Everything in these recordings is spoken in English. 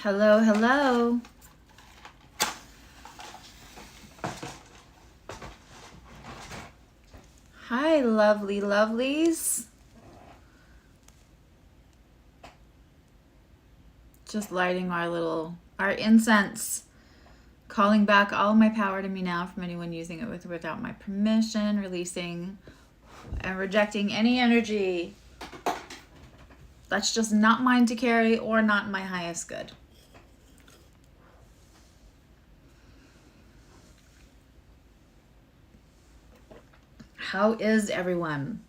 Hello, hello. Hi, lovely lovelies. Just lighting our incense. Calling back all my power to me now from anyone using it without my permission, releasing and rejecting any energy that's just not mine to carry or not my highest good. How is everyone?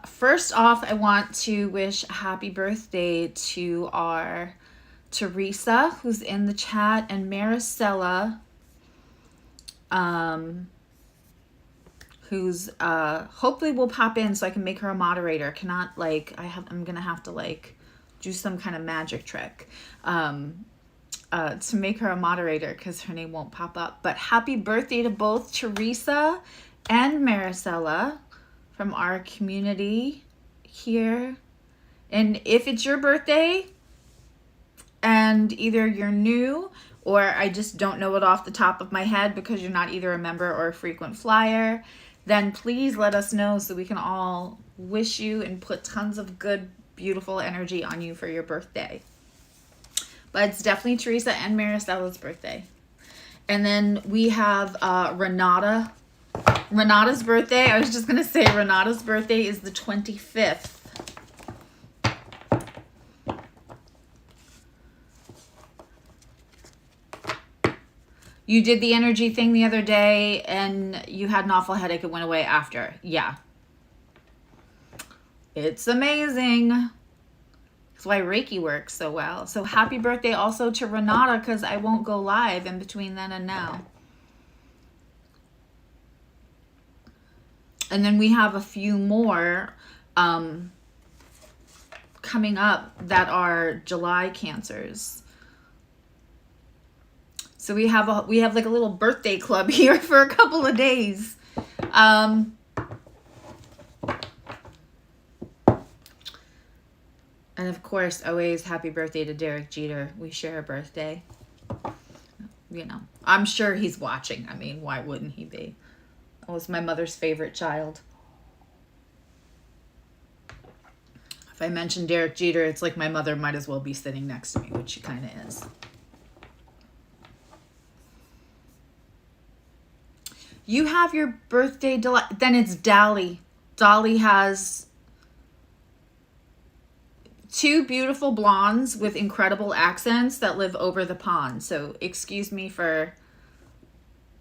First off, I want to wish a happy birthday to our Teresa, who's in the chat, and Maricela, who's hopefully will pop in so I can make her a moderator. I'm gonna have to do some kind of magic trick to make her a moderator because her name won't pop up. But happy birthday to both Teresa and Maricela from our community here. And if it's your birthday and either you're new or I just don't know it off the top of my head because you're not either a member or a frequent flyer, then please let us know so we can all wish you and put tons of good, beautiful energy on you for your birthday. But it's definitely Teresa and Maricela's birthday. And then we have Renata. Renata's birthday, I was just going to say Renata's birthday is the 25th. You did the energy thing the other day and you had an awful headache. It went away after. Yeah. It's amazing. That's why Reiki works so well. So happy birthday also to Renata because I won't go live in between then and now. And then we have a few more coming up that are July Cancers. So we have like a little birthday club here for a couple of days. And of course, always happy birthday to Derek Jeter. We share a birthday. You know, I'm sure he's watching. I mean, why wouldn't he be? That was my mother's favorite child. If I mention Derek Jeter, it's like my mother might as well be sitting next to me, which she kind of is. You have your birthday delight. Then it's Dolly. Dolly has two beautiful blondes with incredible accents that live over the pond. So excuse me for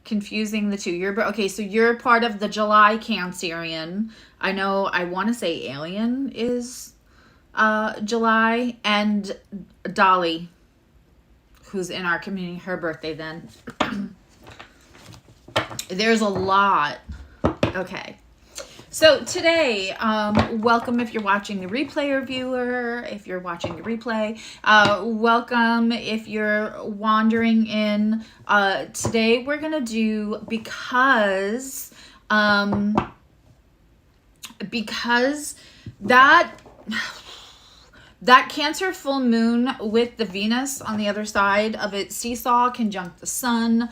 confusing the two. Okay, so you're part of the July Cancerian. I know, I want to say Alien is July, and Dolly, who's in our community, her birthday then. There's a lot. Okay. So today, welcome if you're watching the replay or viewer, if you're watching the replay, welcome if you're wandering in. Today we're going to do, because that Cancer full moon with the Venus on the other side of it, seesaw conjunct the sun,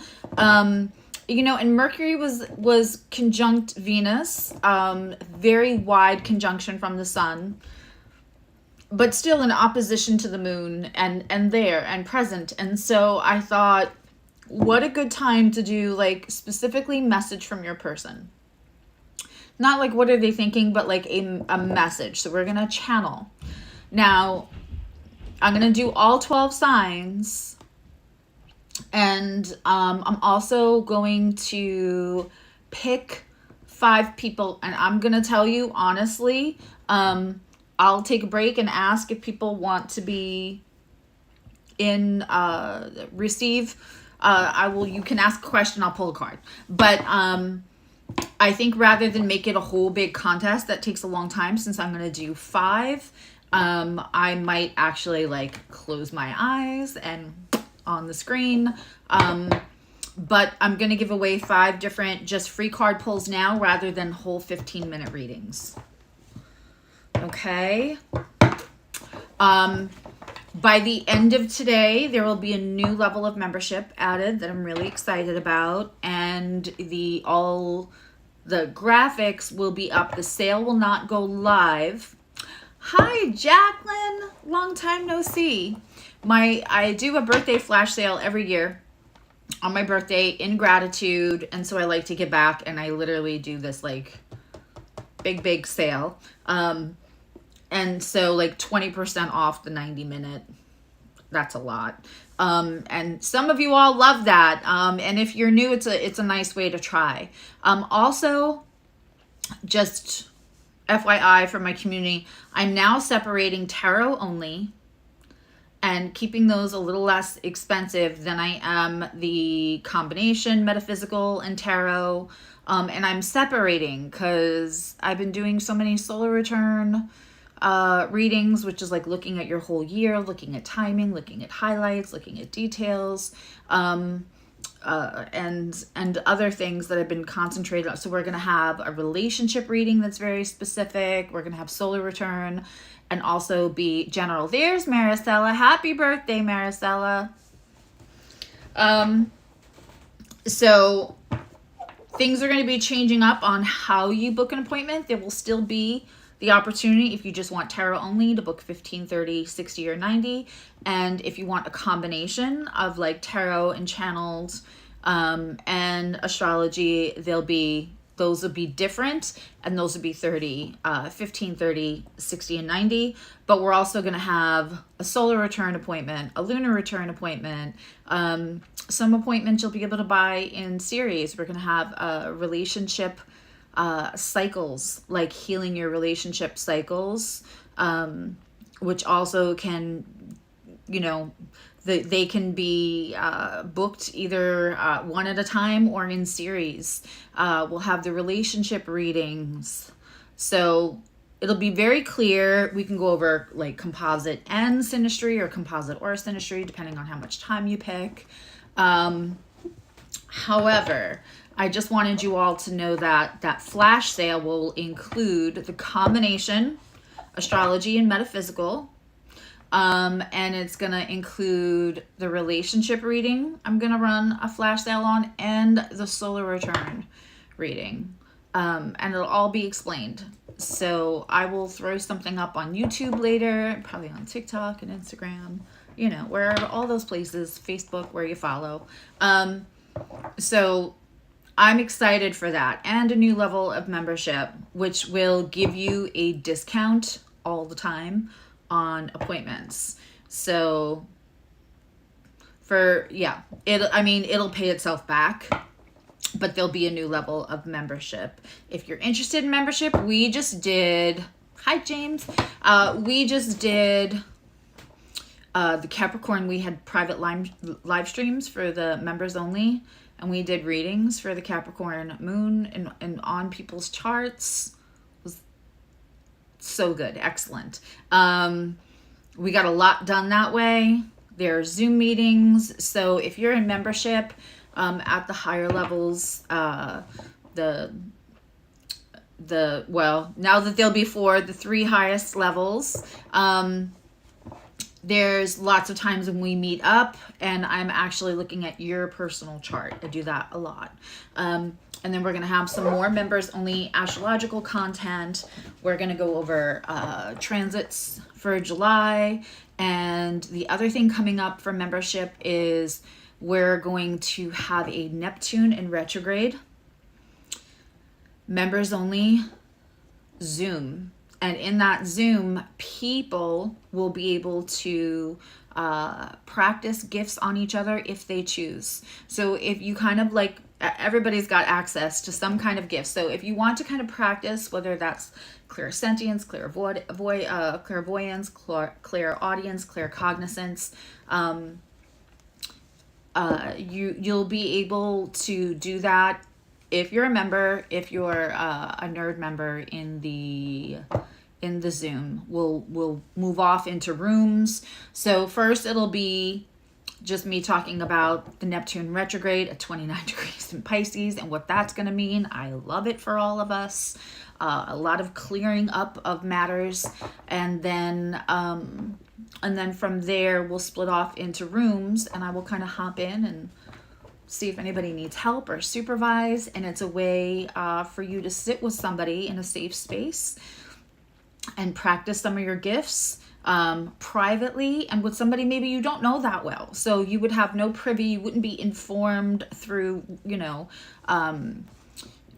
you know, and Mercury was conjunct Venus, very wide conjunction from the sun, but still in opposition to the moon and there and present. And so I thought, what a good time to do like specifically message from your person. Not like what are they thinking, but like a message. So we're going to channel. Now, I'm going to do all 12 signs. And I'm also going to pick 5 people. And I'm going to tell you, honestly, I'll take a break and ask if people want to be in receive. You can ask a question, I'll pull a card. But I think rather than make it a whole big contest that takes a long time, since I'm going to do 5, I might actually like close my eyes and on the screen. But I'm going to give away 5 different just free card pulls now rather than whole 15-minute readings. Okay. By the end of today, there will be a new level of membership added that I'm really excited about, and all the graphics will be up. The sale will not go live. Hi, Jacqueline. Long time no see. I do a birthday flash sale every year on my birthday in gratitude, and so I like to give back, and I literally do this like big sale. And so like 20% off the 90-minute. That's a lot. And some of you all love that. And if you're new, it's a nice way to try. Also, just FYI for my community, I'm now separating tarot only and keeping those a little less expensive than I am the combination metaphysical and tarot. And I'm separating because I've been doing so many solar return readings, which is like looking at your whole year, looking at timing, looking at highlights, looking at details, and other things that I've been concentrated on. So we're going to have a relationship reading that's very specific. We're going to have solar return and also be general. There's Maricela. Happy birthday, Maricela. So things are going to be changing up on how you book an appointment. There will still be the opportunity, if you just want tarot only, to book 15, 30, 60, or 90. And if you want a combination of like tarot and channeled and astrology, those will be different, and those would be 15, 30, 60, and 90. But we're also going to have a solar return appointment, a lunar return appointment. Some appointments you'll be able to buy in series. We're going to have a relationship cycles, like healing your relationship cycles, which also can, they can be booked either one at a time or in series. We'll have the relationship readings. So it'll be very clear. We can go over like composite and synastry, or composite or synastry, depending on how much time you pick. However, I just wanted you all to know that that flash sale will include the combination, astrology and metaphysical. And it's going to include the relationship reading I'm going to run a flash sale on, and the solar return reading. And it'll all be explained. So I will throw something up on YouTube later, probably on TikTok and Instagram, wherever, all those places, Facebook, where you follow. So I'm excited for that, and a new level of membership, which will give you a discount all the time on appointments. So it'll pay itself back, but there'll be a new level of membership. If you're interested in membership, we just did, hi James, we just did the Capricorn. We had private live streams for the members only. And we did readings for the Capricorn moon and on people's charts. It was so good. Excellent. We got a lot done that way. There are Zoom meetings. So if you're in membership at the higher levels, now that there'll be for the 3 highest levels, there's lots of times when we meet up and I'm actually looking at your personal chart. I do that a lot. And then we're going to have some more members only astrological content. We're going to go over transits for July. And the other thing coming up for membership is we're going to have a Neptune in retrograde. Members only Zoom. And in that Zoom, people will be able to practice gifts on each other if they choose. So if you kind of like, everybody's got access to some kind of gift. So if you want to kind of practice, whether that's clairsentience, clairvoyance, clairaudience, claircognizance, you'll be able to do that if you're a member, if you're a nerd member in the Zoom. We'll move off into rooms. So first it'll be just me talking about the Neptune retrograde at 29 degrees in Pisces and what that's going to mean. I love it for all of us. a lot of clearing up of matters, and then from there we'll split off into rooms, and I will kind of hop in and see if anybody needs help or supervise. And it's a way for you to sit with somebody in a safe space and practice some of your gifts privately and with somebody maybe you don't know that well. So you would have no privy, you wouldn't be informed through, you know,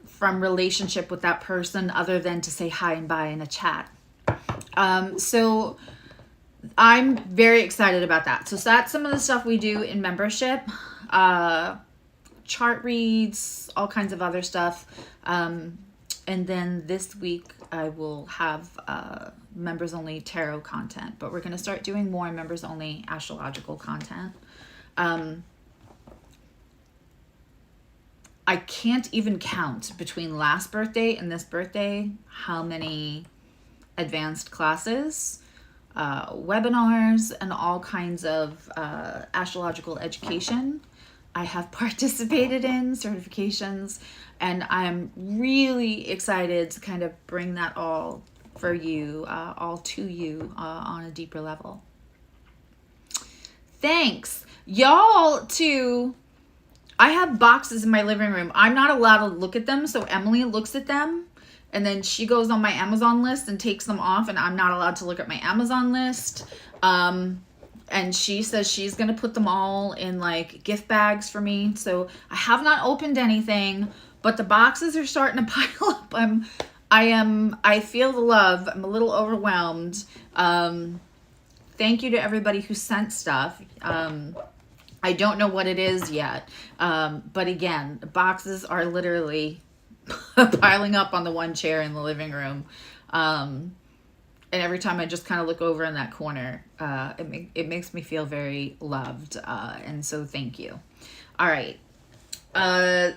from relationship with that person other than to say hi and bye in a chat. So I'm very excited about that. So that's some of the stuff we do in membership. Chart reads, all kinds of other stuff. And then this week I will have members only tarot content, but we're going to start doing more members only astrological content. I can't even count between last birthday and this birthday how many advanced classes, webinars, and all kinds of astrological education I have participated in, certifications, and I'm really excited to kind of bring that all for you, all to you on a deeper level. Thanks. Y'all too. I have boxes in my living room. I'm not allowed to look at them, so Emily looks at them, and then she goes on my Amazon list and takes them off, and I'm not allowed to look at my Amazon list. And she says she's going to put them all in like gift bags for me. So I have not opened anything, but the boxes are starting to pile up. I feel the love. I'm a little overwhelmed. Thank you to everybody who sent stuff. I don't know what it is yet. But again, the boxes are literally piling up on the one chair in the living room. And every time I just kind of look over in that corner, it makes me feel very loved. And so thank you. All right.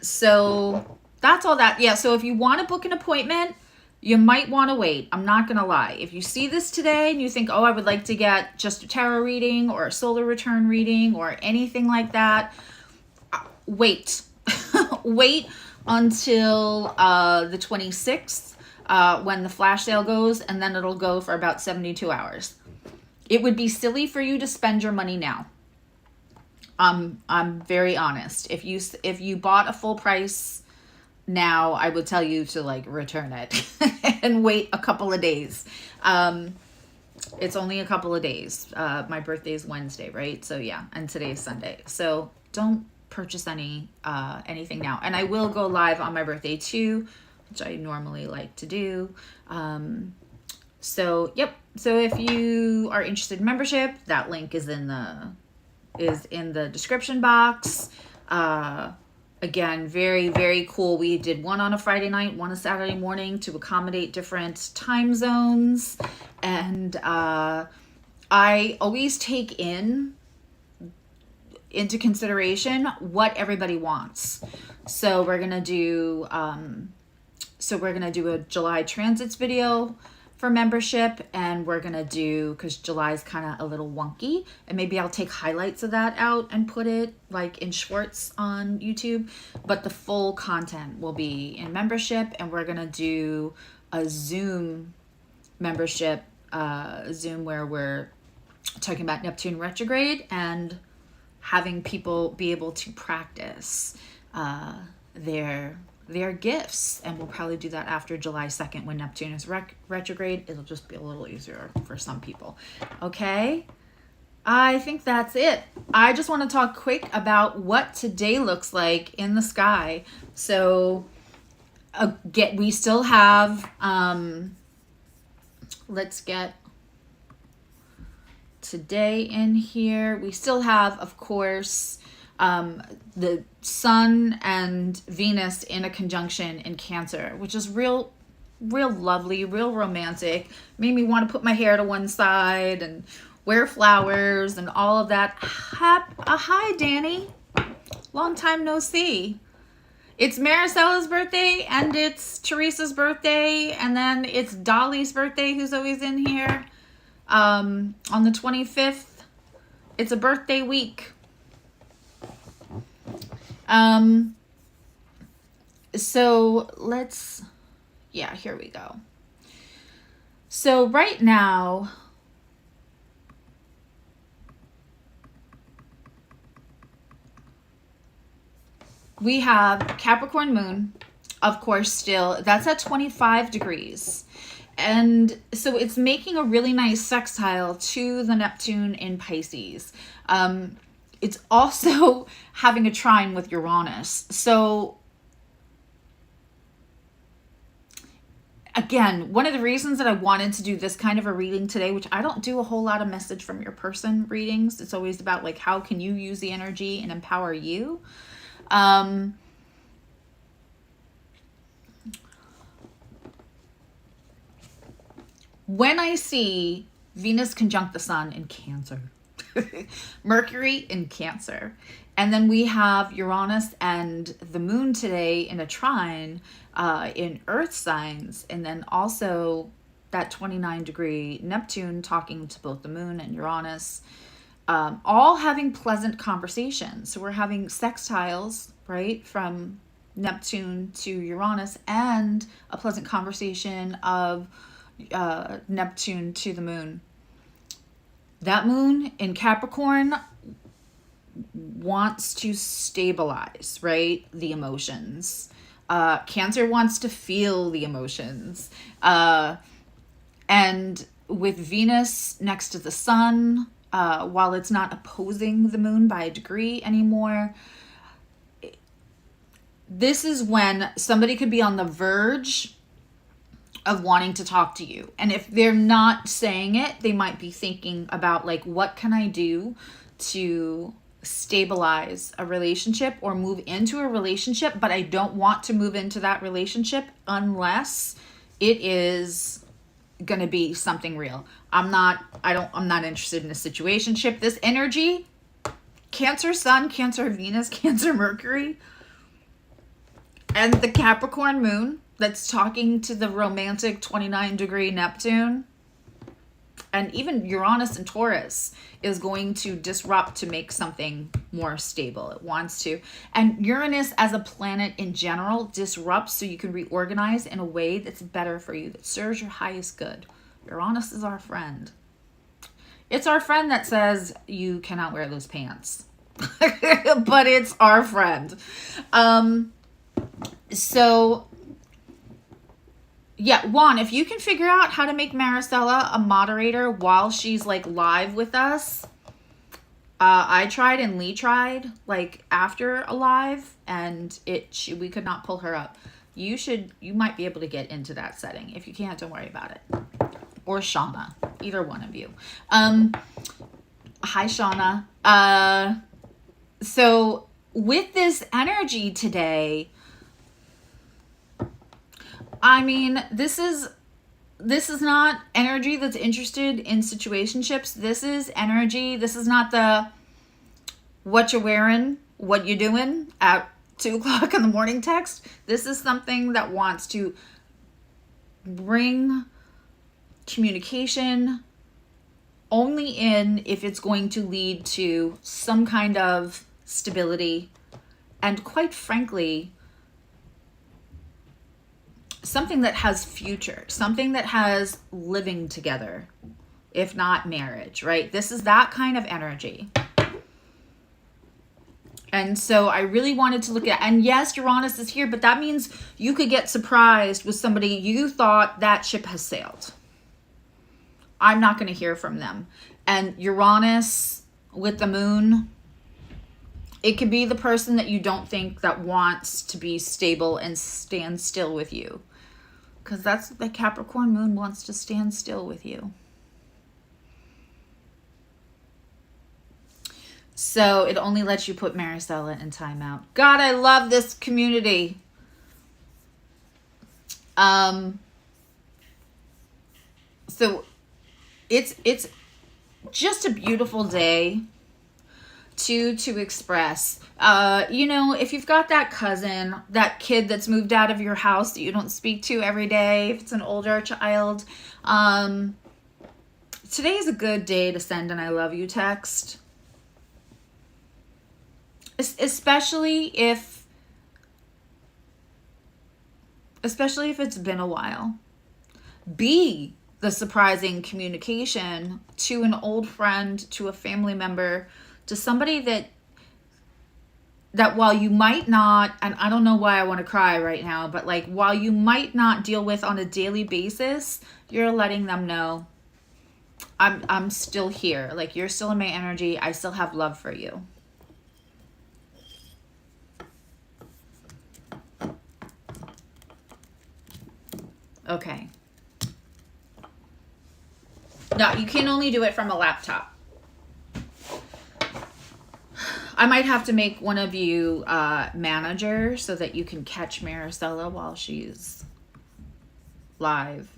So that's all that. Yeah. So if you want to book an appointment, you might want to wait. I'm not going to lie. If you see this today and you think, oh, I would like to get just a tarot reading or a solar return reading or anything like that, wait. Wait until the 26th. When the flash sale goes, and then it'll go for about 72 hours. It would be silly for you to spend your money now. I'm very honest. If you bought a full price now, I would tell you to like return it and wait a couple of days. It's only a couple of days. My birthday is Wednesday, right? So yeah, and today's Sunday. So don't purchase anything now. And I will go live on my birthday too, which I normally like to do. So yep. So if you are interested in membership, that link is in the description box. Again, very, very cool. We did one on a Friday night, one a Saturday morning to accommodate different time zones. And I always take into consideration what everybody wants. So we're gonna do a July transits video for membership, and we're gonna do, because July's kind of a little wonky, and maybe I'll take highlights of that out and put it like in shorts on YouTube, but the full content will be in membership. And we're gonna do a Zoom membership, Zoom where we're talking about Neptune retrograde and having people be able to practice their gifts. And we'll probably do that after July 2nd when Neptune is retrograde. It'll just be a little easier for some people. Okay, I think that's it. I just want to talk quick about what today looks like in the sky. So we still have let's get today in here. We still have, of course, the Sun and Venus in a conjunction in Cancer, which is real lovely, real romantic. Made me want to put my hair to one side and wear flowers and all of that. Hi, Danny. Long time no see. It's Maricella's birthday, and it's Teresa's birthday, and then it's Dolly's birthday, who's always in here. On the 25th, it's a birthday week. So let's, Yeah, here we go. So right now, we have Capricorn moon, of course, still. That's at 25 degrees. And so it's making a really nice sextile to the Neptune in Pisces. It's also having a trine with Uranus. So again, one of the reasons that I wanted to do this kind of a reading today, which I don't do a whole lot of message from your person readings. It's always about like, how can you use the energy and empower you? When I see Venus conjunct the sun in Cancer, Mercury in Cancer, and then we have Uranus and the moon today in a trine in earth signs, and then also that 29-degree Neptune talking to both the moon and Uranus, all having pleasant conversations. So we're having sextiles, right, from Neptune to Uranus, and a pleasant conversation of Neptune to the moon. That moon in Capricorn wants to stabilize, right? The emotions. Cancer wants to feel the emotions. And with Venus next to the sun, while it's not opposing the moon by a degree anymore, this is when somebody could be on the verge of wanting to talk to you. And if they're not saying it, they might be thinking about like, what can I do to stabilize a relationship or move into a relationship? But I don't want to move into that relationship unless it is going to be something real. I'm not interested in a situationship. This energy, Cancer Sun, Cancer Venus, Cancer Mercury, and the Capricorn moon that's talking to the romantic 29-degree Neptune, and even Uranus and Taurus is going to disrupt to make something more stable. It wants to. And Uranus as a planet in general disrupts so you can reorganize in a way that's better for you, that serves your highest good. Uranus is our friend. It's our friend that says you cannot wear those pants. But it's our friend. So yeah, Juan, if you can figure out how to make Maricela a moderator while she's like live with us. I tried and Lee tried like after a live, and we could not pull her up. You might be able to get into that setting. If you can't, don't worry about it. Or Shauna, either one of you. Hi, Shauna. So with this energy today, I mean, this is not energy that's interested in situationships. This is energy. This is not the what you're wearing, what you doing at 2 o'clock in the morning text. This is something that wants to bring communication only in if it's going to lead to some kind of stability and, quite frankly, something that has future, something that has living together, if not marriage, right? This is that kind of energy. And so I really wanted to look at, and yes, Uranus is here, but that means you could get surprised with somebody you thought that ship has sailed. I'm not going to hear from them. And Uranus with the moon, it could be the person that you don't think that wants to be stable and stand still with you. Because that's what the Capricorn moon wants, to stand still with you. So it only lets you put Maricela in timeout. God, I love this community. So it's just a beautiful day to express. If you've got that cousin, that kid that's moved out of your house that you don't speak to every day, if it's an older child, today is a good day to send an I love you text. Especially if especially if it's been a while. Be the surprising communication to an old friend, to a family member, to somebody that while you might not, and I don't know why I want to cry right now, but like while you might not deal with on a daily basis, you're letting them know, I'm still here. Like, you're still in my energy. I still have love for you. Okay. Now, you can only do it from a laptop. I might have to make one of you manager so that you can catch Maricela while she's live.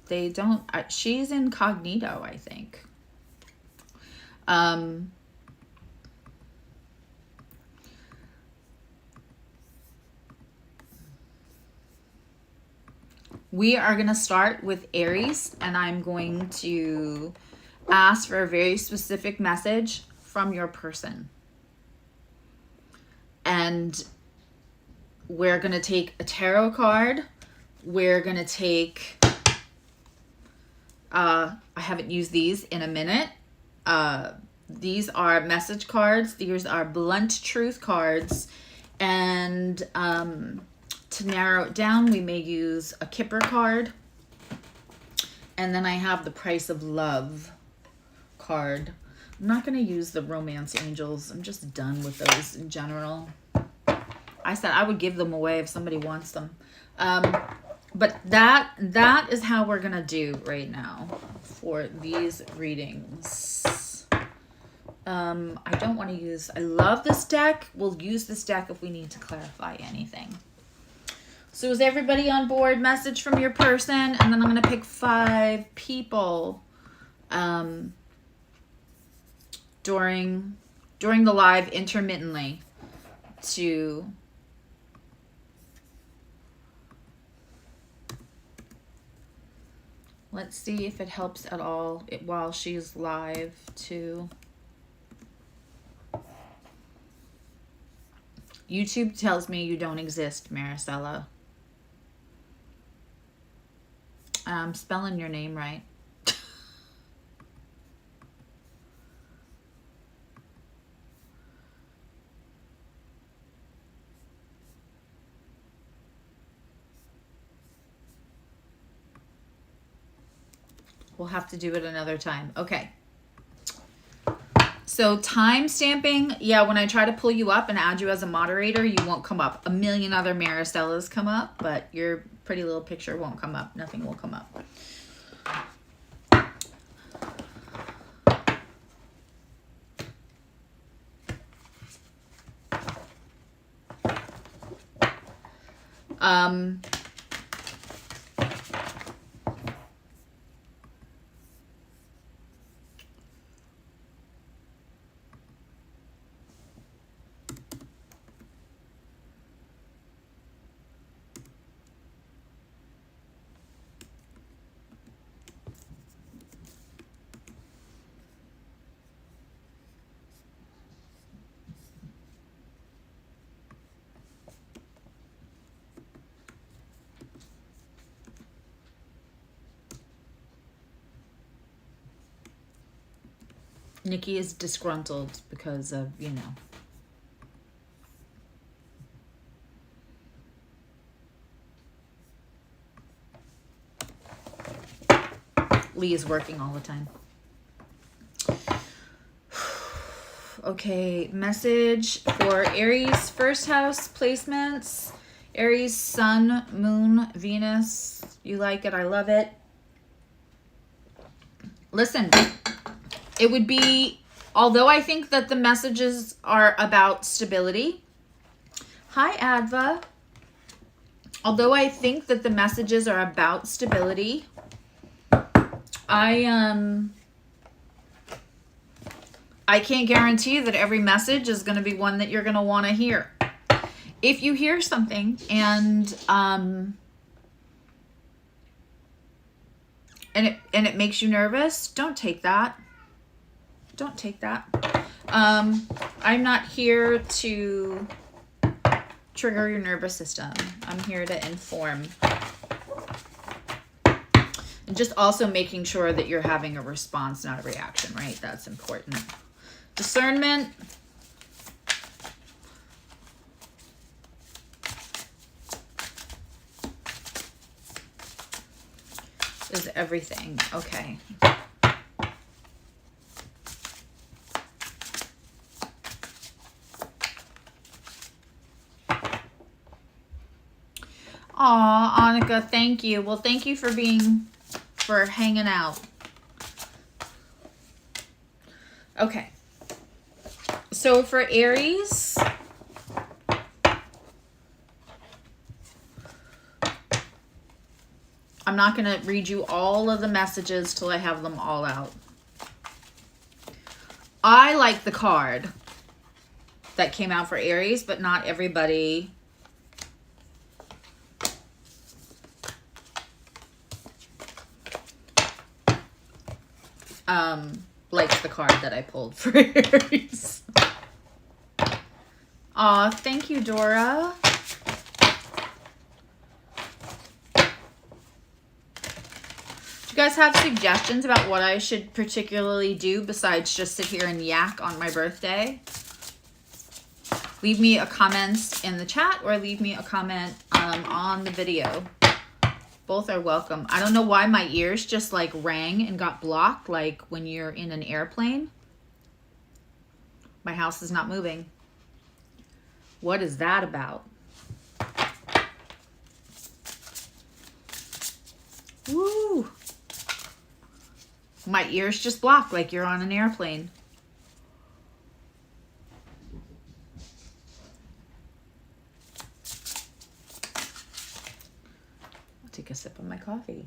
They don't, she's incognito, I think. We are going to start with Aries, and I'm going to ask for a very specific message from your person. And we're going to take a tarot card. We're going to take, I haven't used these in a minute. These are message cards. These are blunt truth cards. And to narrow it down, we may use a Kipper card. And then I have the Price of Love card. I'm not going to use the Romance Angels. I'm just done with those in general. I said I would give them away if somebody wants them. But that is how we're going to do right now for these readings. I don't want to use... I love this deck. We'll use this deck if we need to clarify anything. So is everybody on board? Message from your person. And then I'm going to pick 5 people during the live intermittently to... Let's see if it helps at all while she's live too. YouTube tells me you don't exist, Maricela. I'm spelling your name right. We'll have to do it another time. Okay. So time stamping, yeah, when I try to pull you up and add you as a moderator, you won't come up. A million other Maricelas come up, but your pretty little picture won't come up. Nothing will come up. Nikki is disgruntled because of, you know. Lee is working all the time. Okay, message for Aries first house placements. Aries, Sun, Moon, Venus. You like it, I love it. Listen, it would be, although I think that the messages are about stability. Hi, Adva. Although I think that the messages are about stability, I can't guarantee that every message is going to be one that you're going to want to hear. If you hear something and it makes you nervous, don't take that. Don't take that. I'm not here to trigger your nervous system. I'm here to inform. And just also making sure that you're having a response, not a reaction, right? That's important. Discernment. Is everything. Okay. Aw, Annika, thank you. Well, thank you for hanging out. Okay. So for Aries, I'm not going to read you all of the messages till I have them all out. I like the card that came out for Aries, but not everybody likes the card that I pulled for Aries. Aw, thank you, Dora. Do you guys have suggestions about what I should particularly do besides just sit here and yak on my birthday? Leave me a comment in the chat or leave me a comment on the video. Both are welcome. I don't know why my ears just like rang and got blocked, like when you're in an airplane. My house is not moving. What is that about? Woo! My ears just blocked like you're on an airplane. Take a sip of my coffee.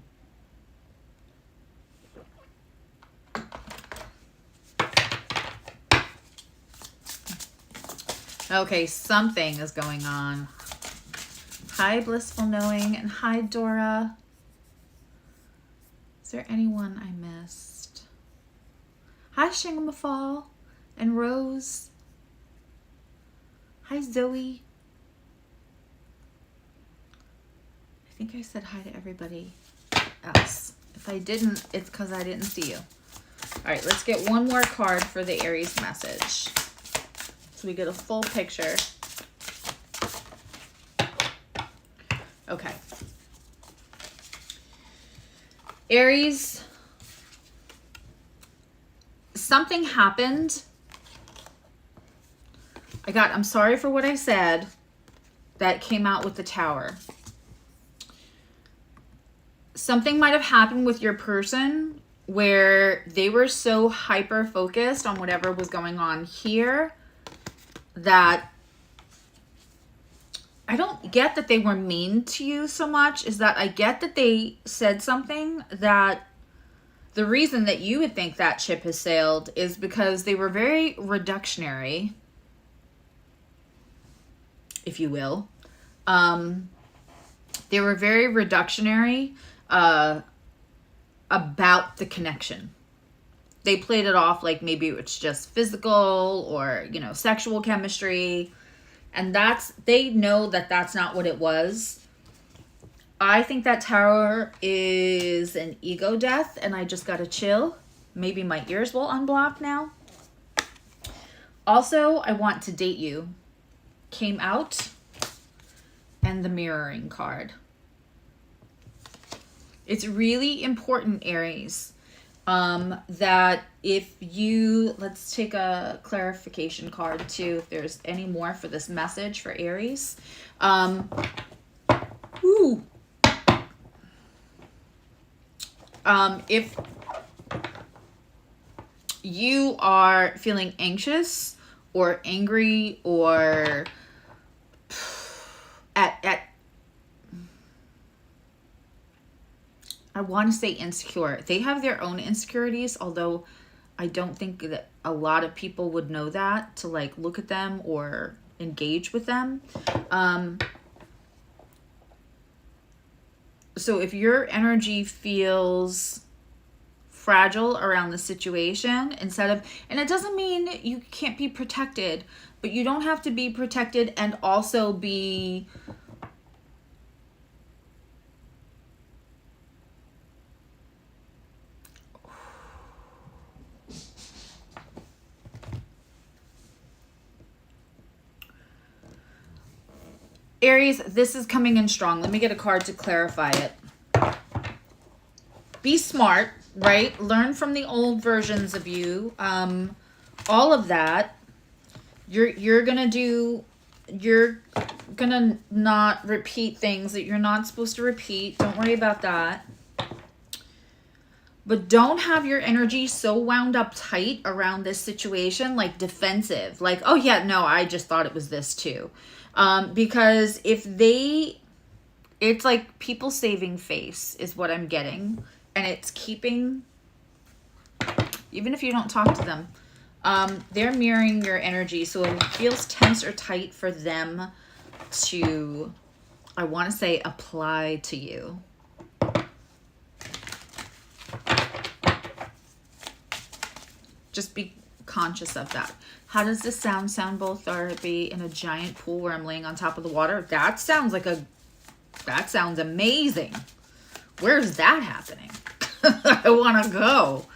Okay, something is going on. Hi, Blissful Knowing, and hi, Dora. Is there anyone I missed? Hi, Shingamafal and Rose. Hi, Zoe. I think I said hi to everybody else. If I didn't, it's because I didn't see you. All right, let's get one more card for the Aries message, so we get a full picture. Okay. Aries, something happened. I'm sorry for what I said, that came out with the Tower. Something might have happened with your person where they were so hyper focused on whatever was going on here that I don't get that they were mean to you so much, is that I get that they said something that the reason that you would think that ship has sailed is because they were very reductionary, if you will. They were very reductionary about the connection. They played it off like maybe it's just physical or, you know, sexual chemistry. And they know that that's not what it was. I think that Tower is an ego death, and I just got to chill. Maybe my ears will unblock now. Also, I want to date you came out, and the mirroring card. It's really important, Aries, that if you, let's take a clarification card too, if there's any more for this message for Aries. If you are feeling anxious or angry or I want to say insecure. They have their own insecurities, although I don't think that a lot of people would know that to like look at them or engage with them. So if your energy feels fragile around the situation instead of, and it doesn't mean you can't be protected, but you don't have to be protected and also be Aries, this is coming in strong. Let me get a card to clarify it. Be smart, right? Learn from the old versions of you. All of that. You're gonna not repeat things that you're not supposed to repeat. Don't worry about that. But don't have your energy so wound up tight around this situation, like defensive. Like, oh yeah, no, I just thought it was this too. Because it's like people saving face is what I'm getting. And it's keeping, even if you don't talk to them, they're mirroring your energy. So it feels tense or tight for them to, I want to say, apply to you. Just be conscious of that. How does this sound? Sound both are be in a giant pool where I'm laying on top of the water. That sounds amazing. Where's that happening? I want to go.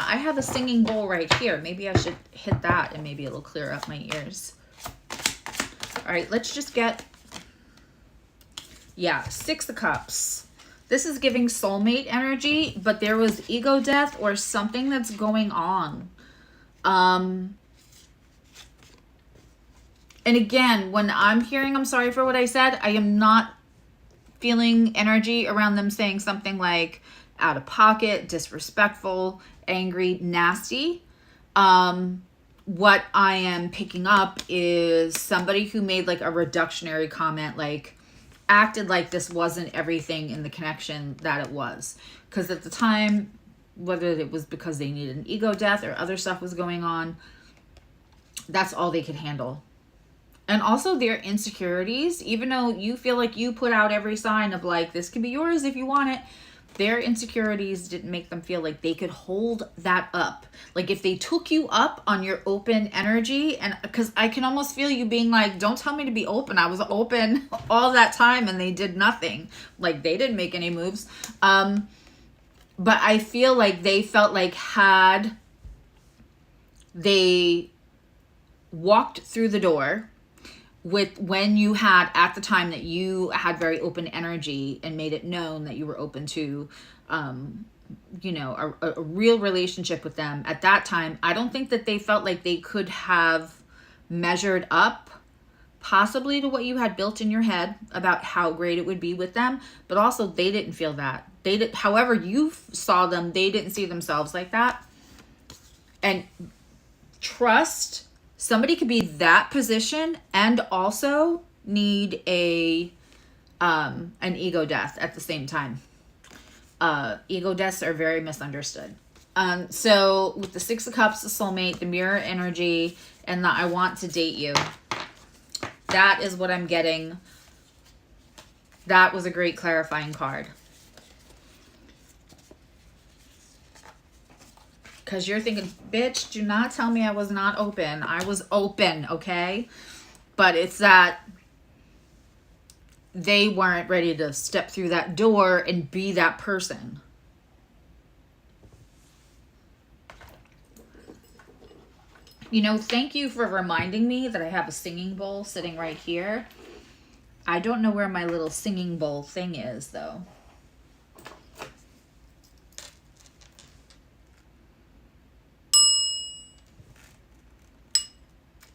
I have a singing bowl right here. Maybe I should hit that and maybe it'll clear up my ears. All right, let's just get, yeah, 6 of Cups. This is giving soulmate energy, but there was ego death or something that's going on. And again, when I'm hearing, I'm sorry for what I said, I am not feeling energy around them saying something like out of pocket, disrespectful, angry, nasty. What I am picking up is somebody who made like a reductionary comment, like acted like this wasn't everything in the connection that it was. Because at the time, whether it was because they needed an ego death or other stuff was going on, that's all they could handle. And also their insecurities, even though you feel like you put out every sign of like, this could be yours if you want it, their insecurities didn't make them feel like they could hold that up. Like if they took you up on your open energy, and because I can almost feel you being like, don't tell me to be open. I was open all that time and they did nothing. Like they didn't make any moves. But I feel like they felt like had they walked through the door with when you had at the time that you had very open energy and made it known that you were open to you know, a real relationship with them at that time, I don't think that they felt like they could have measured up possibly to what you had built in your head about how great it would be with them, but also they didn't feel that. They did, however you saw them, they didn't see themselves like that. And trust, somebody could be that position and also need a an ego death at the same time. Ego deaths are very misunderstood. So with the 6 of Cups, the soulmate, the mirror energy, and the I want to date you, that is what I'm getting. That was a great clarifying card. Because you're thinking, bitch, do not tell me I was not open. I was open, okay? But it's that they weren't ready to step through that door and be that person. You know, thank you for reminding me that I have a singing bowl sitting right here. I don't know where my little singing bowl thing is, though.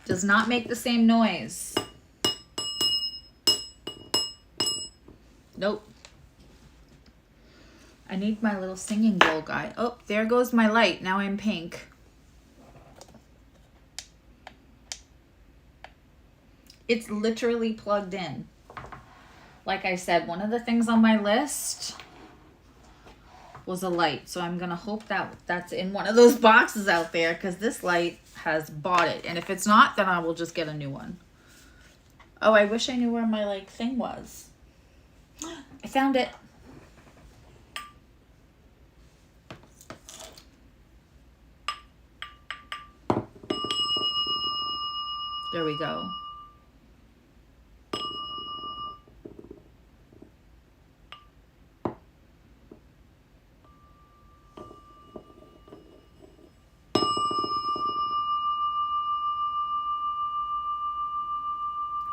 Does not make the same noise. Nope. I need my little singing bowl guy. Oh, there goes my light. Now I'm pink. It's literally plugged in. Like I said, one of the things on my list was a light. So I'm going to hope that that's in one of those boxes out there, because this light has bought it. And if it's not, then I will just get a new one. Oh, I wish I knew where my like thing was. I found it. There we go.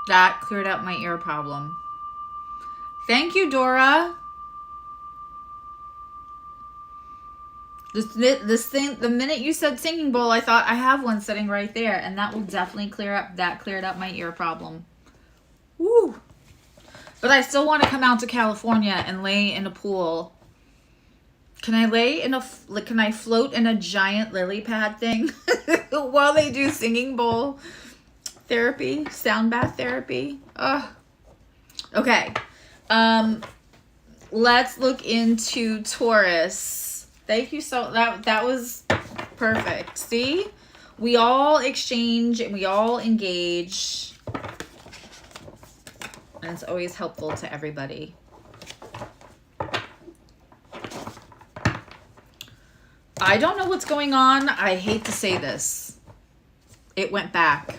That cleared up my ear problem. Thank you, Dora. This thing, the minute you said singing bowl, I thought I have one sitting right there, and that will definitely clear up. That cleared up my ear problem. Woo! But I still want to come out to California and lay in a pool. Can I lay in a, like, can I float in a giant lily pad thing while they do singing bowl therapy, sound bath therapy? Ugh. Okay. Let's look into Taurus. Thank you so, that was perfect. See? We all exchange and we all engage. And it's always helpful to everybody. I don't know what's going on. I hate to say this. It went back.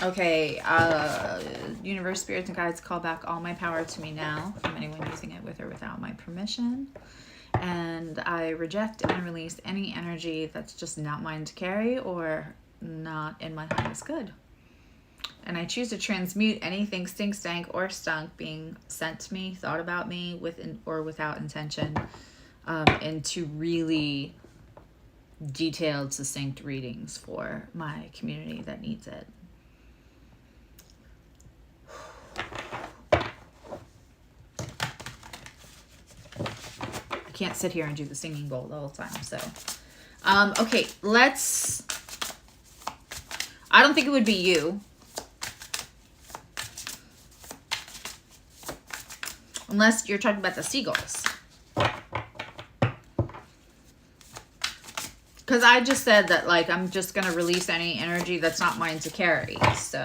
Okay, universe, spirits, and guides, call back all my power to me now from anyone using it with or without my permission. And I reject and release any energy that's just not mine to carry or not in my highest good. And I choose to transmute anything stink, stank, or stunk being sent to me, thought about me, with or without intention, into really detailed, succinct readings for my community that needs it. I can't sit here and do the singing bowl the whole time, so. Okay, let's... I don't think it would be you. Unless you're talking about the seagulls. Because I just said that, like, I'm just going to release any energy that's not mine to carry, so.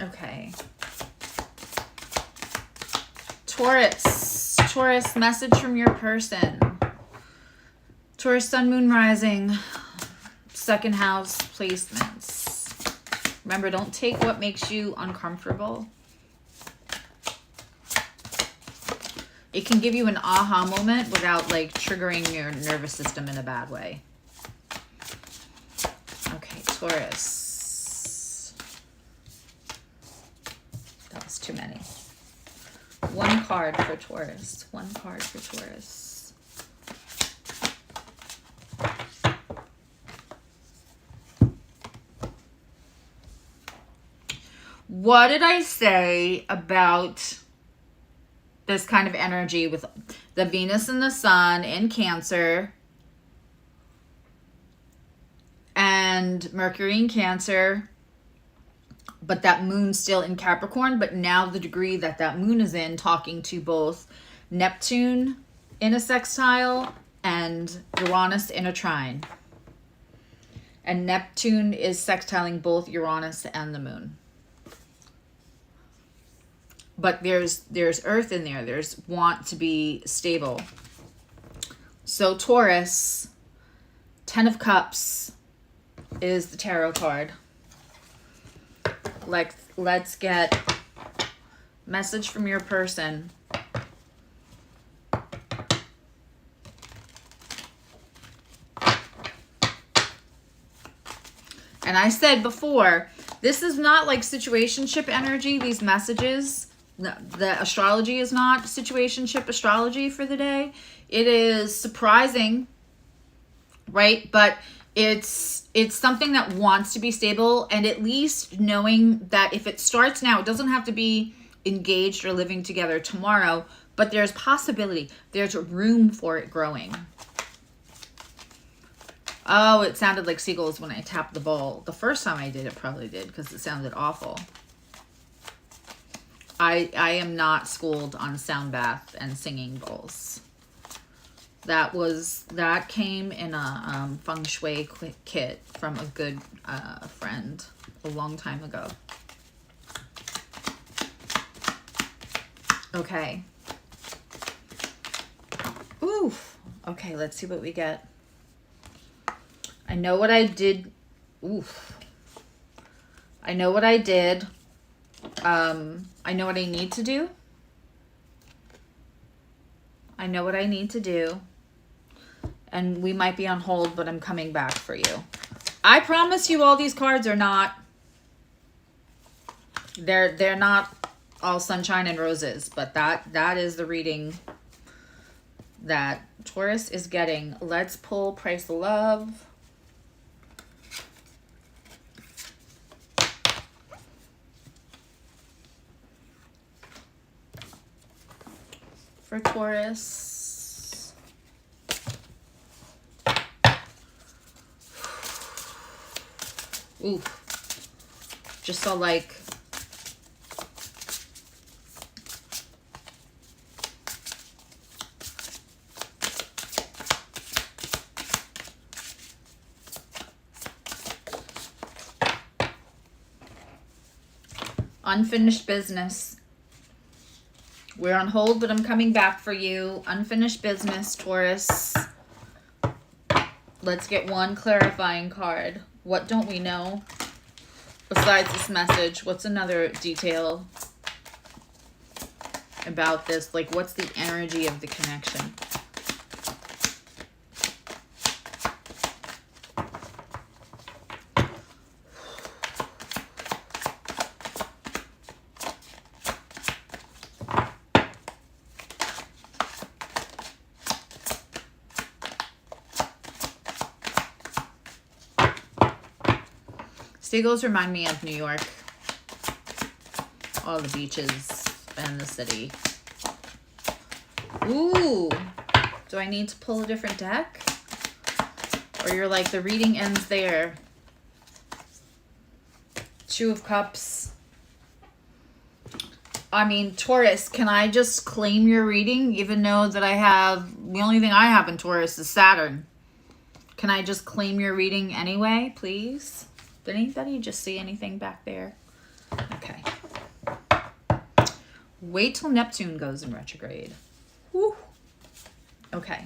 Okay. Taurus. Taurus, message from your person. Taurus, sun, moon, rising. Second house placements. Remember, don't take what makes you uncomfortable. It can give you an aha moment without, like, triggering your nervous system in a bad way. Okay, Taurus. That was too many. One card for Taurus. One card for Taurus. What did I say about this kind of energy with the Venus and the Sun in Cancer and Mercury in Cancer, but that moon's still in Capricorn, but now the degree that that moon is in, talking to both Neptune in a sextile and Uranus in a trine. And Neptune is sextiling both Uranus and the moon. But there's earth in there. There's want to be stable. So Taurus, 10 of Cups is the tarot card. Like, let's get message from your person. And I said before, this is not like situationship energy, these messages. The astrology is not situationship astrology for the day. It is surprising, right? But it's something that wants to be stable, and at least knowing that if it starts now, it doesn't have to be engaged or living together tomorrow, but there's possibility. There's room for it growing. Oh, it sounded like seagulls when I tapped the bowl. The first time I did, it probably did, because it sounded awful. I am not schooled on sound bath and singing bowls. That came in a feng shui kit from a good friend a long time ago. Okay. Oof. Okay, let's see what we get. I know what I did. Oof. I know what I did. I know what I need to do. I know what I need to do. And we might be on hold, but I'm coming back for you. I promise you all these cards are not, they're not all sunshine and roses, but that is the reading that Taurus is getting. Let's pull Price of Love. For Taurus. Ooh. Just so like unfinished business. We're on hold, but I'm coming back for you. Unfinished business, Taurus. Let's get one clarifying card. What don't we know besides this message? What's another detail about this? Like, what's the energy of the connection? Seagulls remind me of New York. All the beaches and the city. Ooh. Do I need to pull a different deck? Or you're like, the reading ends there. Two of Cups. I mean, Taurus, can I just claim your reading? Even though that I have, the only thing I have in Taurus is Saturn. Can I just claim your reading anyway, please? Did anybody just see anything back there? Okay. Wait till Neptune goes in retrograde. Whew. Okay.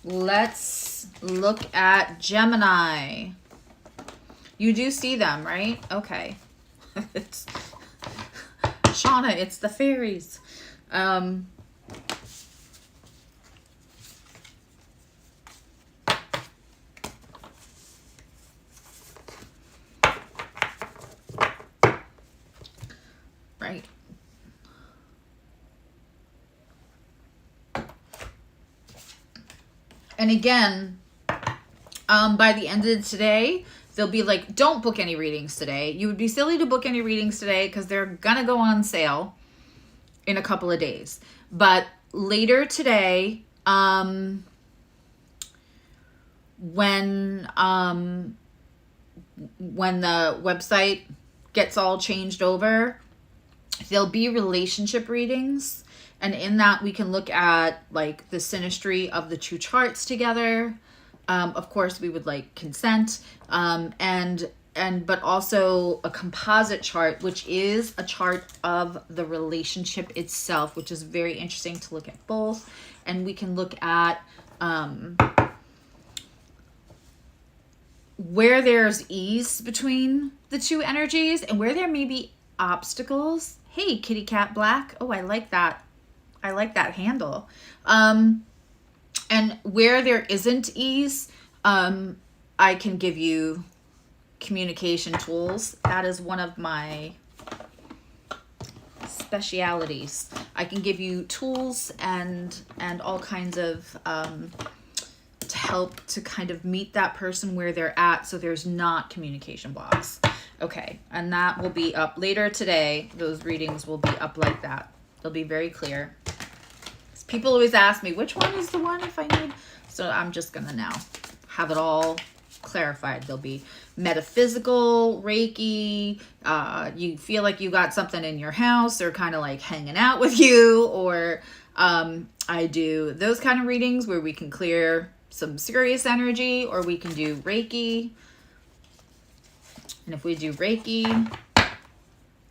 Let's look at Gemini. You do see them, right? Okay. It's Shauna, it's the fairies. Right. And again, by the end of today, they'll be like, don't book any readings today. You would be silly to book any readings today because they're going to go on sale in a couple of days. But later today, when the website gets all changed over, there'll be relationship readings. And in that, we can look at like the synastry of the two charts together. Of course, we would like consent, but also a composite chart, which is a chart of the relationship itself, which is very interesting to look at both. And we can look at where there's ease between the two energies and where there may be obstacles. Hey, Kitty Cat Black. Oh, I like that. I like that handle. And where there isn't ease, I can give you communication tools. That is one of my specialities. I can give you tools and all kinds of to help to kind of meet that person where they're at, so there's not communication blocks. Okay, and that will be up later today. Those readings will be up like that. They'll be very clear. People always ask me, which one is the one if I need? So I'm just going to now have it all clarified. There'll be metaphysical, Reiki. You feel like you got something in your house. They're kind of like hanging out with you. Or I do those kind of readings where we can clear some serious energy, or we can do Reiki. And if we do Reiki,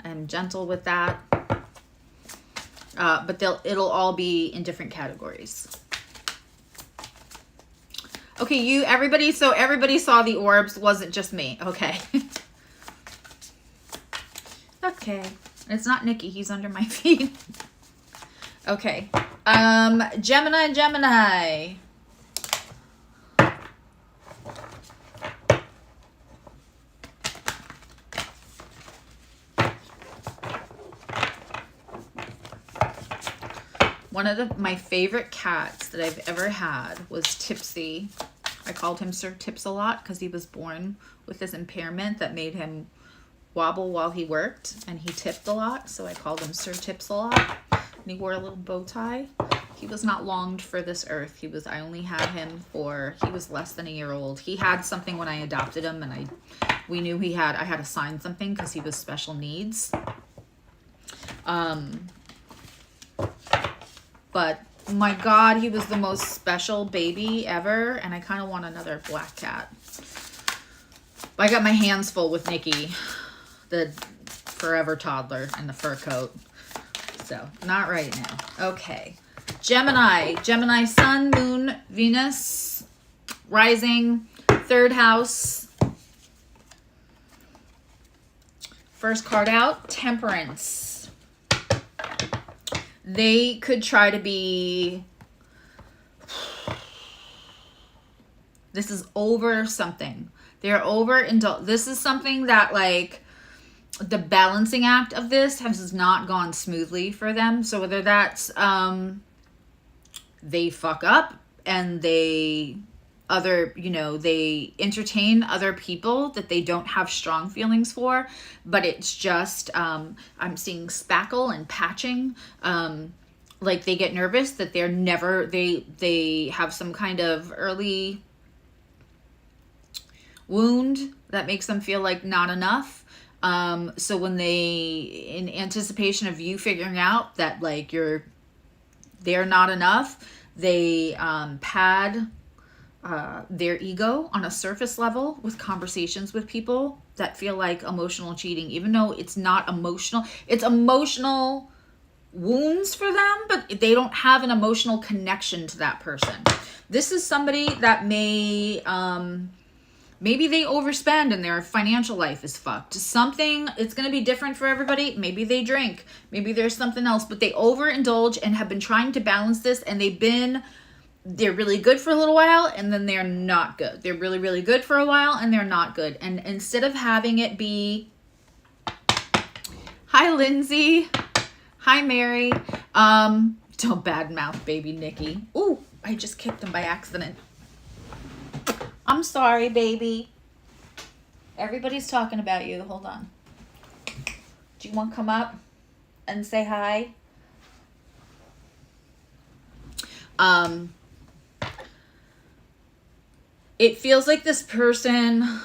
I'm gentle with that. But it'll all be in different categories. Okay, everybody saw the orbs, wasn't just me. Okay. Okay. It's not Nikki, he's under my feet. Okay. Gemini. One of my favorite cats that I've ever had was Tipsy. I called him Sir Tips a lot because he was born with this impairment that made him wobble while he worked, and he tipped a lot, so I called him Sir Tips a lot. And he wore a little bow tie. He was not longed for this earth. I only had him he was less than a year old. He had something when I adopted him, and we knew I had to sign something because he was special needs. But my God, he was the most special baby ever, and I kind of want another black cat. But I got my hands full with Nikki, the forever toddler, and the fur coat. So, not right now. Okay. Gemini, Sun, Moon, Venus, Rising, 3rd house. First card out, Temperance. They could try to be, this is over something. They're this is something that, like, the balancing act of this has not gone smoothly for them. So whether that's, they fuck up and they entertain other people that they don't have strong feelings for, but it's just, I'm seeing spackle and patching. Like they get nervous that they have some kind of early wound that makes them feel like not enough. So when in anticipation of you figuring out that like they're not enough, they pad their ego on a surface level with conversations with people that feel like emotional cheating, even though it's not emotional. It's emotional wounds for them, but they don't have an emotional connection to that person. This is somebody that maybe they overspend and their financial life is fucked. It's going to be different for everybody. Maybe they drink. Maybe there's something else, but they overindulge and have been trying to balance this, and they're really good for a little while, and then they're not good. They're really, really good for a while, and they're not good. And instead of having it be, hi, Lindsay. Hi, Mary. Don't badmouth baby Nikki. Ooh, I just kicked him by accident. I'm sorry, baby. Everybody's talking about you. Hold on. Do you want to come up and say hi? It feels like this person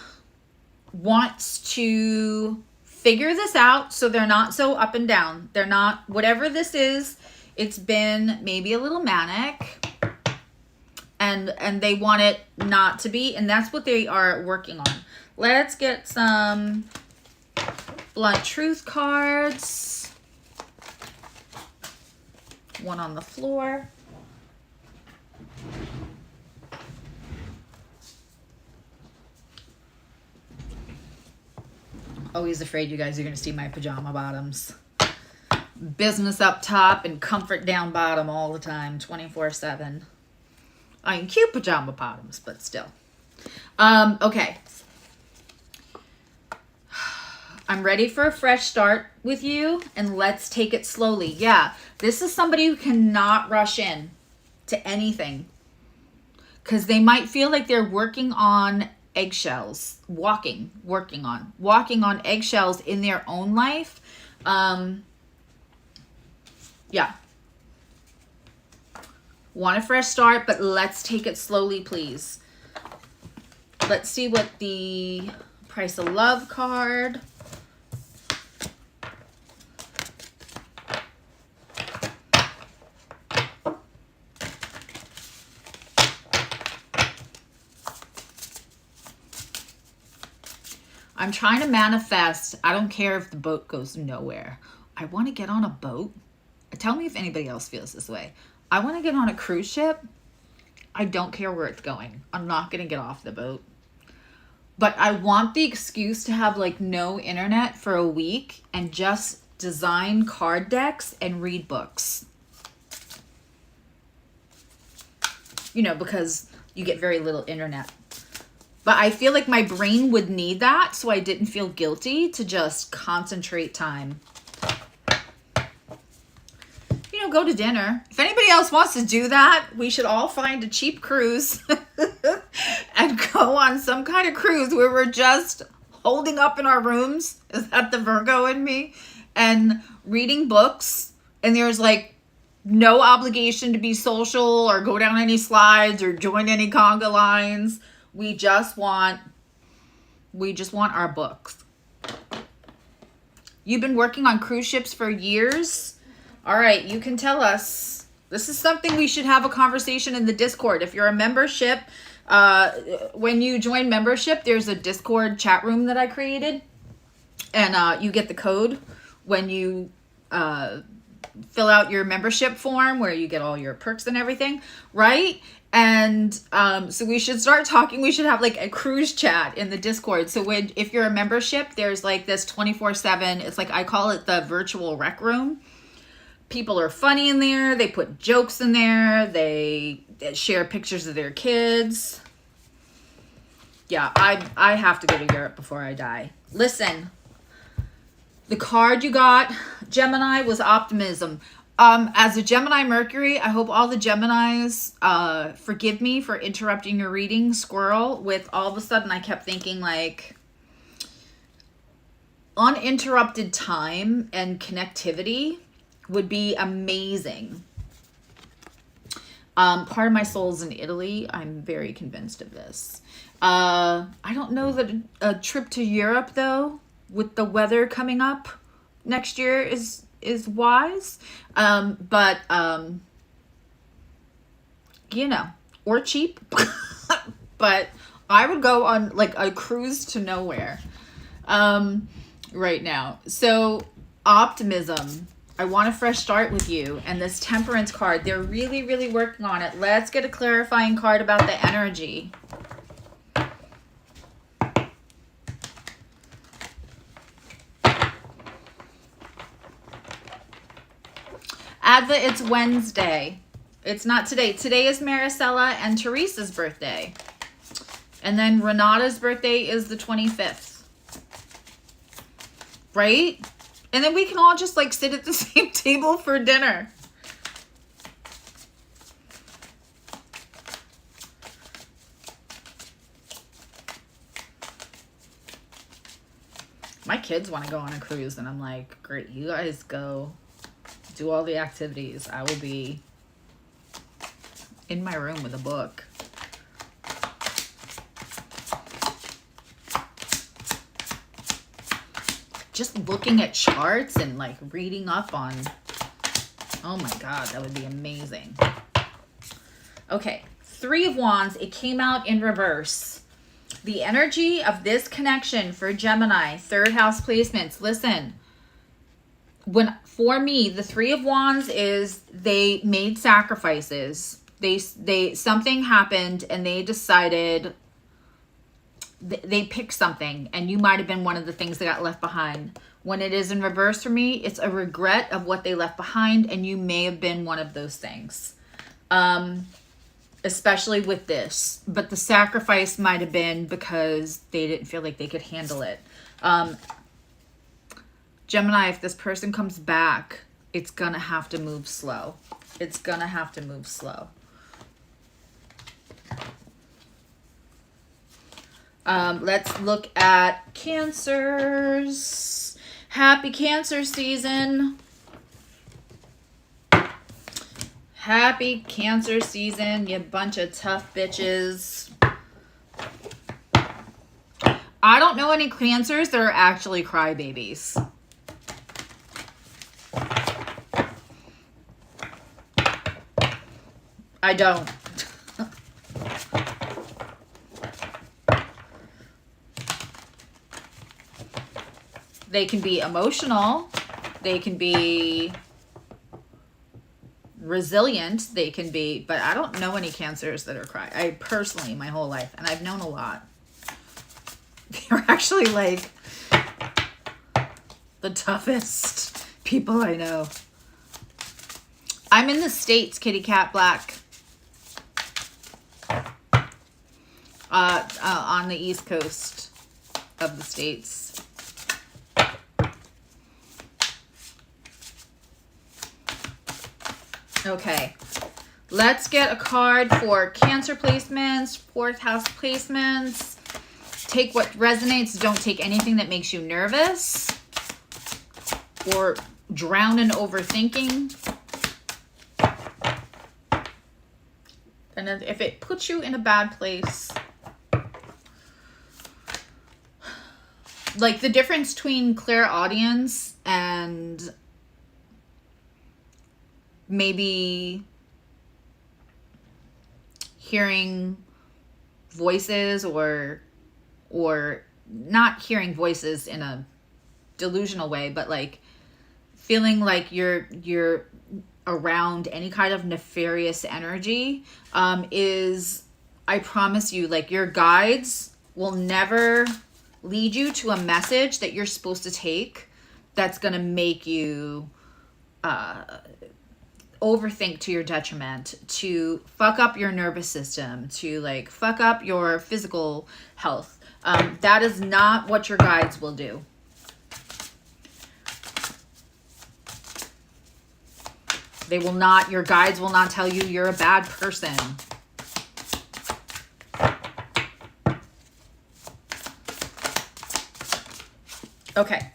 wants to figure this out so they're not so up and down. They're not, whatever this is, it's been maybe a little manic, and they want it not to be, and that's what they are working on. Let's get some blunt truth cards. One on the floor. Always afraid you guys are going to see my pajama bottoms. Business up top and comfort down bottom all the time, 24/7. I mean, cute pajama bottoms, but still. Okay. I'm ready for a fresh start with you, and let's take it slowly. Yeah, this is somebody who cannot rush in to anything, because they might feel like they're working on eggshells, walking on eggshells in their own life. Yeah. Want a fresh start, but let's take it slowly, please. Let's see what the Price of Love card. I'm trying to manifest. I don't care if the boat goes nowhere. I want to get on a boat. Tell me if anybody else feels this way. I want to get on a cruise ship. I don't care where it's going. I'm not going to get off the boat. But I want the excuse to have like no internet for a week and just design card decks and read books. You know, because you get very little internet. But I feel like my brain would need that, so I didn't feel guilty to just concentrate time. You know, go to dinner. If anybody else wants to do that, we should all find a cheap cruise and go on some kind of cruise where we're just holding up in our rooms. Is that the Virgo in me? And reading books. And there's like no obligation to be social or go down any slides or join any conga lines. We just want our books. You've been working on cruise ships for years. All right, you can tell us. This is something we should have a conversation in the Discord. If you're a membership, when you join membership, there's a Discord chat room that I created. And you get the code when you fill out your membership form where you get all your perks and everything, right? And so we should start talking. We should have like a cruise chat in the Discord. So if you're a membership, there's like this 24/7. It's like, I call it the virtual rec room. People are funny in there. They put jokes in there. They share pictures of their kids. Yeah, I have to go to Europe before I die. Listen, the card you got, Gemini, was optimism. As a Gemini Mercury, I hope all the Geminis forgive me for interrupting your reading, Squirrel, with all of a sudden I kept thinking like uninterrupted time and connectivity would be amazing. Part of my soul's in Italy. I'm very convinced of this. I don't know that a trip to Europe, though, with the weather coming up next year is wise. But you know, or cheap. But I would go on like a cruise to nowhere right now. So optimism. I want a fresh start with you. And this Temperance card, they're really, really working on it. Let's get a clarifying card about the energy. Adva, it's Wednesday. It's not today. Today is Maricela and Teresa's birthday. And then Renata's birthday is the 25th. Right? And then we can all just like sit at the same table for dinner. My kids want to go on a cruise and I'm like, great, you guys go do all the activities. I will be in my room with a book. Just looking at charts and like reading up on, oh my God, that would be amazing. Okay, Three of Wands, it came out in reverse. The energy of this connection for Gemini, third house placements. Listen, for me, the Three of Wands is they made sacrifices. Something happened and they decided they picked something, and you might have been one of the things that got left behind. When it is in reverse for me, it's a regret of what they left behind, and you may have been one of those things. Especially with this. But the sacrifice might have been because they didn't feel like they could handle it. Gemini, if this person comes back, it's gonna have to move slow. It's gonna have to move slow. Let's look at Cancers. Happy Cancer season. Happy Cancer season, you bunch of tough bitches. I don't know any Cancers that are actually crybabies. I don't. They can be emotional. They can be resilient. They can be, but I don't know any Cancers that are cry. I personally, my whole life, and I've known a lot. They're actually like the toughest people I know. I'm in the States, Kitty Cat Black. On the East Coast of the States. Okay, let's get a card for Cancer placements, 4th house placements. Take what resonates. Don't take anything that makes you nervous or drown in overthinking. And if it puts you in a bad place, like the difference between clairaudience and maybe hearing voices or not hearing voices in a delusional way, but like feeling like you're around any kind of nefarious energy, is, I promise you, like your guides will never lead you to a message that you're supposed to take that's going to make you overthink to your detriment, to fuck up your nervous system, to like fuck up your physical health. That is not what your guides will do. They will not, your guides will not tell you you're a bad person. Okay.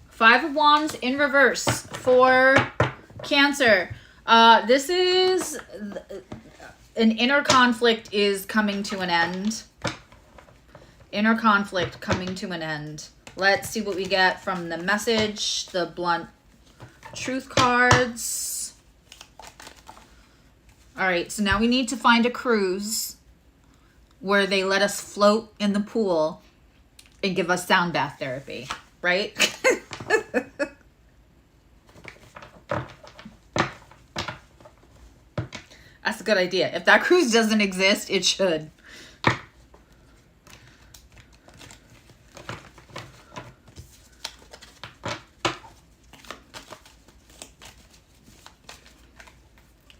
5 of Wands in reverse for Cancer. This is an inner conflict is coming to an end. Inner conflict coming to an end. Let's see what we get from the message, the blunt truth cards. All right, so now we need to find a cruise where they let us float in the pool and give us sound bath therapy, right? That's a good idea. If that cruise doesn't exist, it should.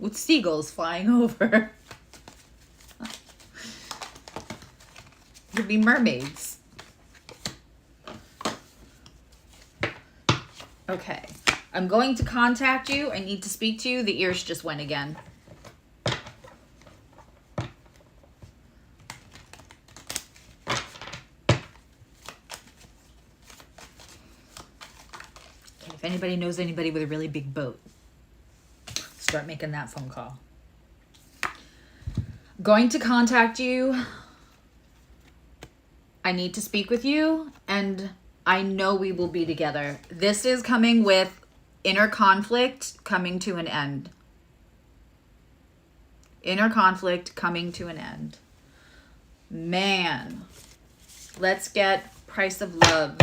With seagulls flying over. Could be mermaids. Okay. I'm going to contact you. I need to speak to you. The ears just went again. Okay, if anybody knows anybody with a really big boat, start making that phone call. Going to contact you. I need to speak with you, and I know we will be together. This is coming with inner conflict coming to an end. Inner conflict coming to an end. Man. Let's get price of love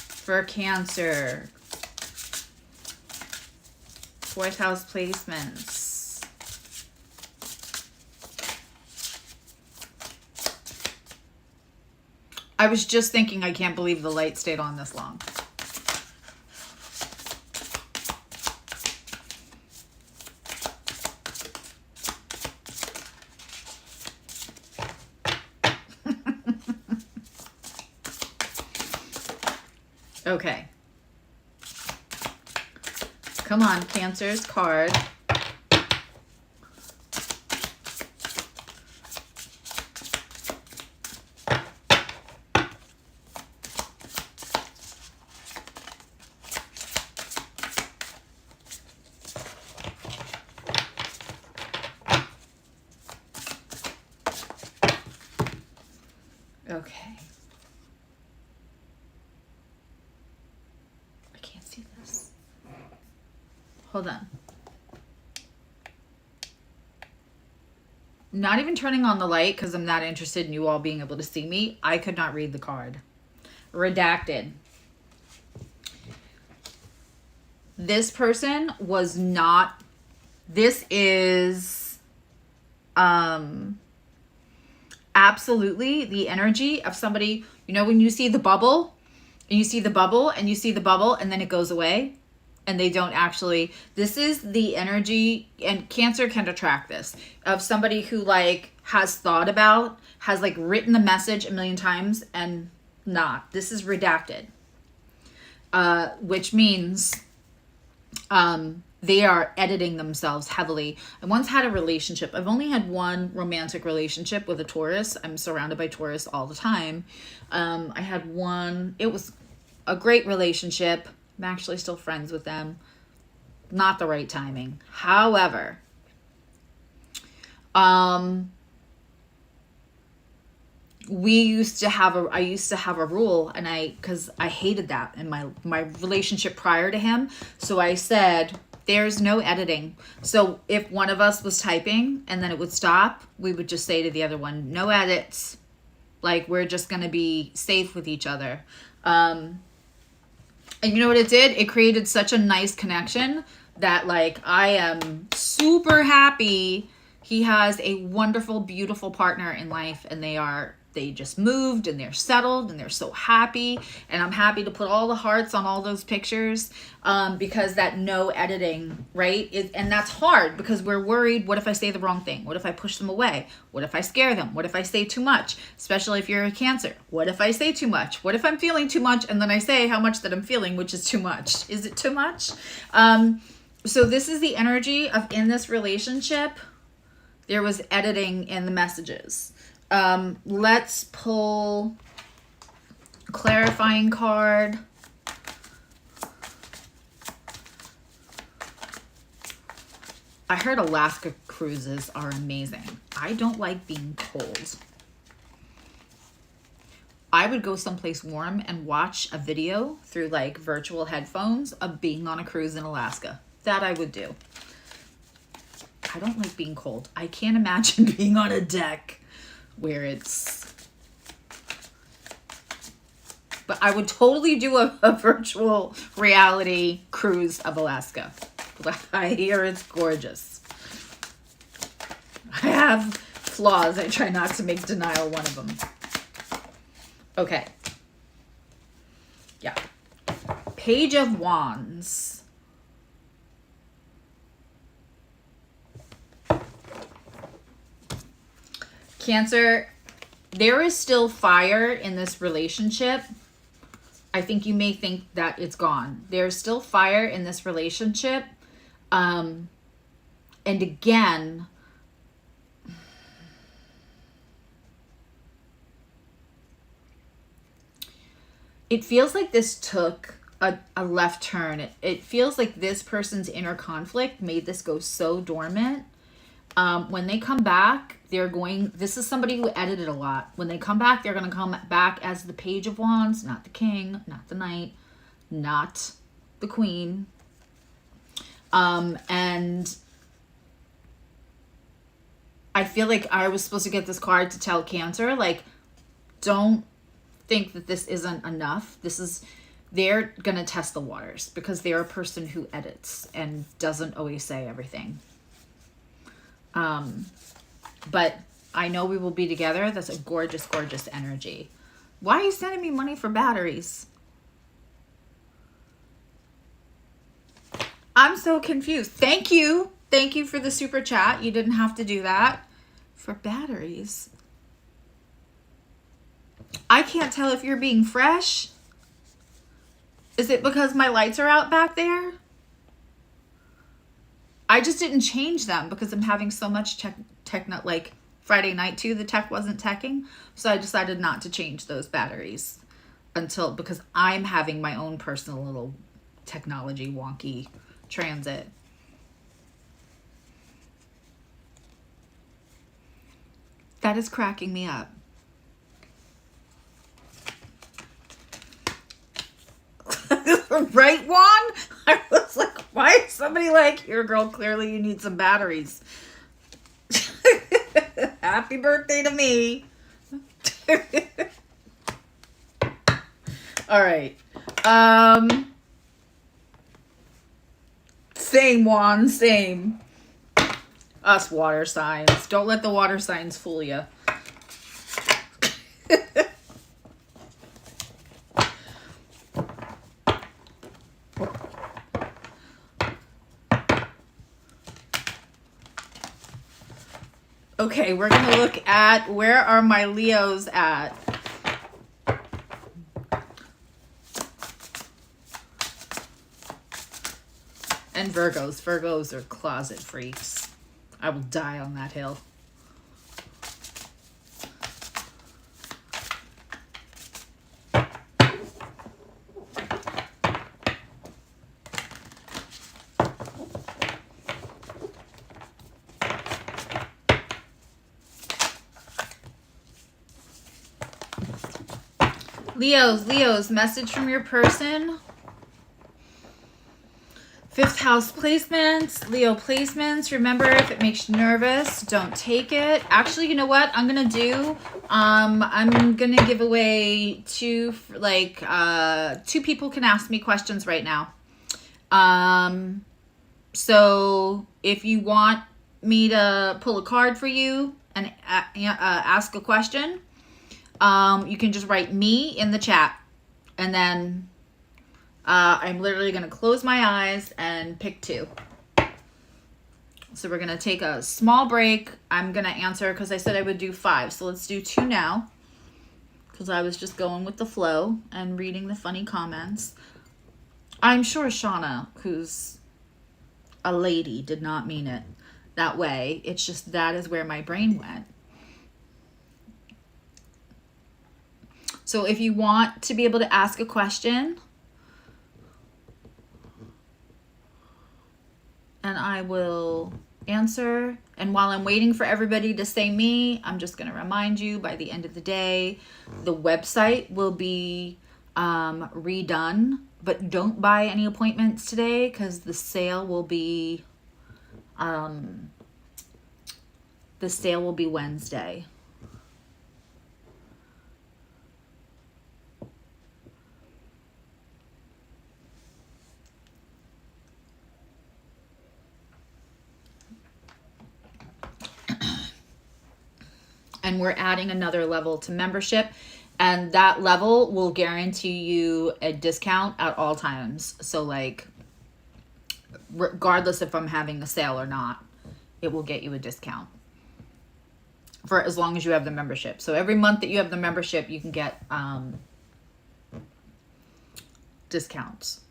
for Cancer. 4th house placements. I was just thinking, I can't believe the light stayed on this long. Okay. Come on, Cancer's card. can't see this. Hold on. Not even turning on the light because I'm not interested in you all being able to see me. I could not read the card. Redacted. This person was not, this is absolutely the energy of somebody, you know, when you see the bubble, and you see the bubble, and you see the bubble, and then it goes away, and they don't actually, this is the energy, and Cancer can attract this, of somebody who like has thought about, has like written the message a million times, and not. This is redacted, which means they are editing themselves heavily. I once had a relationship. I've only had one romantic relationship with a Taurus. I'm surrounded by Taurus all the time. I had one. It was a great relationship. I'm actually still friends with them. Not the right timing. However, I used to have a rule, and because I hated that in my relationship prior to him. So I said, there's no editing. So if one of us was typing and then it would stop, we would just say to the other one, no edits. Like, we're just going to be safe with each other. And you know what it did? It created such a nice connection that, like, I am super happy. He has a wonderful, beautiful partner in life, and they just moved, and they're settled, and they're so happy. And I'm happy to put all the hearts on all those pictures, because that no editing, right? And that's hard because we're worried. What if I say the wrong thing? What if I push them away? What if I scare them? What if I say too much? Especially if you're a Cancer. What if I say too much? What if I'm feeling too much and then I say how much that I'm feeling, which is too much? Is it too much? So this is the energy of, in this relationship, there was editing in the messages. Let's pull a clarifying card. I heard Alaska cruises are amazing. I don't like being cold. I would go someplace warm and watch a video through like virtual headphones of being on a cruise in Alaska. That I would do. I don't like being cold. I can't imagine being on a deck where it's, but I would totally do a virtual reality cruise of Alaska. I hear it's gorgeous. I have flaws. I try not to make denial one of them. Okay. Yeah. Page of Wands. Cancer, there is still fire in this relationship. I think you may think that it's gone. There's still fire in this relationship. And again, it feels like this took a left turn. It feels like this person's inner conflict made this go so dormant. When they come back, this is somebody who edited a lot. When they come back, they're going to come back as the Page of Wands, not the King, not the Knight, not the Queen. And I feel like I was supposed to get this card to tell Cancer, like, don't think that this isn't enough. They're going to test the waters because they're a person who edits and doesn't always say everything. But I know we will be together. That's a gorgeous, gorgeous energy. Why are you sending me money for batteries? I'm so confused. Thank you. Thank you for the super chat. You didn't have to do that. For batteries. I can't tell if you're being fresh. Is it because my lights are out back there? I just didn't change them because I'm having so much like Friday night too, the tech wasn't teching. So I decided not to change those batteries because I'm having my own personal little technology wonky transit. That is cracking me up. the right one? I was like, why is somebody like, here, girl, clearly you need some batteries. Happy birthday to me. All right. Same one, same. Us water signs. Don't let the water signs fool you. Okay, we're going to look at where are my Leos at. And Virgos. Virgos are closet freaks. I will die on that hill. Leos, message from your person. 5th house placements, Leo placements. Remember, if it makes you nervous, don't take it. Actually, you know what I'm gonna do? I'm gonna give away two people can ask me questions right now. So if you want me to pull a card for you and ask a question, you can just write me in the chat, and then I'm literally going to close my eyes and pick 2. So we're going to take a small break. I'm going to answer because I said I would do 5. So let's do 2 now, because I was just going with the flow and reading the funny comments. I'm sure Shauna, who's a lady, did not mean it that way. It's just that is where my brain went. So if you want to be able to ask a question, and I will answer. And while I'm waiting for everybody to say me, I'm just going to remind you, by the end of the day, the website will be redone. But don't buy any appointments today, because the sale will be Wednesday. And we're adding another level to membership, and that level will guarantee you a discount at all times. So like, regardless if I'm having a sale or not, it will get you a discount for as long as you have the membership. So every month that you have the membership, you can get discounts.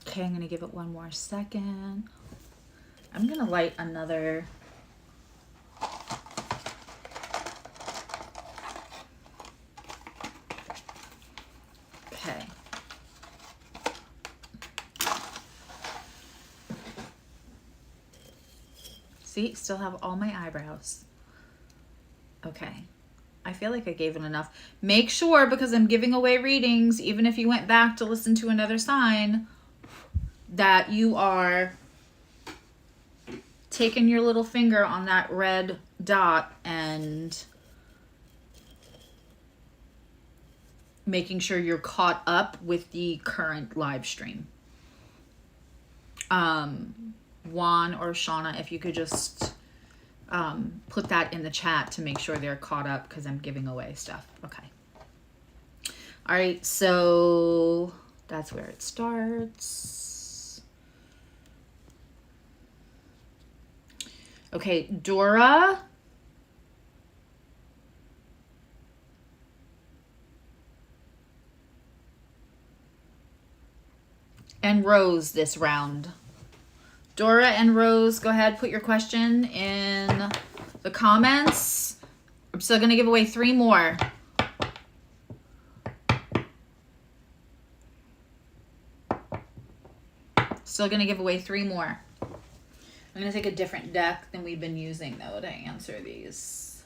Okay, I'm going to give it one more second. I'm going to light another. Okay. See, still have all my eyebrows. Okay. I feel like I gave it enough. Make sure, because I'm giving away readings, even if you went back to listen to another sign, that you are taking your little finger on that red dot and making sure you're caught up with the current live stream. Juan or Shauna, if you could just put that in the chat to make sure they're caught up, because I'm giving away stuff. Okay. All right, so that's where it starts. Okay, Dora. And Rose this round. Dora and Rose, go ahead, put your question in the comments. I'm still going to give away 3 more. Still going to give away 3 more. I'm going to take a different deck than we've been using, though, to answer these.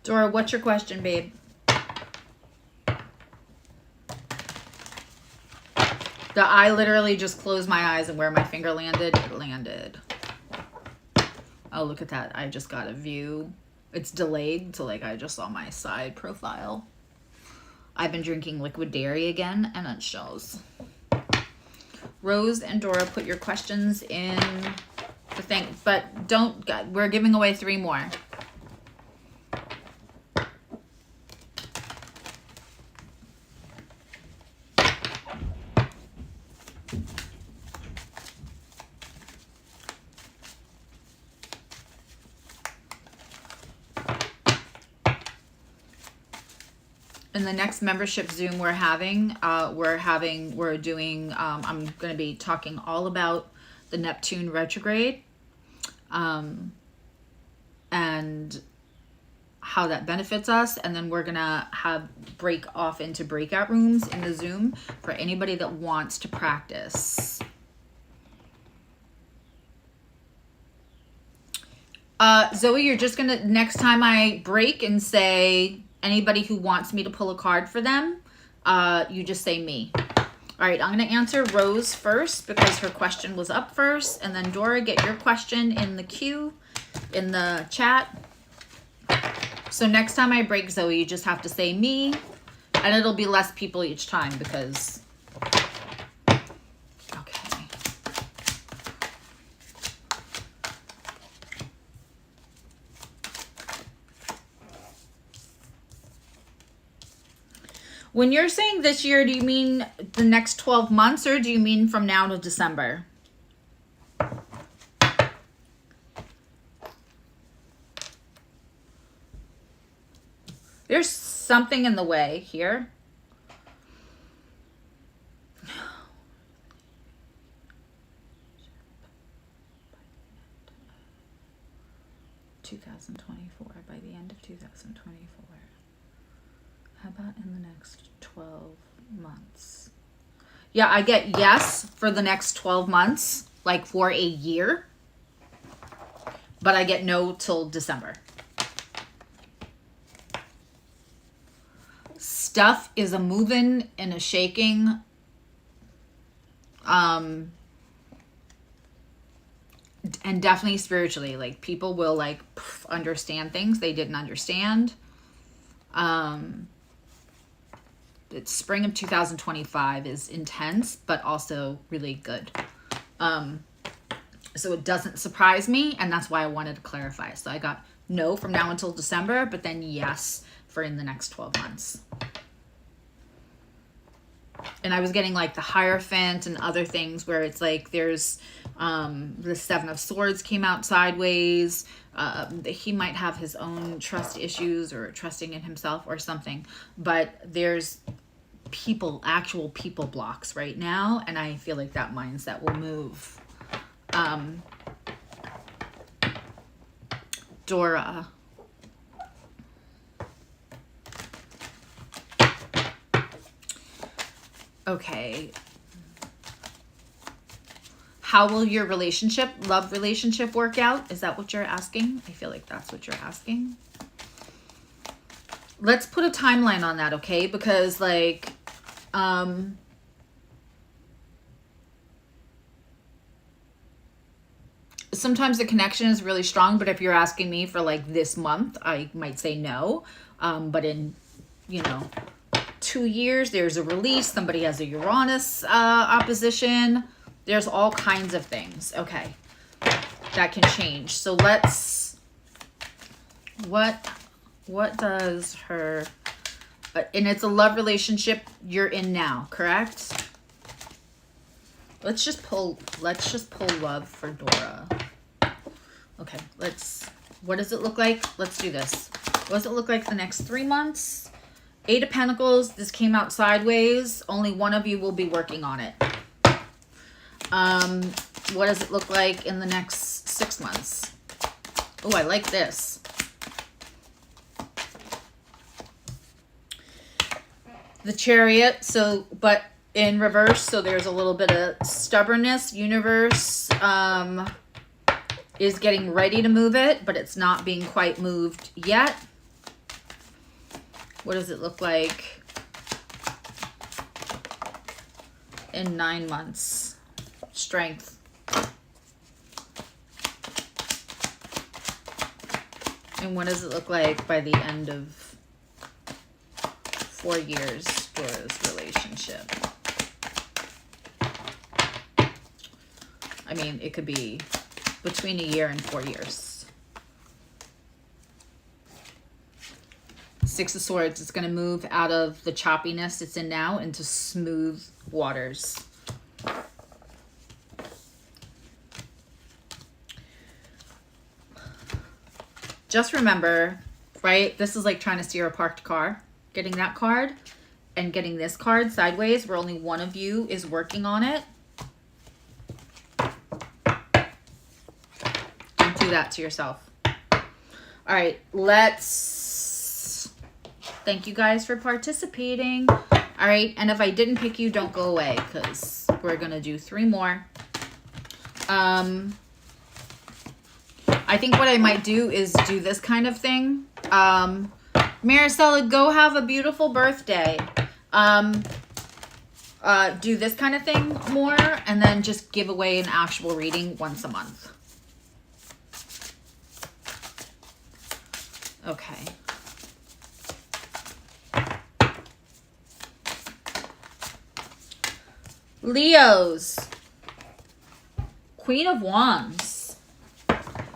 Dora, what's your question, babe? I literally just closed my eyes, and where my finger landed, it landed. Oh, look at that. I just got a view. It's delayed, so like I just saw my side profile. I've been drinking liquid dairy again, and it shows. Rose and Dora, put your questions in the thing, but don't, we're giving away 3 more. In the next membership Zoom we're doing, I'm going to be talking all about the Neptune retrograde, and how that benefits us. And then we're going to break off into breakout rooms in the Zoom for anybody that wants to practice. Zoe, you're just going to, next time I break and say, anybody who wants me to pull a card for them, you just say me. All right, I'm going to answer Rose first because her question was up first. And then Dora, get your question in the queue, in the chat. So next time I break, Zoe, you just have to say me. And it'll be less people each time because... Okay. When you're saying this year, do you mean the next 12 months or do you mean from now to December? There's something in the way here. By the end of 2024. How about in the next 12 months? Yeah, I get yes for the next 12 months, like for a year. But I get no till December. Stuff is a moving and a shaking. And definitely spiritually, like people will like understand things they didn't understand. The spring of 2025 is intense, but also really good. So it doesn't surprise me, and that's why I wanted to clarify. So I got no from now until December, but then yes for in the next 12 months. And I was getting like the Hierophant and other things where it's like there's the 7 of Swords came out sideways. He might have his own trust issues or trusting in himself or something. But there's actual people blocks right now. And I feel like that mindset will move. Dora. Okay. How will your love relationship work out? Is that what you're asking? I feel like that's what you're asking. Let's put a timeline on that, okay? Because like, sometimes the connection is really strong, but if you're asking me for like this month, I might say no. But in, 2 years, there's a release. Somebody has a Uranus opposition. There's all kinds of things. Okay. That can change. So let's, what does her, and it's a love relationship you're in now, correct? Let's just pull love for Dora. Okay, what does it look like? Let's do this. What does it look like the next 3 months? 8 of Pentacles, this came out sideways. Only one of you will be working on it. What does it look like in the next 6 months? Oh, I like this. The Chariot, but in reverse, so there's a little bit of stubbornness. Universe is getting ready to move it, but it's not being quite moved yet. What does it look like in 9 months? Strength. And what does it look like by the end of 4 years, Dora's relationship? I mean, it could be between a year and 4 years. Six of Swords is going to move out of the choppiness it's in now into smooth waters. Just remember, right? This is like trying to steer a parked car. Getting that card and getting this card sideways where only one of you is working on it. Don't do that to yourself. All right, let's thank you guys for participating. All right, and if I didn't pick you, don't go away because we're going to do 3 more. I think what I might do is do this kind of thing. Maricela, go have a beautiful birthday. Do this kind of thing more and then just give away an actual reading once a month. Okay. Leos. Queen of Wands.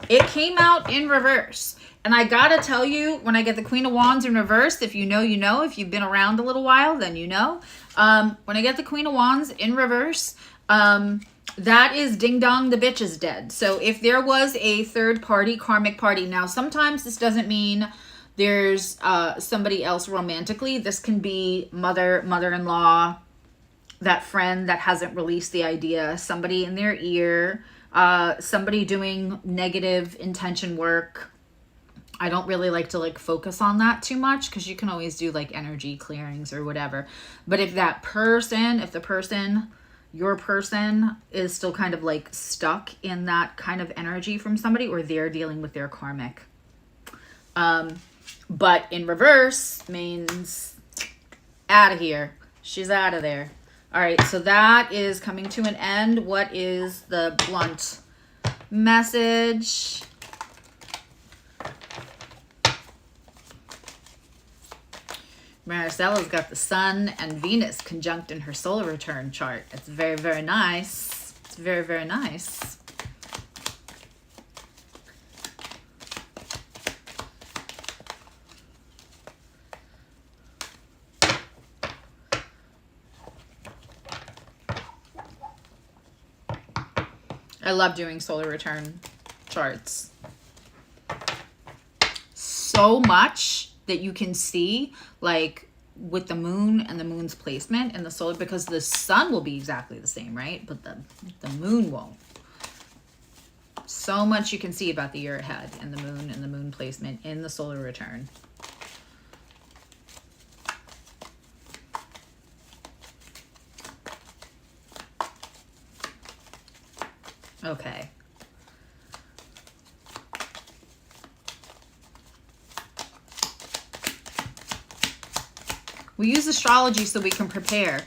It came out in reverse. And I gotta tell you, when I get the Queen of Wands in reverse, if you know, you know. If you've been around a little while, then you know. When I get the Queen of Wands in reverse, that is ding dong, the bitch is dead. So if there was a third party, karmic party, now sometimes this doesn't mean there's somebody else romantically. This can be mother, mother-in-law, that friend that hasn't released the idea, somebody in their ear, somebody doing negative intention work. I don't really like to focus on that too much because you can always do energy clearings or whatever. But if that person, your person is still kind of stuck in that kind of energy from somebody, or they're dealing with their karmic. But in reverse means out of here. She's out of there. All right, so that is coming to an end. What is the blunt message? Maricela's got the Sun and Venus conjunct in her solar return chart. It's very, very nice. It's very, very nice. I love doing solar return charts. So much that you can see, with the moon and the moon's placement and the solar, because the sun will be exactly the same, right? But the moon won't. So much you can see about the year ahead and the moon placement in the solar return. Okay. We use astrology so we can prepare.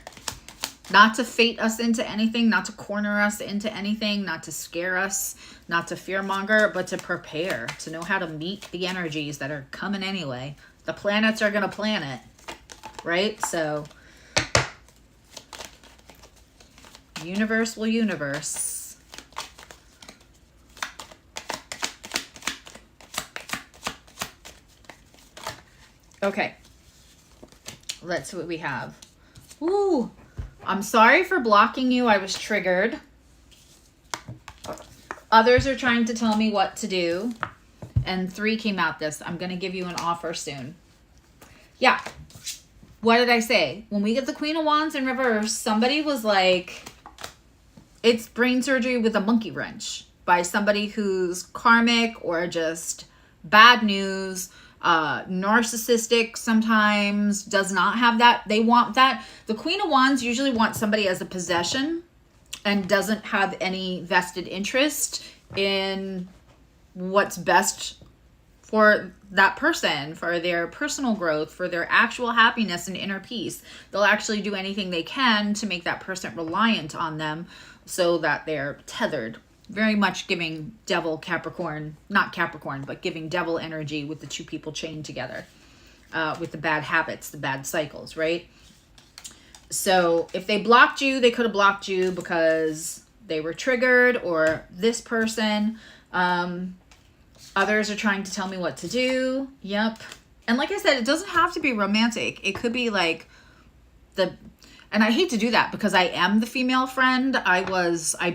Not to fate us into anything, not to corner us into anything, not to scare us, not to fearmonger, but to prepare, to know how to meet the energies that are coming anyway. The planets are going to planet, right? So, universe will universe. Okay. Let's see what we have. Ooh, I'm sorry for blocking you. I was triggered. Others are trying to tell me what to do. And 3 came out this. I'm going to give you an offer soon. Yeah. What did I say? When we get the Queen of Wands in reverse, somebody was like, it's brain surgery with a monkey wrench by somebody who's karmic or just bad news. narcissistic sometimes, does not have that. They want that. The Queen of Wands usually wants somebody as a possession and doesn't have any vested interest in what's best for that person, for their personal growth, for their actual happiness and inner peace. They'll actually do anything they can to make that person reliant on them so that they're tethered. Very much giving devil Capricorn, not Capricorn, but giving devil energy with the two people chained together, with the bad habits, the bad cycles, right? So if they blocked you, they could have blocked you because they were triggered, or this person. Others are trying to tell me what to do. Yep. And like I said, it doesn't have to be romantic. It could be like and I hate to do that because I am the female friend. I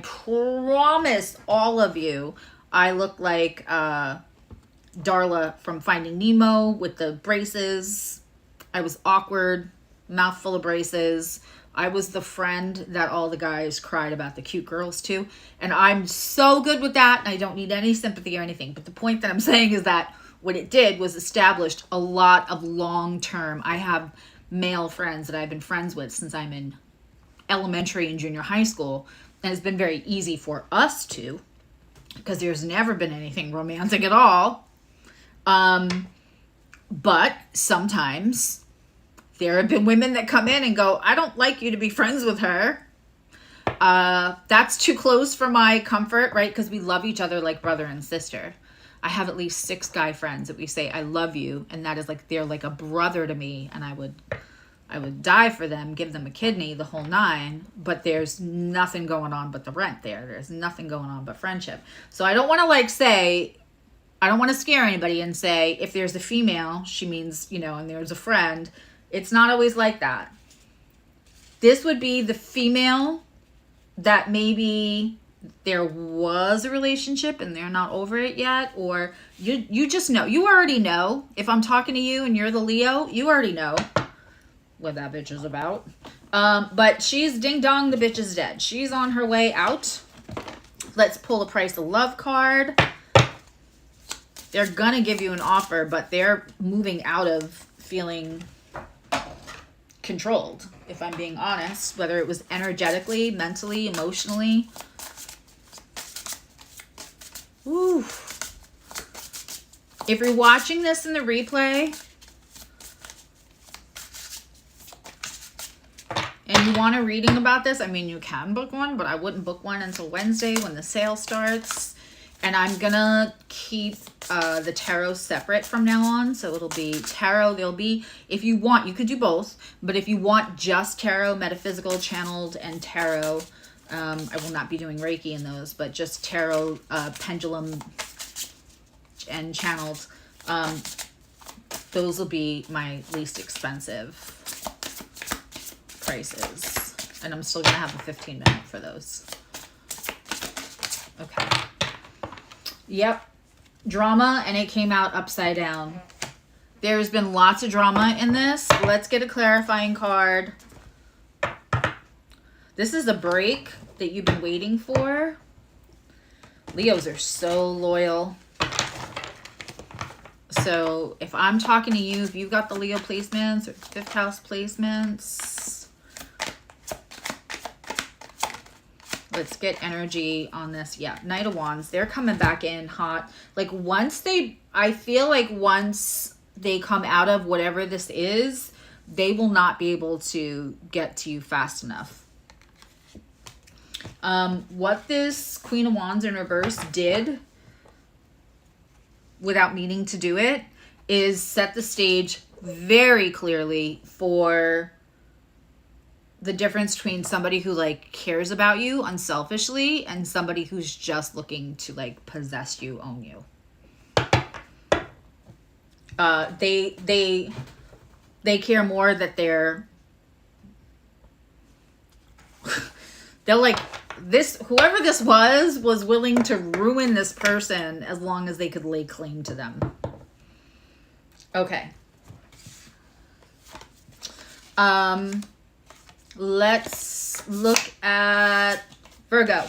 promise all of you, I look like Darla from Finding Nemo with the braces. I was awkward, mouth full of braces. I was the friend that all the guys cried about the cute girls to. And I'm so good with that. And I don't need any sympathy or anything. But the point that I'm saying is that what it did was established a lot of long-term. I have male friends that I've been friends with since I'm in elementary and junior high school. And it's been very easy for us to, because there's never been anything romantic at all. But sometimes there have been women that come in and go, I don't like you to be friends with her. That's too close for my comfort, right? Because we love each other like brother and sister. I have at least 6 guy friends that we say, I love you. And that is like, they're like a brother to me. And I would die for them, give them a kidney, the whole 9. But there's nothing going on but the rent there. There's nothing going on but friendship. So I don't want to I don't want to scare anybody and say, if there's a female, she means, and there's a friend. It's not always like that. This would be the female that maybe there was a relationship and they're not over it yet, or you just know. You already know. If I'm talking to you and you're the Leo, you already know what that bitch is about. But she's ding dong, the bitch is dead. She's on her way out. Let's pull a Price of Love card. They're gonna give you an offer, but they're moving out of feeling controlled, if I'm being honest, whether it was energetically, mentally, emotionally. Ooh. If you're watching this in the replay and you want a reading about this, I mean, you can book one, but I wouldn't book one until Wednesday when the sale starts. And I'm gonna keep the tarot separate from now on. So it'll be tarot. There'll be, if you want, you could do both. But if you want just tarot, metaphysical, channeled, and tarot, I will not be doing Reiki in those, but just tarot, pendulum, and channeled. Those will be my least expensive prices. And I'm still gonna have a 15-minute for those. Okay. Yep. Drama, and it came out upside down. There's been lots of drama in this. Let's get a clarifying card. This is a break that you've been waiting for. Leos are so loyal. So if I'm talking to you, if you've got the Leo placements or 5th house placements, let's get energy on this. Yeah, Knight of Wands. They're coming back in hot. Like I feel like once they come out of whatever this is, they will not be able to get to you fast enough. What this Queen of Wands in reverse did, without meaning to do it, is set the stage very clearly for the difference between somebody who cares about you unselfishly and somebody who's just looking to possess you, own you. They care more that they're whoever this was willing to ruin this person as long as they could lay claim to them. Okay. Let's look at Virgo.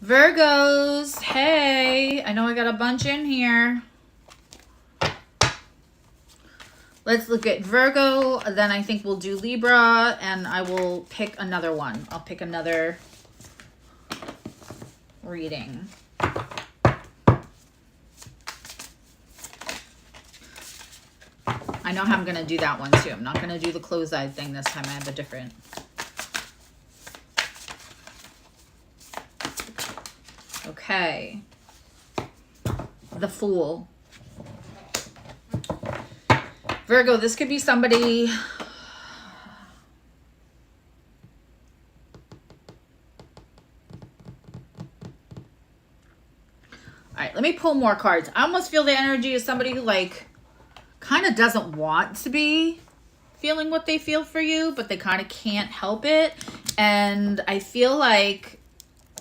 Virgos, hey, I know I got a bunch in here. Let's look at Virgo, then I think we'll do Libra, and I will pick another one. I'll pick another reading. I know how I'm going to do that one too. I'm not going to do the closed-eyed thing this time. I have a different. Okay. The Fool. Virgo, this could be somebody. All right, let me pull more cards. I almost feel the energy is somebody who like kind of doesn't want to be feeling what they feel for you, but they kind of can't help it. And I feel like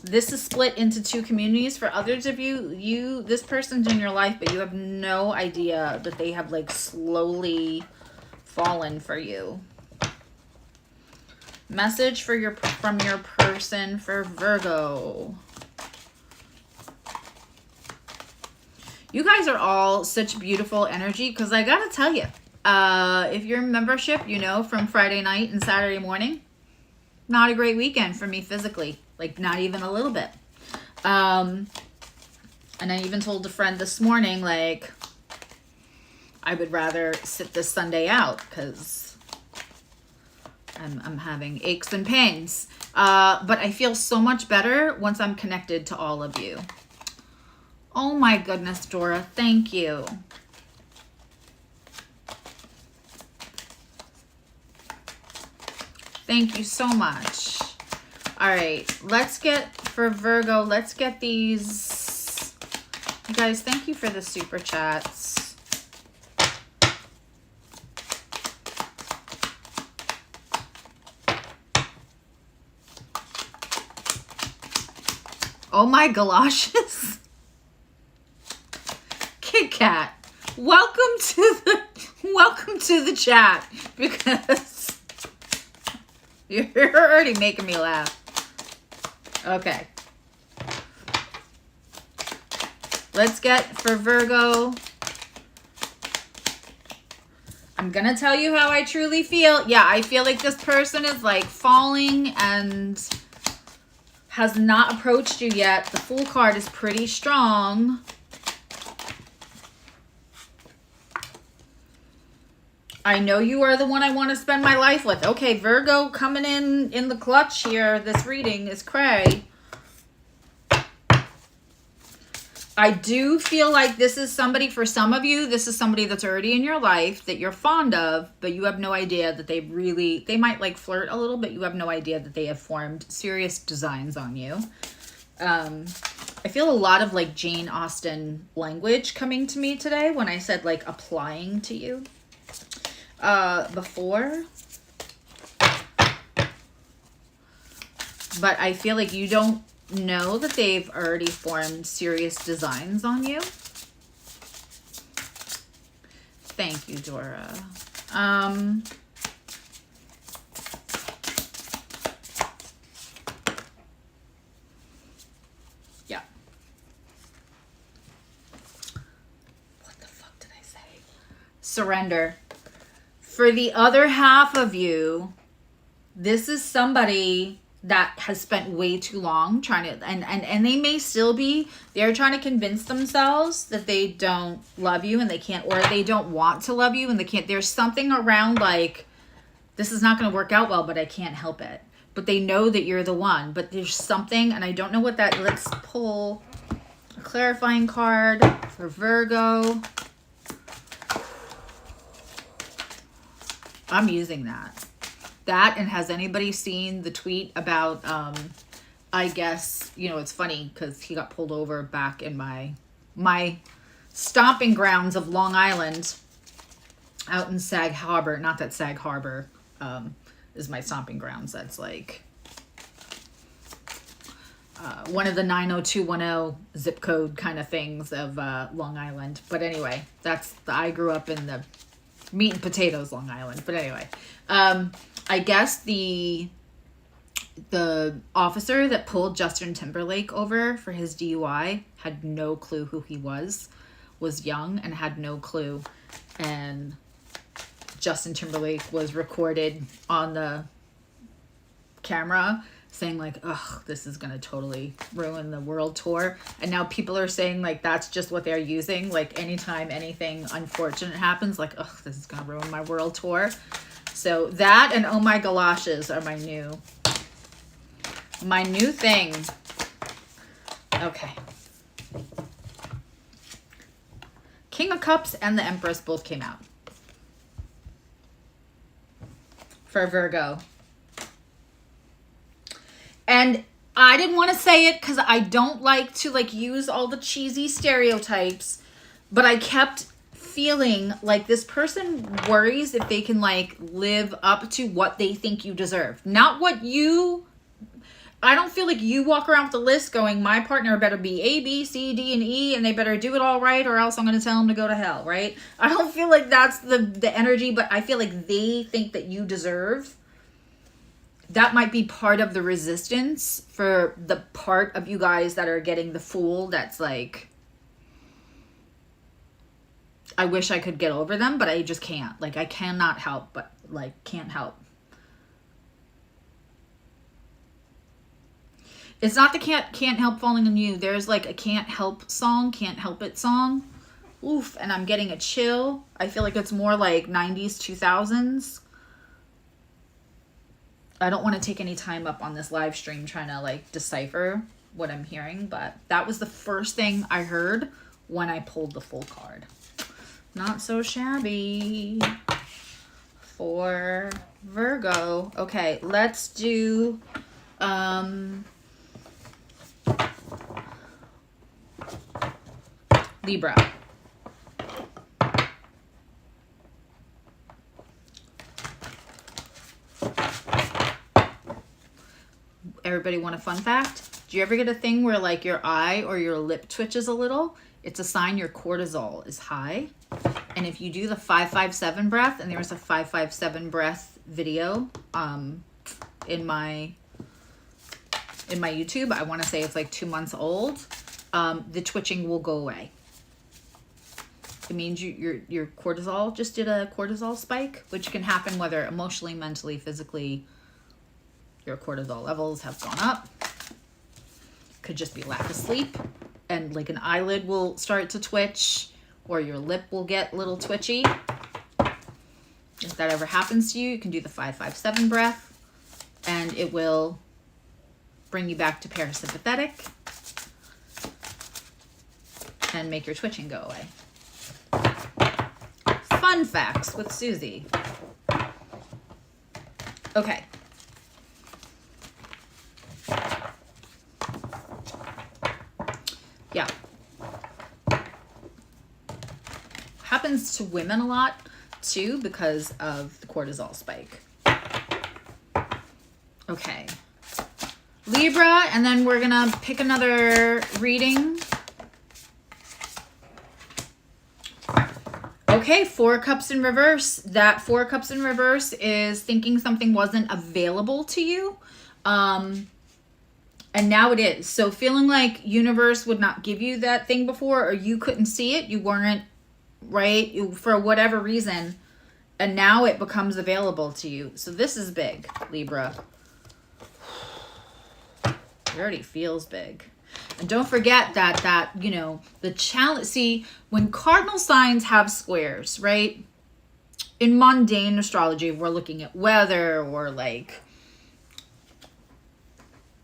this is split into two communities. For others of you, this person's in your life, but you have no idea that they have like slowly fallen for you. Message for from your person for Virgo. You guys are all such beautiful energy, because I gotta tell you, if you're in membership, you know, from Friday night and Saturday morning, not a great weekend for me physically. Like, not even a little bit. And I even told a friend this morning, like, I would rather sit this Sunday out because I'm having aches and pains. But I feel so much better once I'm connected to all of you. Oh my goodness, Dora, thank you. Thank you so much. All right, let's get, for Virgo, let's get these. You guys, thank you for the super chats. Oh my galoshes. Kit Kat, welcome to the chat, because you're already making me laugh. Okay. Let's get for Virgo. I'm going to tell you how I truly feel. Yeah, I feel like this person is like falling and has not approached you yet. The Fool card is pretty strong. I know you are the one I want to spend my life with. Okay, Virgo coming in the clutch here. This reading is cray. I do feel like this is somebody, for some of you, this is somebody that's already in your life that you're fond of, but you have no idea that they might like flirt a little, but you have no idea that they have formed serious designs on you. I feel a lot of like Jane Austen language coming to me today when I said like applying to you. Before, but I feel like you don't know that they've already formed serious designs on you. Thank you, Dora. Yeah. What the fuck did I say? Surrender. For the other half of you, this is somebody that has spent way too long trying to, and they may still be, they're trying to convince themselves that they don't love you and they can't, or they don't want to love you and they can't. There's something around like, this is not going to work out well, but I can't help it. But they know that you're the one, but there's something, and I don't know what that, let's pull a clarifying card for Virgo. I'm using that. That, and has anybody seen the tweet about, I guess, you know, it's funny because he got pulled over back in my stomping grounds of Long Island out in Sag Harbor. Not that Sag Harbor is my stomping grounds. That's like one of the 90210 zip code kind of things of Long Island. But anyway, I grew up in the meat and potatoes Long Island. But anyway, I guess the The officer that pulled Justin Timberlake over for his DUI had no clue who he was young and had no clue. And Justin Timberlake was recorded on the camera saying like, ugh, this is gonna totally ruin the world tour. And now people are saying like that's just what they're using, like anytime anything unfortunate happens, like, ugh, this is gonna ruin my world tour. So that and oh my galoshes are my new thing. Okay. King of Cups and the Empress both came out for Virgo. And I didn't want to say it because I don't like to like use all the cheesy stereotypes, but I kept feeling like this person worries if they can like live up to what they think you deserve. Not what you... I don't feel like you walk around with a list going, my partner better be A, B, C, D, and E, and they better do it all right or else I'm going to tell them to go to hell, right? I don't feel like that's the energy, but I feel like they think that you deserve. That might be part of the resistance for the part of you guys that are getting the Fool that's like, I wish I could get over them, but I just can't. Like, I cannot help, but like, can't help. It's not the can't help falling on you. There's like a can't help song, can't help it song. Oof, and I'm getting a chill. I feel like it's more like 90s, 2000s. I don't want to take any time up on this live stream trying to like decipher what I'm hearing, but that was the first thing I heard when I pulled the Fool card. Not so shabby for Virgo. Okay, let's do Libra. Everybody want a fun fact? Do you ever get a thing where like your eye or your lip twitches a little? It's a sign your cortisol is high. And if you do the 557 breath, and there was a 557 breath video in my YouTube, I want to say it's like 2 months old, the twitching will go away. It means your cortisol just did a cortisol spike, which can happen whether emotionally, mentally, physically, your cortisol levels have gone up. Could just be lack of sleep, and like an eyelid will start to twitch, or your lip will get a little twitchy. If that ever happens to you, you can do the 557 breath, and it will bring you back to parasympathetic and make your twitching go away. Fun facts with Susie. Okay. Yeah. Happens to women a lot too because of the cortisol spike. Okay. Libra, and then we're gonna pick another reading. Okay, 4 cups in reverse. That 4 cups in reverse is thinking something wasn't available to you. And now it is. So feeling like universe would not give you that thing before, or you couldn't see it, you weren't, right? For whatever reason. And now it becomes available to you. So this is big, Libra. It already feels big. And don't forget that you know, the challenge, see, when cardinal signs have squares, right? In mundane astrology, if we're looking at weather or like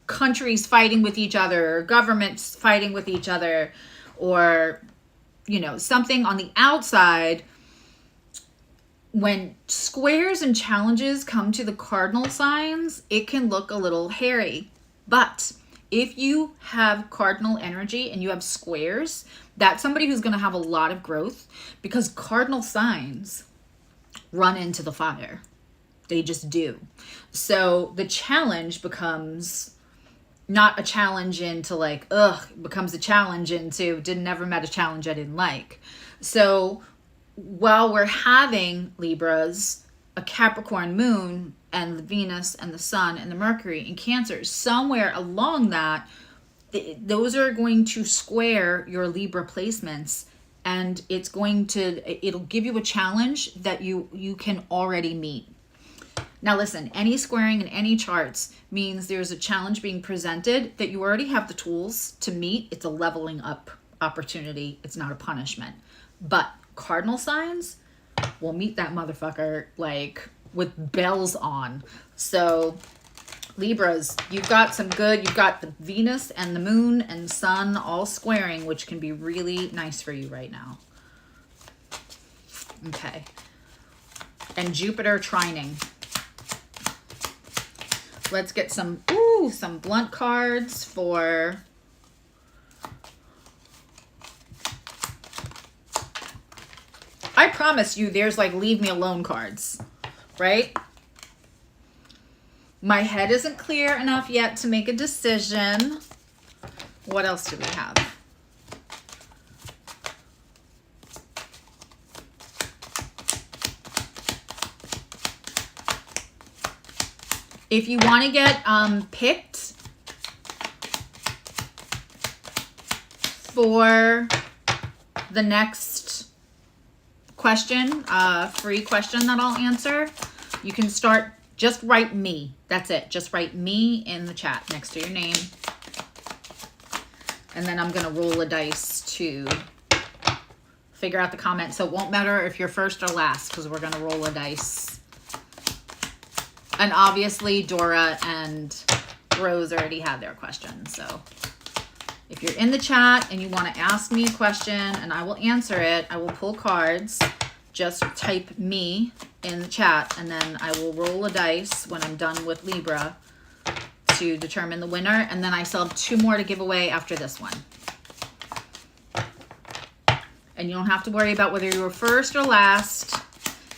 countries fighting with each other, or governments fighting with each other, or, you know, something on the outside, when squares and challenges come to the cardinal signs, it can look a little hairy. But if you have cardinal energy and you have squares, that's somebody who's going to have a lot of growth, because cardinal signs run into the fire. They just do. So the challenge becomes not a challenge into like, ugh, it becomes a challenge into never met a challenge I didn't like. So while we're having Libras, a Capricorn moon and the Venus and the Sun and the Mercury in Cancer, somewhere along that, those are going to square your Libra placements, and it'll give you a challenge that you can already meet. Now listen, any squaring in any charts means there's a challenge being presented that you already have the tools to meet. It's a leveling up opportunity. It's not a punishment. But cardinal signs will meet that motherfucker like with bells on. So Libras, you've got the Venus and the moon and sun all squaring, which can be really nice for you right now. Okay. And Jupiter trining. Let's get some blunt cards for I promise you there's like leave me alone cards, right? My head isn't clear enough yet to make a decision. What else do we have? If you want to get picked for the next question, free question that I'll answer, you can just write me. That's it. Just write me in the chat next to your name. And then I'm going to roll a dice to figure out the comment. So it won't matter if you're first or last because we're going to roll a dice. And obviously, Dora and Rose already had their questions. So if you're in the chat and you want to ask me a question and I will answer it, I will pull cards. Just type me in the chat and then I will roll a dice when I'm done with Libra to determine the winner. And then I still have 2 more to give away after this one. And you don't have to worry about whether you were first or last.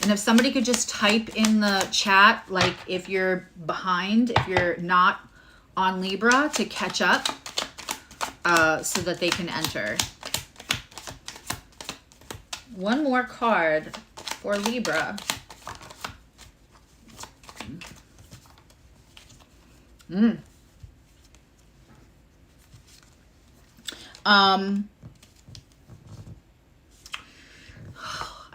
And if somebody could just type in the chat, like if you're behind, if you're not on Libra, to catch up so that they can enter. One more card for Libra.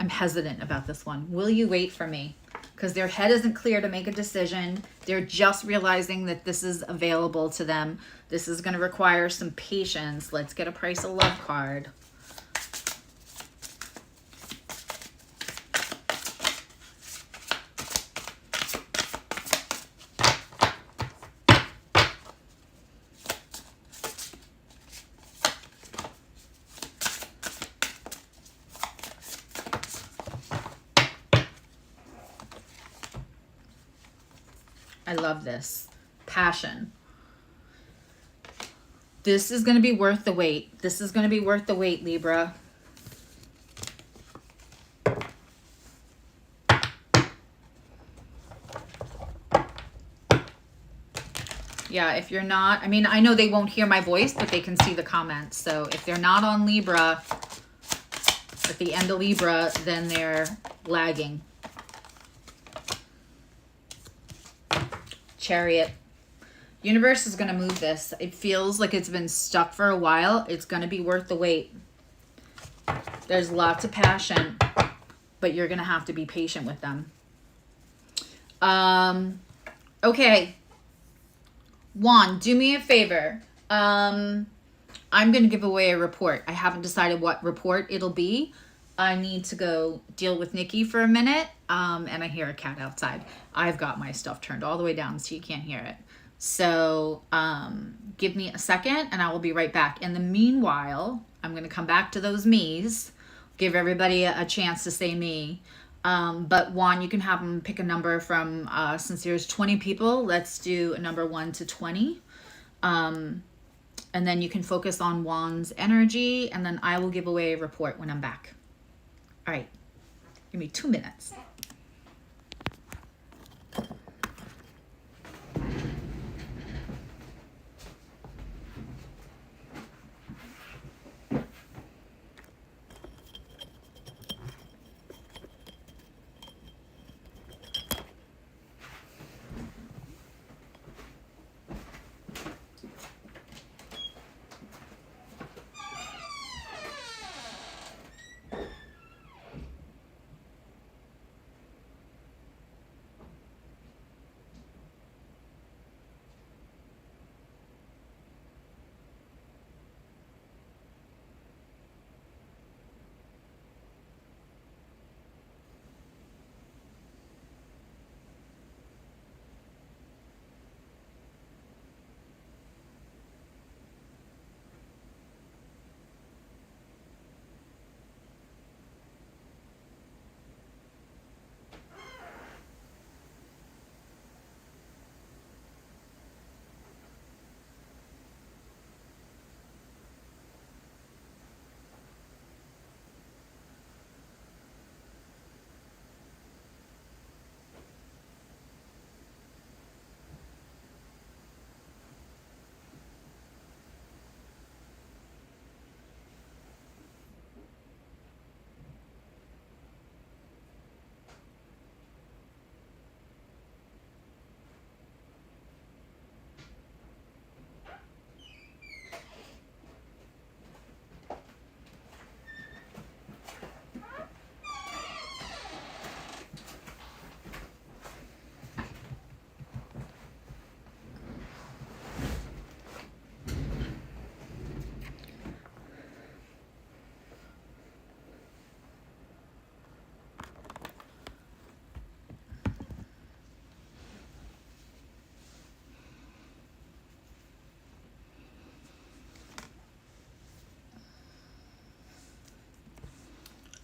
I'm hesitant about this one. Will you wait for me? Because their head isn't clear to make a decision. They're just realizing that this is available to them. This is going to require some patience. Let's get a Price of Love card. I love this. Passion. This is going to be worth the wait. This is going to be worth the wait, Libra. Yeah, if you're not, I mean, I know they won't hear my voice, but they can see the comments. So if they're not on Libra, at the end of Libra, then they're lagging. Chariot. Universe is going to move this. It feels like it's been stuck for a while. It's going to be worth the wait. There's lots of passion, but you're going to have to be patient with them. Okay. Juan, do me a favor. I'm going to give away a report. I haven't decided what report it'll be. I need to go deal with Nikki for a minute. And I hear a cat outside. I've got my stuff turned all the way down so you can't hear it. So give me a second and I will be right back. In the meanwhile, I'm going to come back to those me's. Give everybody a chance to say me. But Juan, you can have them pick a number from, since there's 20 people, let's do a number 1 to 20. And then you can focus on Juan's energy and then I will give away a report when I'm back. All right, give me 2 minutes.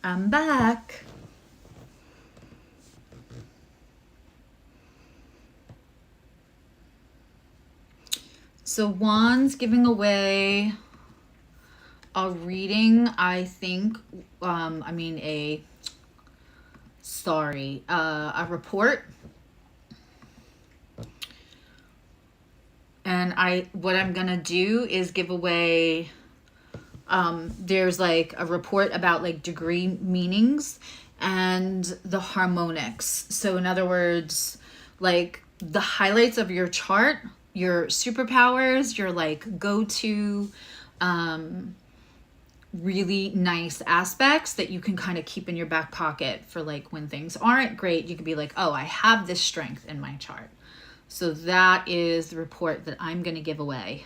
I'm back. So Juan's giving away a reading, I think, a report. And what I'm gonna do is give away, there's like a report about like degree meanings and the harmonics. So in other words, like the highlights of your chart, your superpowers, your like go-to really nice aspects that you can kind of keep in your back pocket for like when things aren't great. You can be like, oh, I have this strength in my chart. So that is the report that I'm going to give away.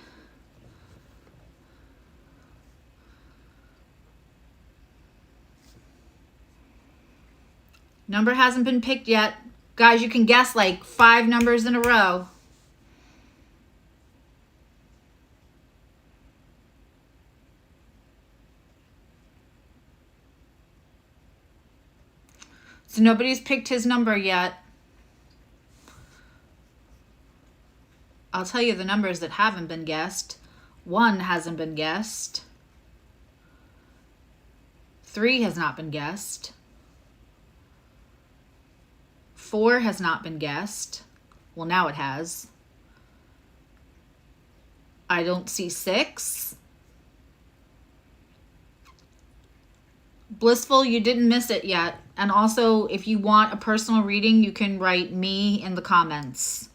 Number hasn't been picked yet. Guys, you can guess like 5 numbers in a row. So nobody's picked his number yet. I'll tell you the numbers that haven't been guessed. 1 hasn't been guessed. 3 has not been guessed. 4 has not been guessed. Well, now it has. I don't see 6. Blissful, you didn't miss it yet. And also, if you want a personal reading, you can write me in the comments.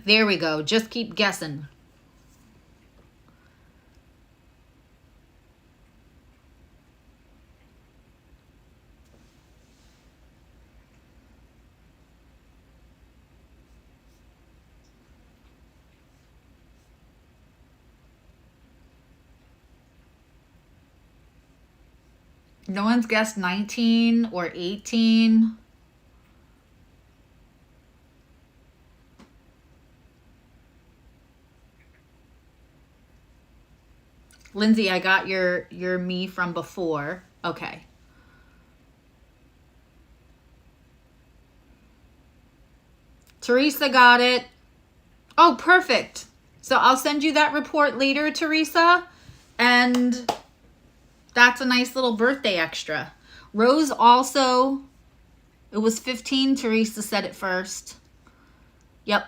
There we go. Just keep guessing. No one's guessed 19 or 18. Lindsay, I got your me from before. Okay. Teresa got it. Oh, perfect. So I'll send you that report later, Teresa. And that's a nice little birthday extra. Rose also, it was 15. Teresa said it first. Yep.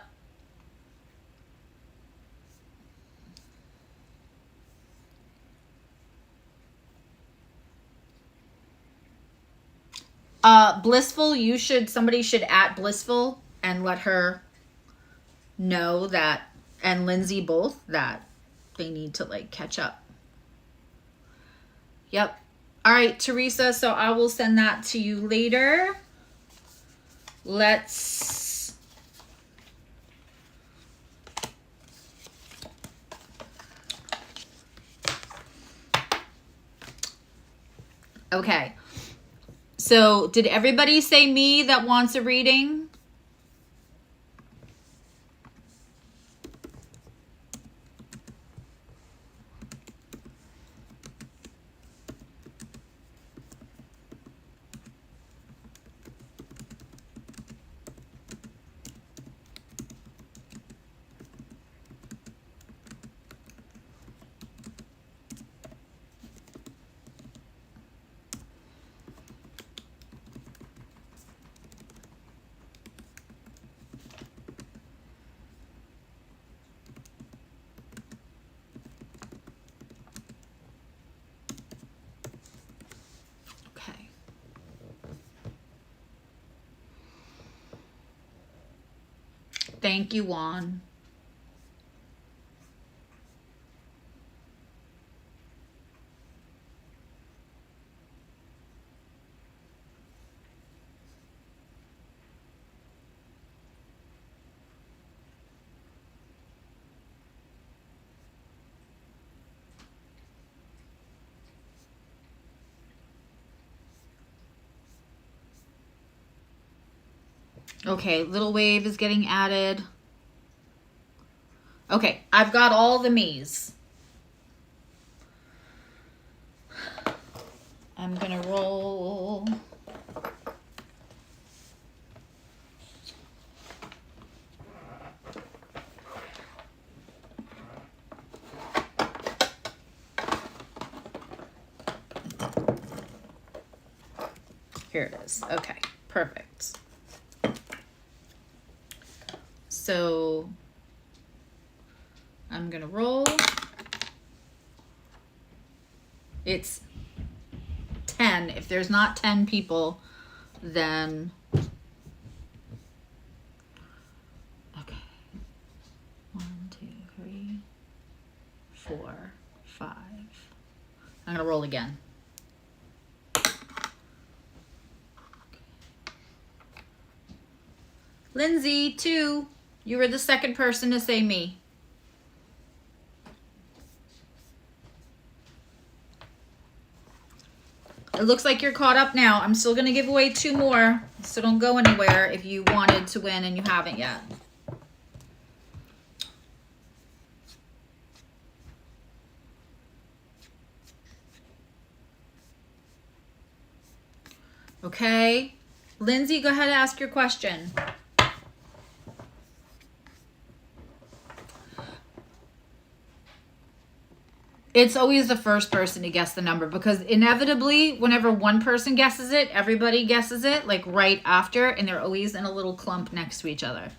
Blissful, somebody should @ Blissful and let her know that, and Lindsay both, that they need to like catch up. Yep. All right, Teresa, so I will send that to you later. Okay. So did everybody say me that wants a reading? Thank you, Juan. Okay, little wave is getting added. Okay, I've got all the me's. I'm gonna roll. Here it is. Okay, perfect. So I'm gonna roll. It's 10. If there's not 10 people, then okay. 1, 2, 3, 4, 5. I'm gonna roll again. Lindsay, 2. You were the second person to say me. It looks like you're caught up now. I'm still going to give away 2 more, so don't go anywhere if you wanted to win and you haven't yet. Okay. Lindsay, go ahead and ask your question. It's always the first person to guess the number, because inevitably, whenever one person guesses it, everybody guesses it, like right after, and they're always in a little clump next to each other.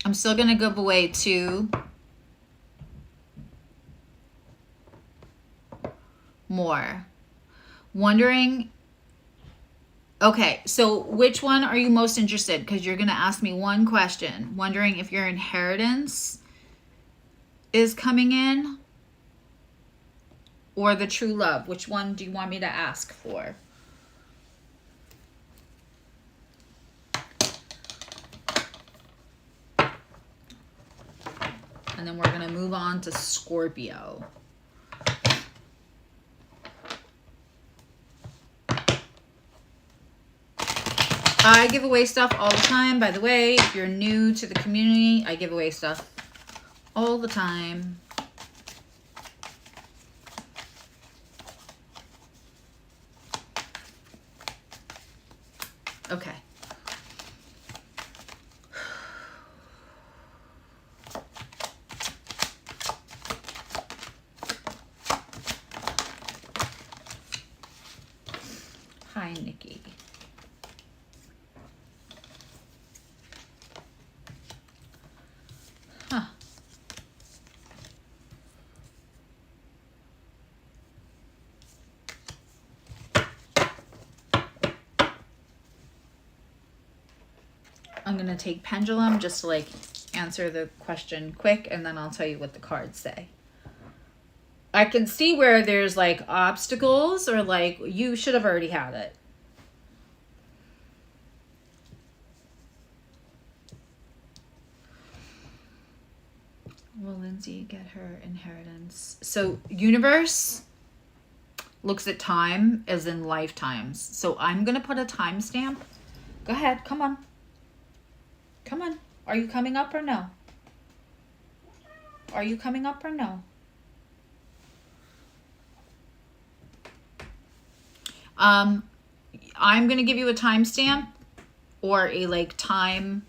I'm still going to give away 2 more. Wondering... Okay, so which one are you most interested? Because you're going to ask me one question. Wondering if your inheritance is coming in or the true love. Which one do you want me to ask for? And then we're going to move on to Scorpio. I give away stuff all the time. By the way, if you're new to the community, I give away stuff all the time. Okay. Hi, Nikki. Huh. I'm going to take pendulum just to like answer the question quick, and then I'll tell you what the cards say. I can see where there's like obstacles, or like you should have already had it. Will Lindsay get her inheritance? So universe looks at time as in lifetimes. So I'm going to put a timestamp. Go ahead. Come on. Come on. Are you coming up or no? Are you coming up or no? I'm going to give you a timestamp or a like time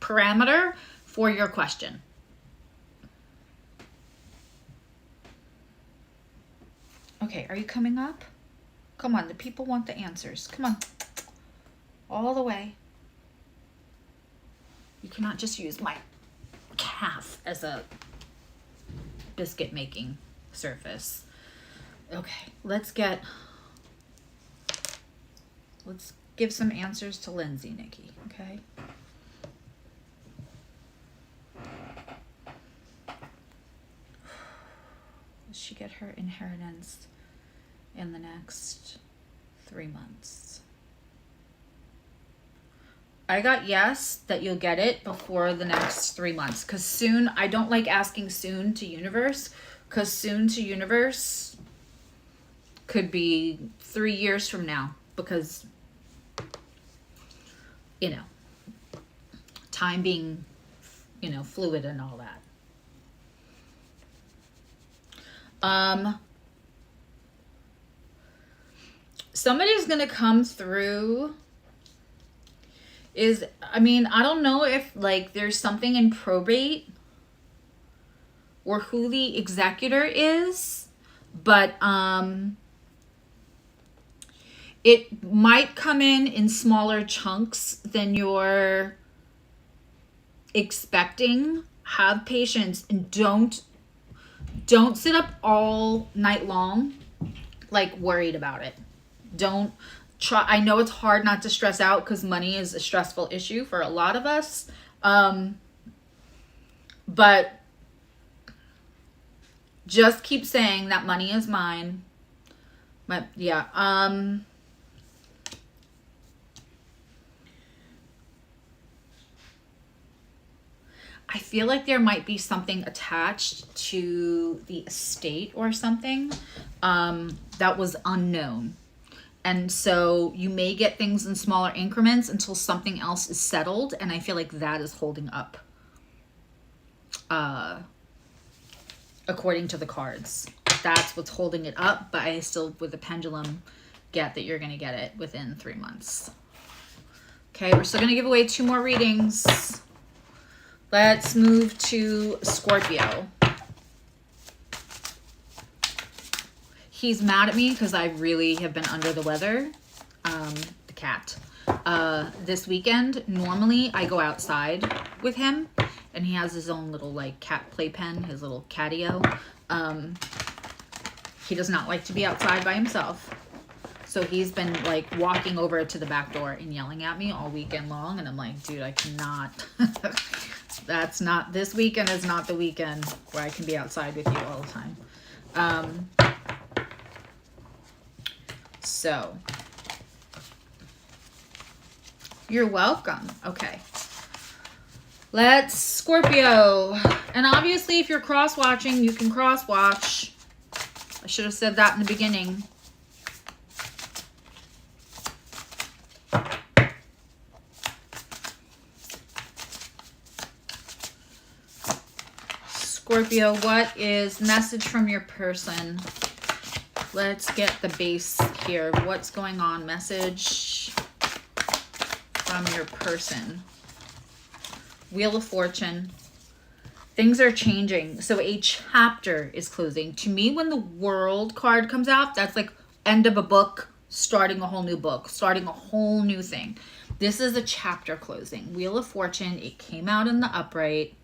parameter for your question. Okay, are you coming up? Come on, the people want the answers. Come on. All the way. You cannot just use my calf as a biscuit making surface. Okay, let's give some answers to Lindsay, Nikki, okay? Will she get her inheritance in the next 3 months? I got yes, that you'll get it before the next 3 months. Because soon, I don't like asking soon to universe. Because soon to universe could be 3 years from now. Because, you know, time being you know, fluid and all that. Somebody's going to come through is, I mean, I don't know if like there's something in probate or who the executor is, but it might come in smaller chunks than you're expecting. Have patience and don't sit up all night long like worried about it. Don't try. I know it's hard not to stress out because money is a stressful issue for a lot of us, but just keep saying that money is mine. But yeah, I feel like there might be something attached to the estate or something that was unknown. And so you may get things in smaller increments until something else is settled. And I feel like that is holding up, according to the cards. That's what's holding it up. But I still, with the pendulum, get that you're going to get it within 3 months. Okay, we're still going to give away 2 more readings. Let's move to Scorpio. He's mad at me because I really have been under the weather. The cat. This weekend, normally I go outside with him. And he has his own little like cat playpen, his little catio. He does not like to be outside by himself. So he's been like walking over to the back door and yelling at me all weekend long. And I'm like, dude, I cannot. That's not, this weekend is not the weekend where I can be outside with you all the time. So, you're welcome. Okay. Let's Scorpio. And obviously, if you're cross-watching, you can cross-watch. I should have said that in the beginning. Scorpio, what is message from your person? Let's get the base here. What's going on? Message from your person. Wheel of Fortune. Things are changing. So a chapter is closing. To me, when the World card comes out, that's like end of a book, starting a whole new book, starting a whole new thing. This is a chapter closing. Wheel of Fortune. It came out in the upright.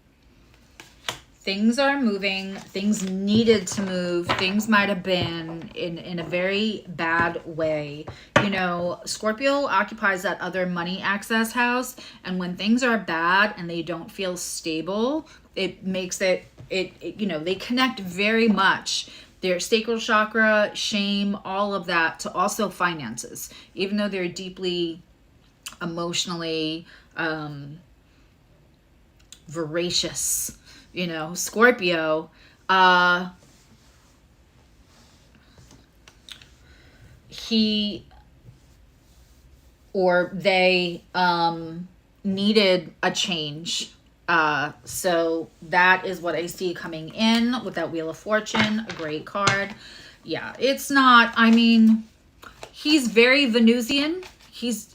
Things are moving. Things needed to move. Things might have been in a very bad way. You know, Scorpio occupies that other money access house. And when things are bad and they don't feel stable, it makes it, you know, they connect very much. Their sacral chakra, shame, all of that to also finances. Even though they're deeply emotionally voracious. You know, Scorpio, he or they needed a change. So that is what I see coming in with that Wheel of Fortune, a great card. Yeah, it's not, I mean, he's very Venusian. He's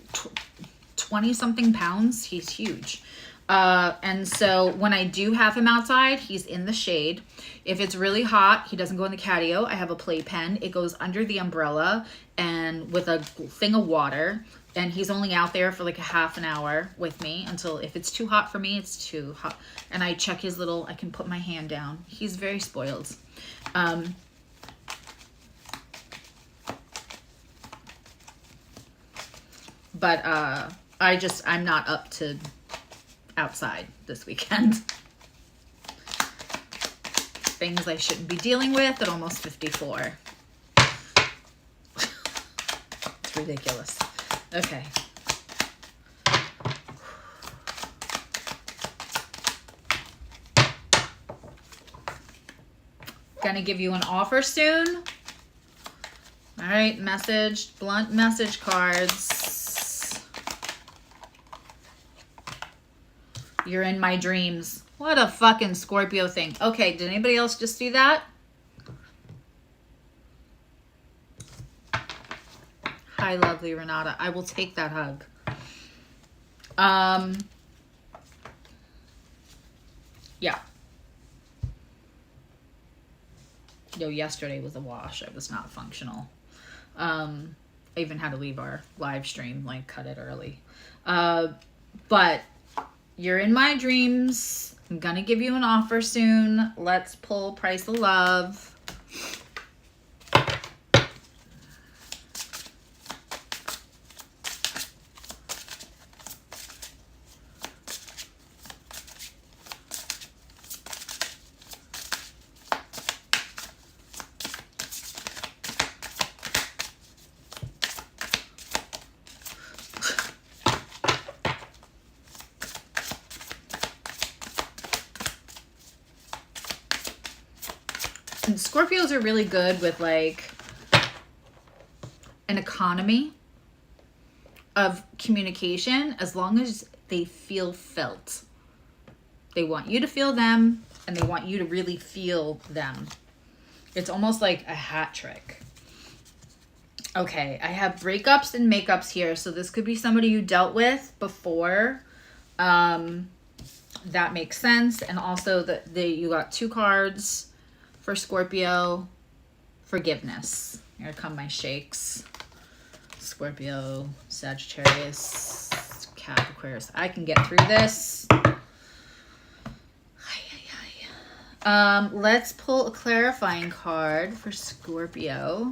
20 something pounds. He's huge. And so when I do have him outside, he's in the shade. If it's really hot, he doesn't go in the catio. I have a playpen. It goes under the umbrella and with a thing of water. And he's only out there for like a half an hour with me until if it's too hot for me, it's too hot. And I check his little, I can put my hand down. He's very spoiled. But I'm not up to outside this weekend. Things I shouldn't be dealing with at almost 54. It's ridiculous. Okay. Gonna give you an offer soon. All right, message, blunt message cards. You're in my dreams. What a fucking Scorpio thing. Okay, did anybody else just do that? Hi, lovely Renata. I will take that hug. Yeah. Yo, yesterday was a wash. I was not functional. I even had to leave our live stream, like cut it early. But you're in my dreams. I'm gonna give you an offer soon. Let's pull Price of Love. And Scorpios are really good with like an economy of communication as long as they feel felt. They want you to feel them and they want you to really feel them. It's almost like a hat trick. Okay, I have breakups and makeups here. So this could be somebody you dealt with before. That makes sense. And also you got 2 cards. For Scorpio, forgiveness. Here come my shakes. Scorpio, Sagittarius, Aquarius. I can get through this. Let's pull a clarifying card for Scorpio.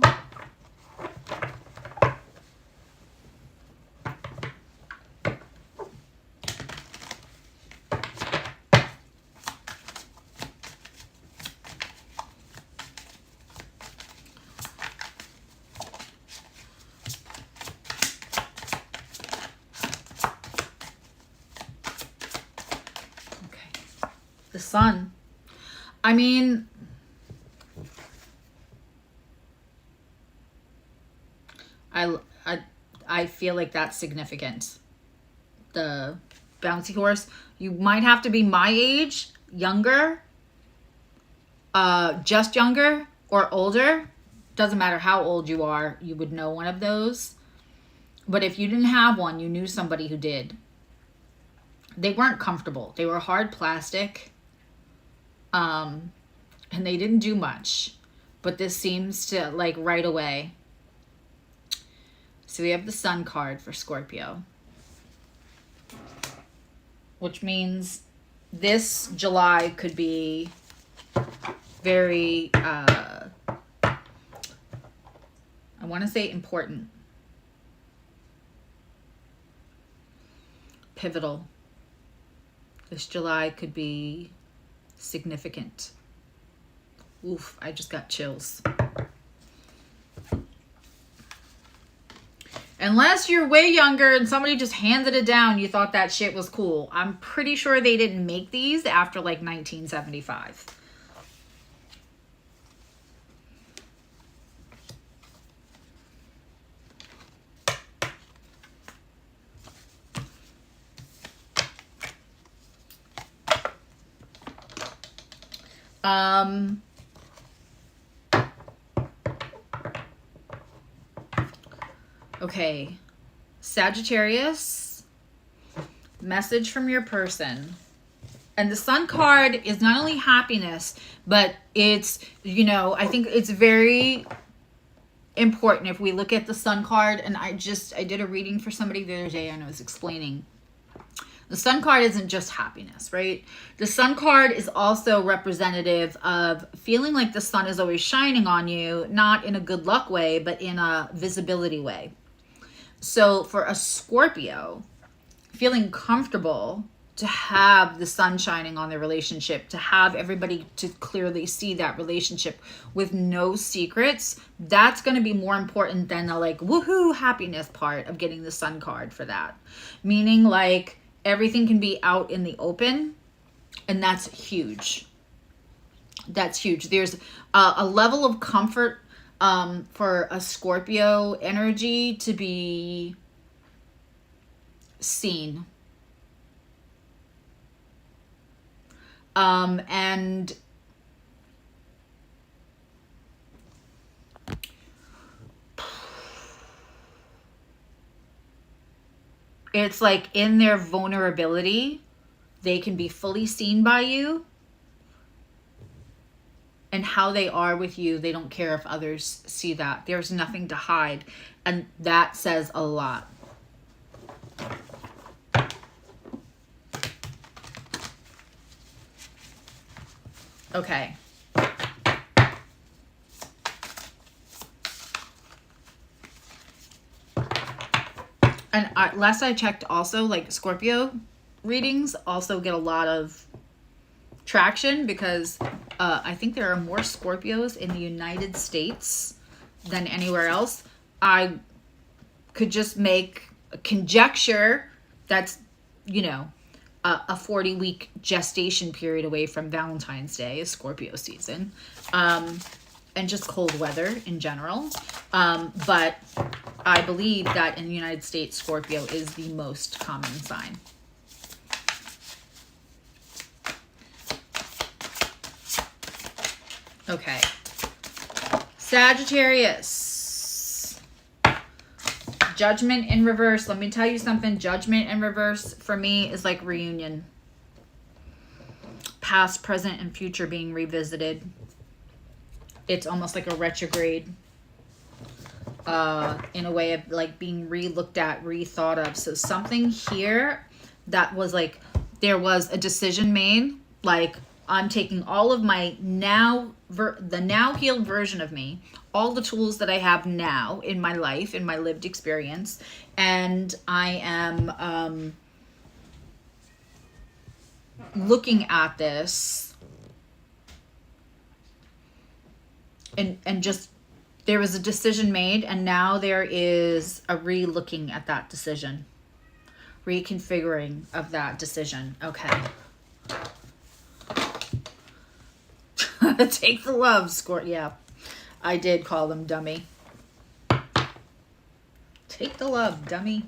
The Sun. I mean, I feel like that's significant. The bouncy horse. You might have to be my age, younger, just younger, or older. Doesn't matter how old you are, you would know one of those. But if you didn't have one, you knew somebody who did. They weren't comfortable. They were hard plastic. And they didn't do much, but this seems to like right away. So we have the Sun card for Scorpio, which means this July could be very, I want to say important, pivotal. This July could be significant. Oof, I just got chills. Unless you're way younger and somebody just handed it down, you thought that shit was cool. I'm pretty sure they didn't make these after like 1975. Okay, Sagittarius, message from your person. And the Sun card is not only happiness, but it's, you know, I think it's very important if we look at the Sun card. And I did a reading for somebody the other day and I was explaining. The Sun card isn't just happiness, right? The Sun card is also representative of feeling like the sun is always shining on you, not in a good luck way, but in a visibility way. So for a Scorpio, feeling comfortable to have the sun shining on their relationship, to have everybody to clearly see that relationship with no secrets, that's going to be more important than the like woohoo happiness part of getting the Sun card for that. Meaning like everything can be out in the open, and that's huge. That's huge. There's a level of comfort for a Scorpio energy to be seen. And it's like in their vulnerability, they can be fully seen by you. And how they are with you, they don't care if others see that. There's nothing to hide. And that says a lot. Okay. And last I checked also, like Scorpio readings also get a lot of traction because I think there are more Scorpios in the United States than anywhere else. I could just make a conjecture that's, you know, a 40-week gestation period away from Valentine's Day, is Scorpio season, and just cold weather in general. But I believe that in the United States, Scorpio is the most common sign. Okay. Sagittarius. Judgment in reverse. Let me tell you something. Judgment in reverse for me is like reunion. Past, present, and future being revisited. It's almost like a retrograde. In a way of like being re-looked at, rethought of. So something here that was like, there was a decision made, like, I'm taking all of my the now healed version of me, all the tools that I have now in my life, in my lived experience, and I am looking at this and just, there was a decision made, and now there is a re-looking at that decision, reconfiguring of that decision. Okay. Take the love, Scorpio. Yeah, I did call them dummy. Take the love, dummy.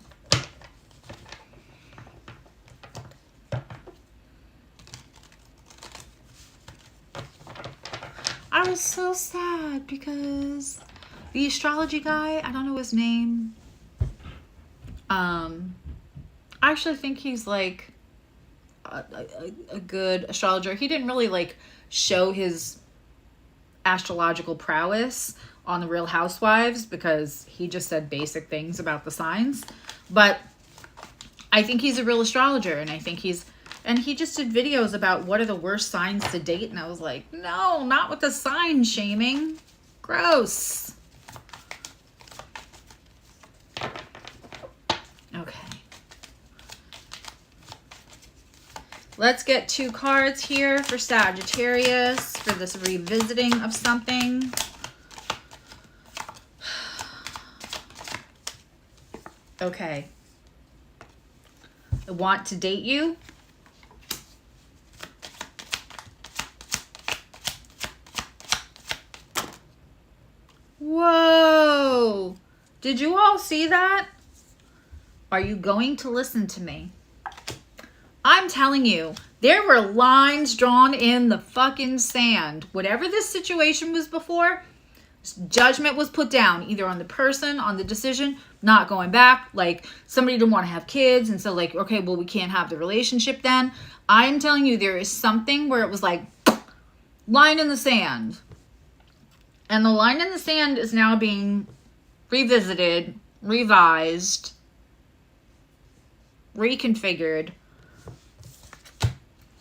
I was so sad because the astrology guy, I don't know his name. I actually think he's like a good astrologer. He didn't really like show his astrological prowess on the Real Housewives because he just said basic things about the signs. But I think he's a real astrologer, and I think and he just did videos about what are the worst signs to date, and I was like, no, not with the sign shaming. Gross. Okay. Let's get 2 cards here for Sagittarius for this revisiting of something. Okay. I want to date you. Whoa. Did you all see that? Are you going to listen to me? I'm telling you, there were lines drawn in the fucking sand. Whatever this situation was before, judgment was put down, either on the person, on the decision, not going back. Like, somebody didn't want to have kids, and so like, okay, well, we can't have the relationship then. I'm telling you, there is something where it was like, line in the sand. And the line in the sand is now being revisited, revised, reconfigured.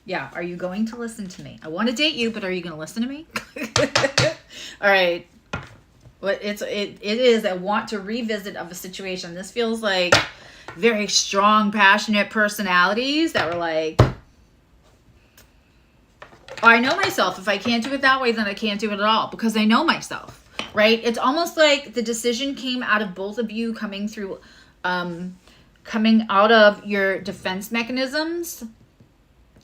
Yeah, are you going to listen to me? I want to date you, but are you going to listen to me? All right. But it is a want to revisit of a situation. This feels like very strong, passionate personalities that were like, I know myself. If I can't do it that way, then I can't do it at all, because I know myself, right? It's almost like the decision came out of both of you coming through, coming out of your defense mechanisms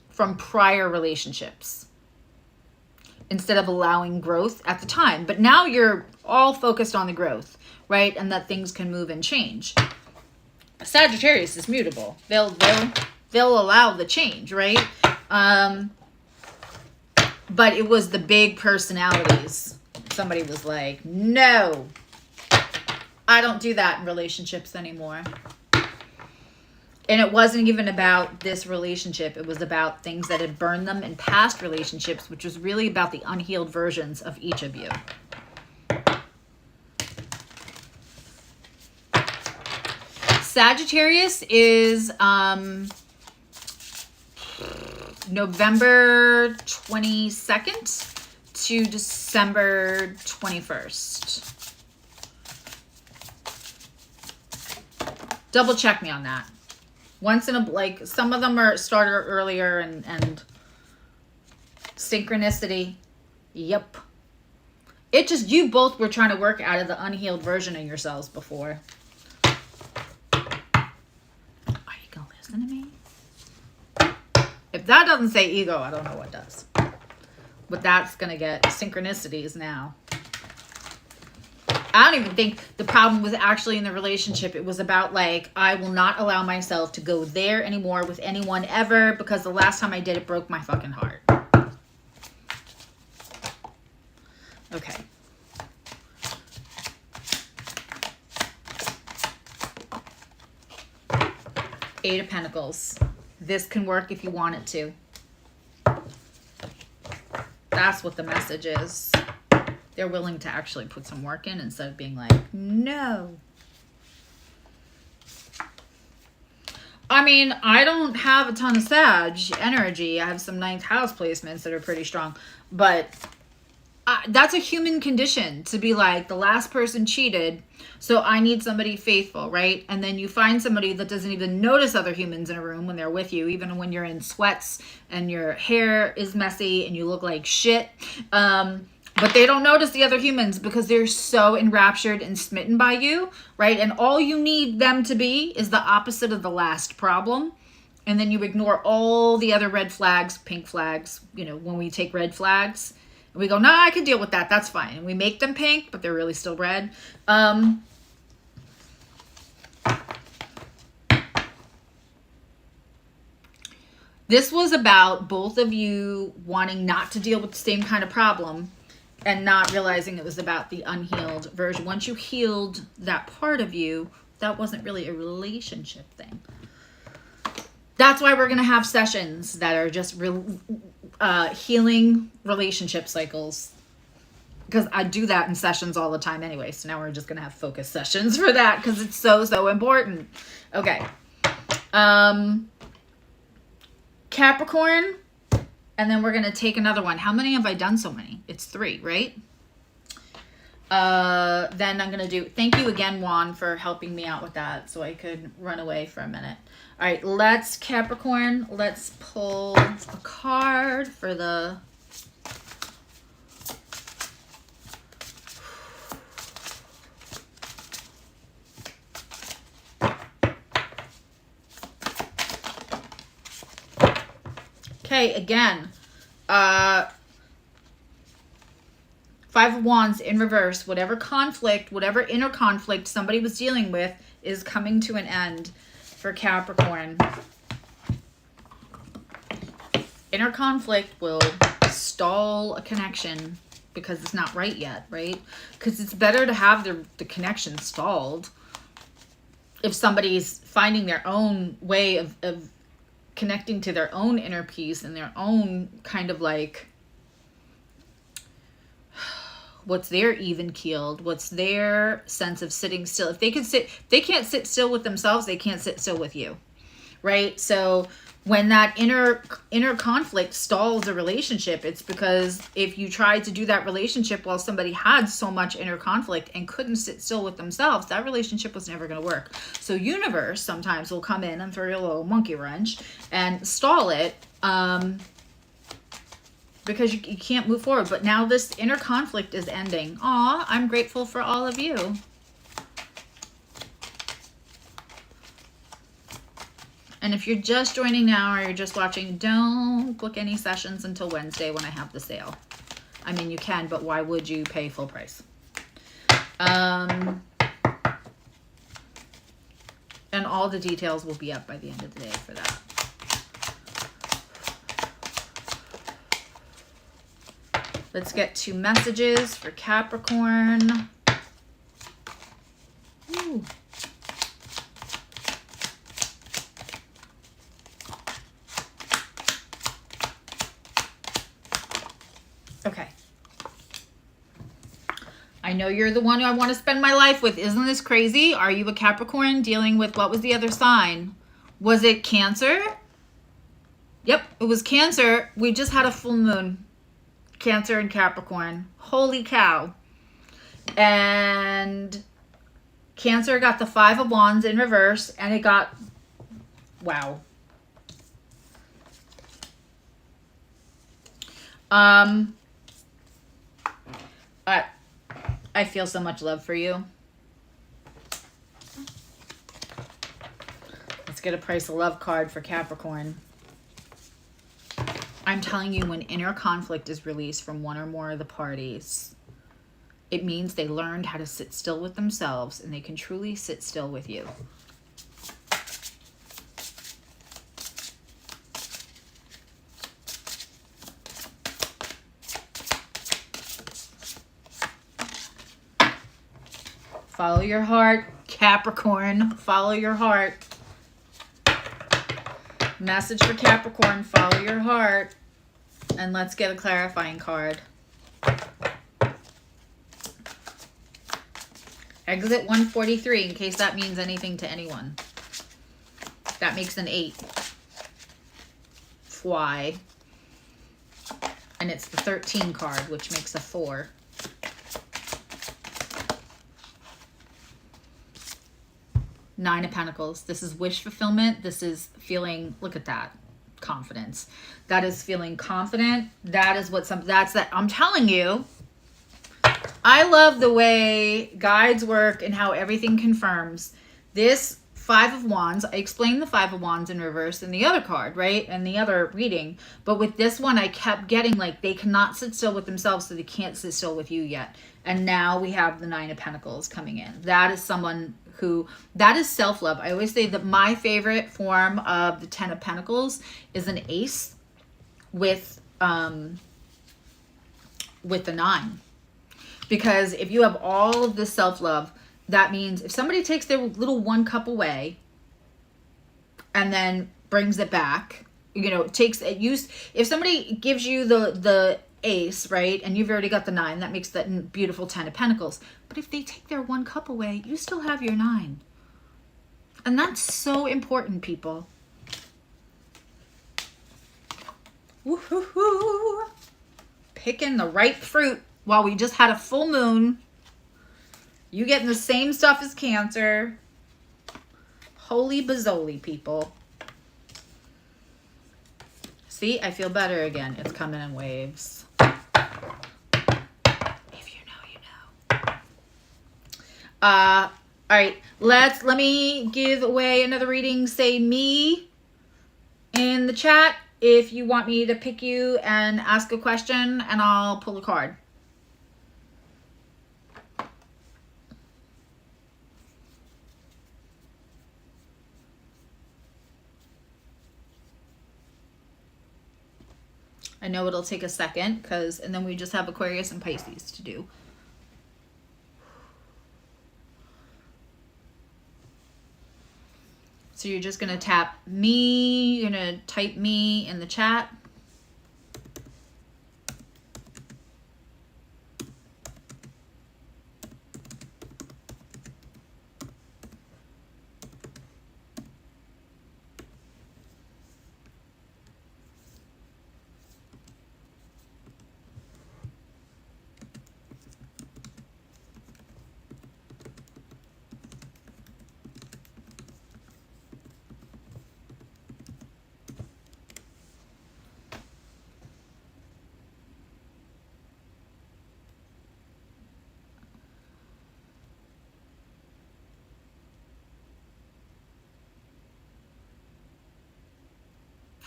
from prior relationships instead of allowing growth at the time. But now you're all focused on the growth, right? And that things can move and change. Sagittarius is mutable. They'll allow the change, right? But it was the big personalities. Somebody was like, no, I don't do that in relationships anymore. And it wasn't even about this relationship. It was about things that had burned them in past relationships, which was really about the unhealed versions of each of you. Sagittarius is November 22nd to December 21st. Double check me on that. Once in a, like, some of them are started earlier and synchronicity. Yep. It just, you both were trying to work out of the unhealed version of yourselves before. Are you going to listen to me? If that doesn't say ego, I don't know what does. But that's going to get synchronicities now. I don't even think the problem was actually in the relationship. It was about, like, I will not allow myself to go there anymore with anyone ever because the last time I did it broke my fucking heart. Okay. Eight of Pentacles. This can work if you want it to. That's what the message is. They're willing to actually put some work in instead of being like, no. I mean, I don't have a ton of Sag energy. I have some 9th house placements that are pretty strong. But that's a human condition to be like, the last person cheated, so I need somebody faithful, right? And then you find somebody that doesn't even notice other humans in a room when they're with you, even when you're in sweats and your hair is messy and you look like shit. But they don't notice the other humans because they're so enraptured and smitten by you, right? And all you need them to be is the opposite of the last problem. And then you ignore all the other red flags, pink flags, you know, when we take red flags. And we go, no, I can deal with that. That's fine. And we make them pink, but they're really still red. This was about both of you wanting not to deal with the same kind of problem and not realizing it was about the unhealed version. Once you healed that part of you, that wasn't really a relationship thing. That's why we're going to have sessions that are just healing relationship cycles. Because I do that in sessions all the time anyway. So now we're just going to have focus sessions for that because it's so, so important. Okay. Capricorn. And then we're going to take another one. How many have I done so many? It's 3, right? Then I'm going to do... Thank you again, Juan, for helping me out with that so I could run away for a minute. All right, let's Capricorn. Let's pull a card for the... Okay, again, 5 of Wands in reverse. Whatever conflict, whatever inner conflict somebody was dealing with is coming to an end for Capricorn. Inner conflict will stall a connection because it's not right yet, right? Because it's better to have the connection stalled if somebody's finding their own way of connecting to their own inner peace and their own kind of like, what's their even keeled, what's their sense of sitting still. If they can sit, they can't sit still with themselves, they can't sit still with you, right? So when that inner conflict stalls a relationship, it's because if you tried to do that relationship while somebody had so much inner conflict and couldn't sit still with themselves, that relationship was never going to work. So universe sometimes will come in and throw you a little monkey wrench and stall it because you can't move forward. But now this inner conflict is ending. Aw, I'm grateful for all of you. And if you're just joining now or you're just watching, don't book any sessions until Wednesday when I have the sale. I mean, you can, but why would you pay full price? And all the details will be up by the end of the day for that. Let's get 2 messages for Capricorn. Ooh. Okay. I know you're the one who I want to spend my life with. Isn't this crazy? Are you a Capricorn dealing with, what was the other sign? Was it Cancer? Yep, it was Cancer. We just had a full moon. Cancer and Capricorn. Holy cow. And Cancer got the 5 of Wands in reverse, and it got, wow. I feel so much love for you. Let's get a price of love card for Capricorn. I'm telling you, when inner conflict is released from one or more of the parties, it means they learned how to sit still with themselves, and they can truly sit still with you. Follow your heart, Capricorn. Follow your heart. Message for Capricorn, follow your heart. And let's get a clarifying card. Exit 143, in case that means anything to anyone. That makes an 8. Fly. And it's the 13 card, which makes a 4. Nine of Pentacles. This is wish fulfillment. This is feeling, look at that, confidence. That is feeling confident. That is what that's that. I'm telling you, I love the way guides work and how everything confirms. This 5 of Wands, I explained the 5 of Wands in reverse in the other card, right? And the other reading. But with this one, I kept getting like they cannot sit still with themselves, so they can't sit still with you yet. And now we have the 9 of Pentacles coming in. That is someone who, that is self-love. I always say that my favorite form of the 10 of Pentacles is an ace with the 9. Because if you have all of this self-love, that means if somebody takes their little 1 cup away and then brings it back, you know, takes it used, if somebody gives you the ace, right, and you've already got the 9, that makes that beautiful 10 of Pentacles. But if they take their 1 cup away, you still have your 9. And that's so important, people. Woohoo! Picking the right fruit while we just had a full moon. You getting the same stuff as Cancer. Holy bazzoli, people. See, I feel better again. It's coming in waves. If you know, you know. All right, let me give away another reading. Say me in the chat if you want me to pick you and ask a question, and I'll pull a card. I know it'll take a second and then we just have Aquarius and Pisces to do. So you're just going to tap me, you're going to type me in the chat.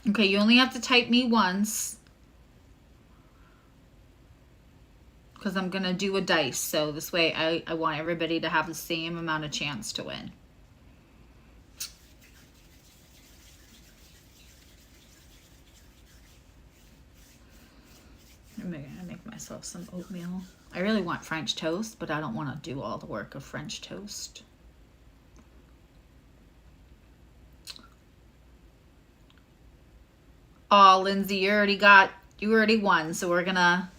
Okay, you only have to type me once because I'm going to do a dice. So this way I want everybody to have the same amount of chance to win. I'm going to make myself some oatmeal. I really want French toast, but I don't want to do all the work of French toast. Oh, Lindsay, you already won, so we're gonna,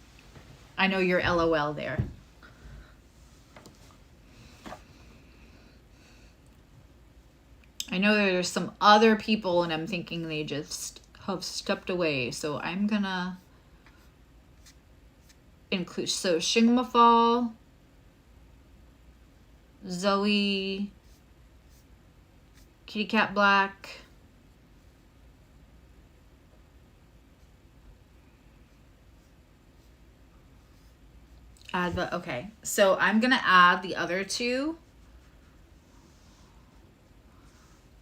I know you're LOL there. I know there's some other people and I'm thinking they just have stepped away, so I'm gonna include, so Shingmafal, Zoe, Kitty Cat Black, Adva. Okay, so I'm gonna add the other two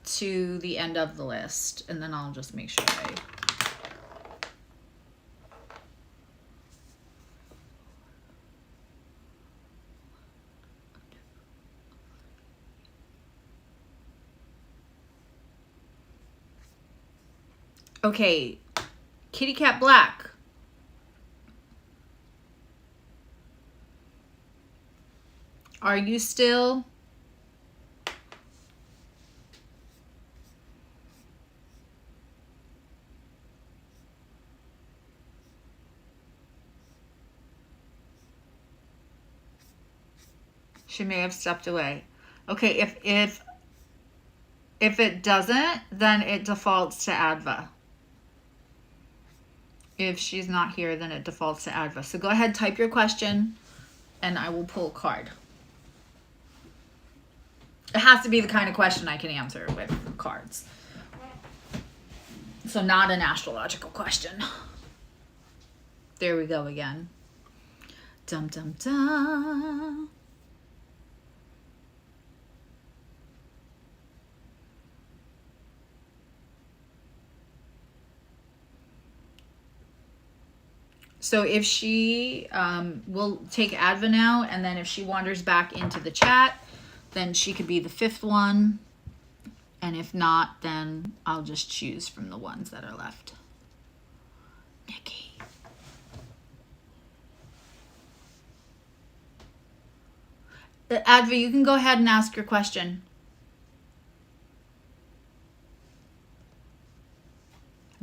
to the end of the list, and then I'll just make sure I okay, Kitty Cat Black. Are you still? She may have stepped away. Okay, if it doesn't, then it defaults to Adva. If she's not here, then it defaults to Adva. So go ahead, type your question, and I will pull a card. It has to be the kind of question I can answer with cards. So not an astrological question. There we go again. Dum dum dum. So if she will take Adva now, and then if she wanders back into the chat, then she could be the fifth one. And if not, then I'll just choose from the ones that are left. Nikki. Adva, you can go ahead and ask your question.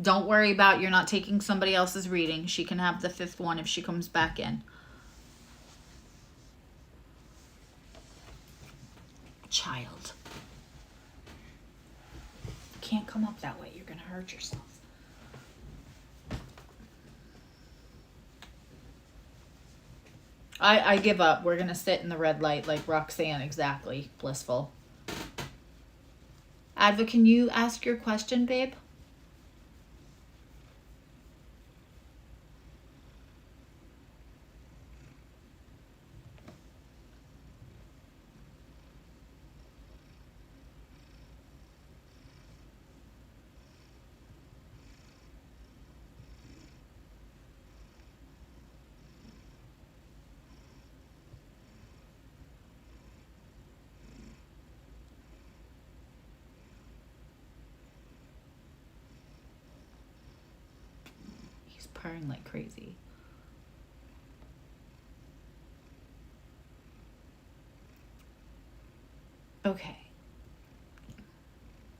Don't worry about you're not taking somebody else's reading. She can have the fifth one if she comes back in. Child. You can't come up that way. You're going to hurt yourself. I give up. We're going to sit in the red light like Roxanne. Exactly. Blissful. Adva, can you ask your question, babe? Purring like crazy. Okay.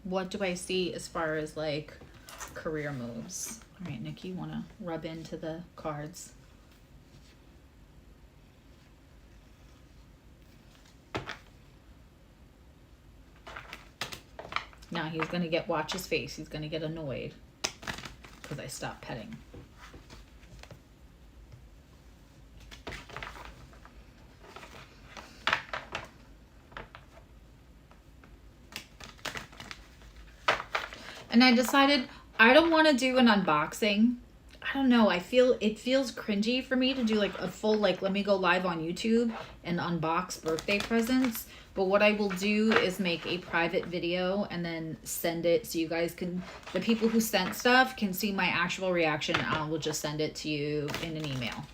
What do I see as far as like career moves? All right, Nikki, you want to rub into the cards? Now he's going to watch his face. He's going to get annoyed because I stopped petting. And I decided I don't want to do an unboxing. I don't know. It feels cringy for me to do like a full, like, let me go live on YouTube and unbox birthday presents. But what I will do is make a private video and then send it so you guys can, the people who sent stuff can see my actual reaction. I will just send it to you in an email.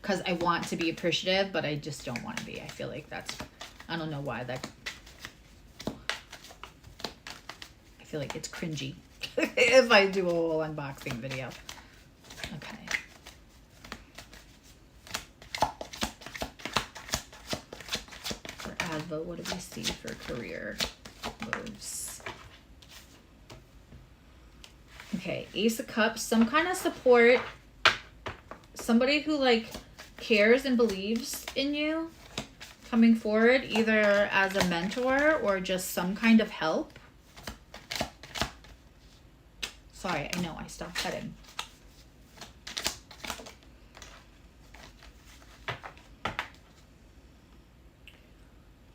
Because I want to be appreciative, but I just don't want to be. I feel like that's, I don't know why that, I feel like it's cringy. if I do a whole unboxing video. Okay. For Advo, what do we see for career moves? Okay, Ace of Cups, some kind of support. Somebody who like cares and believes in you coming forward, either as a mentor or just some kind of help. Sorry, I know I stopped cutting.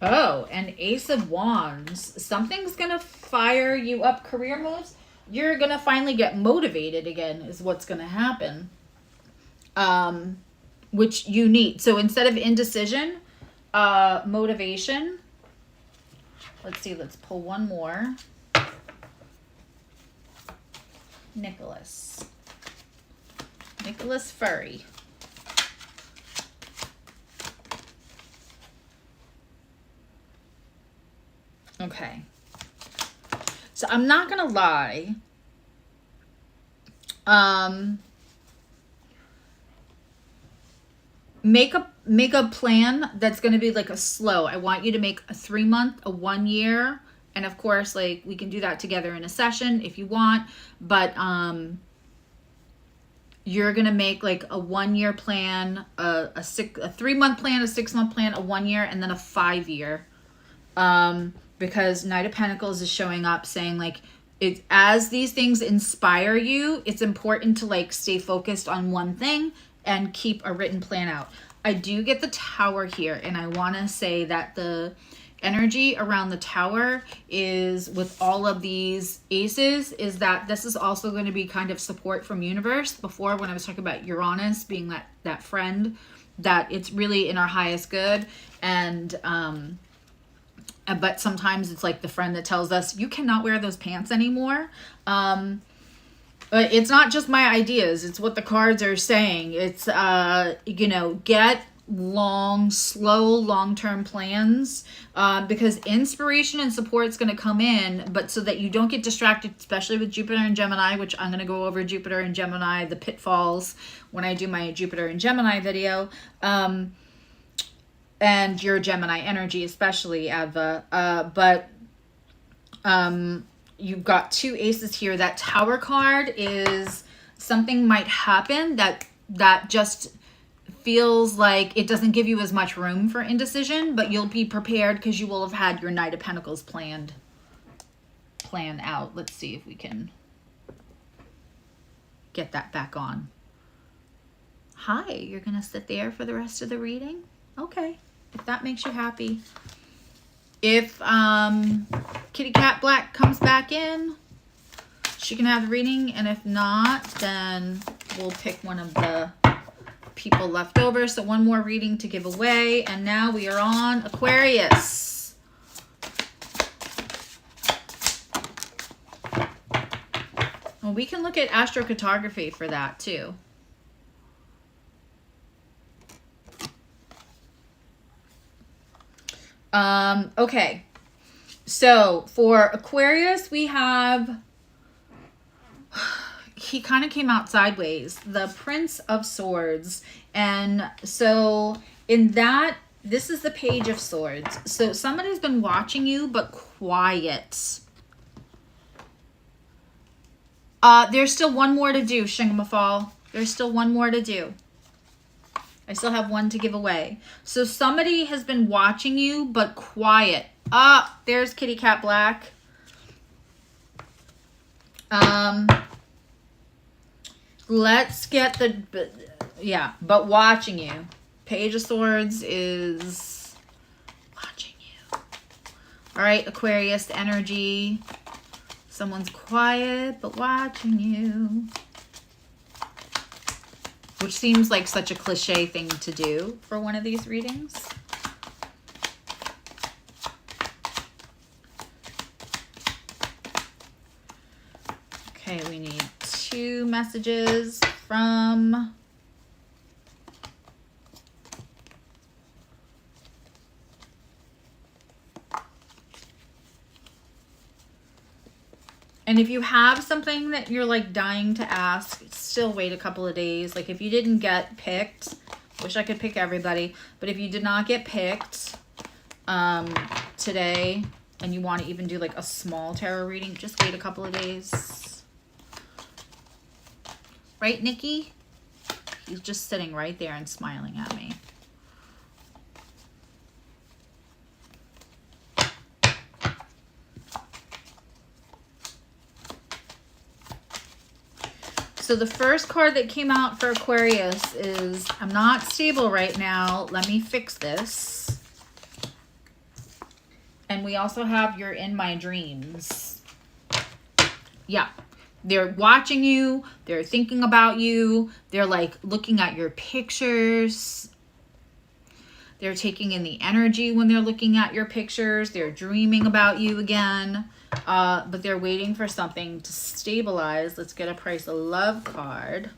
Oh, and Ace of Wands. Something's going to fire you up. Career moves. You're going to finally get motivated again is what's going to happen. Which you need. So instead of indecision, motivation. Let's see. Let's pull one more. Nicholas Furry. Okay. So I'm not going to lie. Make a plan that's going to be like a slow. I want you to make a 3-month, a 1 year, and of course, like we can do that together in a session if you want, but you're going to make like a 1 year plan, a 3-month plan, a 6-month plan, a 1 year, and then a 5 year. Because Knight of Pentacles is showing up saying like, as these things inspire you, it's important to like stay focused on one thing and keep a written plan out. I do get the Tower here, and I want to say that the energy around the Tower is, with all of these aces, is that this is also going to be kind of support from universe. Before, when I was talking about Uranus being that friend, that it's really in our highest good, and but sometimes it's like the friend that tells us you cannot wear those pants anymore. But it's not just my ideas. It's what the cards are saying. It's, you know, get slow, long-term plans, because inspiration and support is going to come in, but so that you don't get distracted, especially with Jupiter and Gemini, which I'm going to go over Jupiter and Gemini, the pitfalls, when I do my Jupiter and Gemini video, and your Gemini energy, especially, Adva. You've got 2 aces here. That Tower card is something might happen that just feels like it doesn't give you as much room for indecision, but you'll be prepared because you will have had your Knight of Pentacles plan out. Let's see if we can get that back on. Hi, you're going to sit there for the rest of the reading? Okay, if that makes you happy. If Kitty Cat Black comes back in, she can have the reading, and if not, then we'll pick one of the people left over. So one more reading to give away, and now we are on Aquarius. Well, we can look at astrocartography for that too. Okay, so for Aquarius, we have, he kind of came out sideways, the Prince of Swords. And so in that, this is the Page of Swords. So somebody's been watching you, but quiet. There's still one more to do, Shingamafal. There's still one more to do. I still have one to give away. So somebody has been watching you, but quiet. There's Kitty Cat Black. Let's get but watching you. Page of Swords is watching you. All right, Aquarius energy. Someone's quiet, but watching you. Which seems like such a cliche thing to do for one of these readings. Okay, we need 2 messages from And if you have something that you're like dying to ask, still wait a couple of days. Like if you didn't get picked, wish I could pick everybody, but if you did not get picked today and you want to even do like a small tarot reading, just wait a couple of days. Right, Nikki? He's just sitting right there and smiling at me. So the first card that came out for Aquarius is, I'm not stable right now. Let me fix this. And we also have You're in My Dreams. Yeah. They're watching you. They're thinking about you. They're like looking at your pictures. They're taking in the energy when they're looking at your pictures. They're dreaming about you again. But they're waiting for something to stabilize. Let's get a Price of Love card.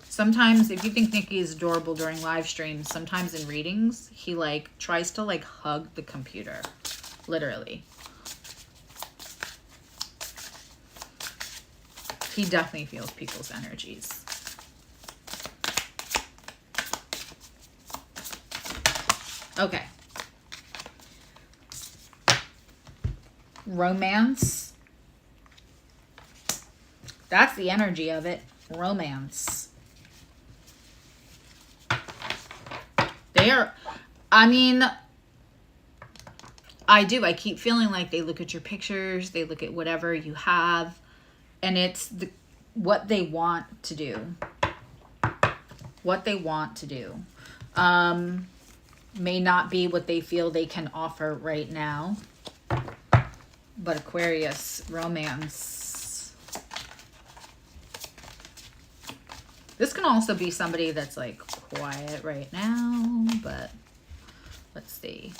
Sometimes, if you think Nikki is adorable during live streams, sometimes in readings, he like tries to like hug the computer, literally. He definitely feels people's energies. Okay. Romance. That's the energy of it. Romance. They are, I mean, I keep feeling like they look at your pictures, they look at whatever you have, and it's what they want to do. What they want to do. May not be what they feel they can offer right now. But Aquarius, romance. This can also be somebody that's like quiet right now, but let's see.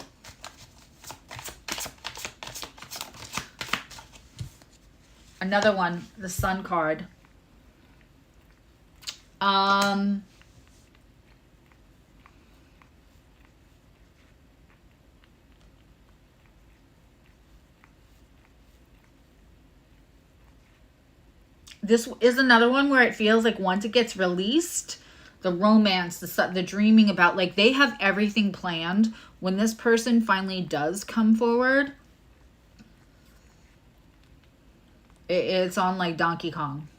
Another one, the Sun card. This is another one where it feels like once it gets released, the romance, the dreaming about, like they have everything planned. When this person finally does come forward, it's on like Donkey Kong.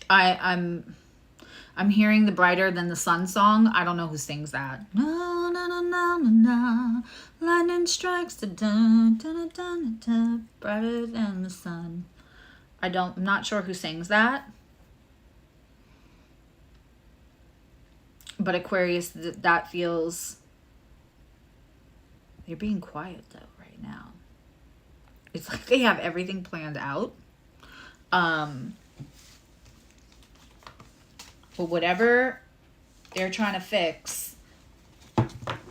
I'm hearing the Brighter Than the Sun song. I don't know who sings that. Na, na, na, na, na, na. Lightning strikes the dun, dun, dun, dun, dun, brighter than the sun. I'm not sure who sings that. But Aquarius, that feels, they're being quiet though right now. It's like they have everything planned out. But whatever they're trying to fix,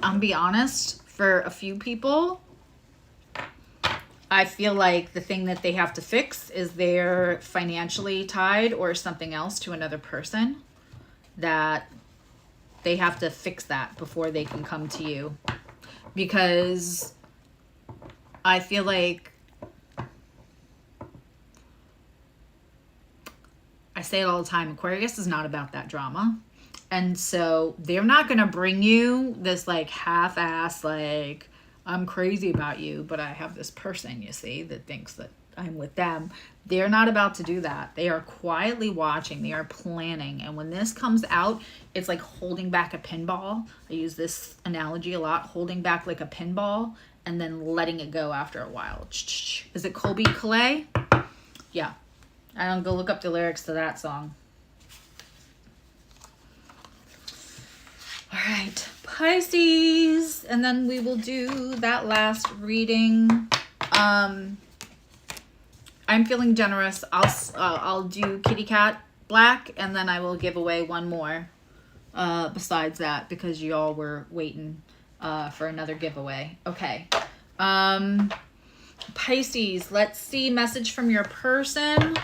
I'll be honest, for a few people, I feel like the thing that they have to fix is they're financially tied or something else to another person, that they have to fix that before they can come to you. Because I feel like, I say it all the time, Aquarius is not about that drama. And so they're not going to bring you this like half-ass, like, I'm crazy about you, but I have this person, you see, that thinks that I'm with them. They're not about to do that. They are quietly watching. They are planning. And when this comes out, it's like holding back a pinball. I use this analogy a lot, holding back like a pinball and then letting it go after a while. Is it Colby Calais? Yeah. I don't go look up the lyrics to that song. All right, Pisces, and then we will do that last reading. I'm feeling generous. I'll do Kitty Cat Black, and then I will give away one more besides that, because y'all were waiting for another giveaway. Okay. Pisces, let's see, message from your person.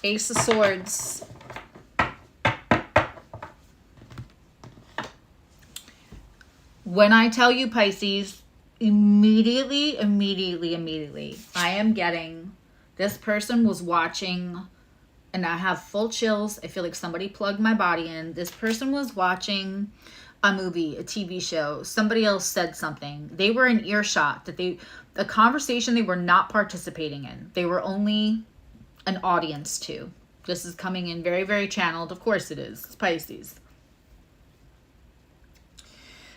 Ace of Swords. When I tell you Pisces, immediately, I am getting, this person was watching, and I have full chills. I feel like somebody plugged my body in. This person was watching a movie, a TV show. Somebody else said something. They were in earshot, a conversation they were not participating in. They were only an audience to. This is coming in very, very channeled. Of course it is. It's Pisces.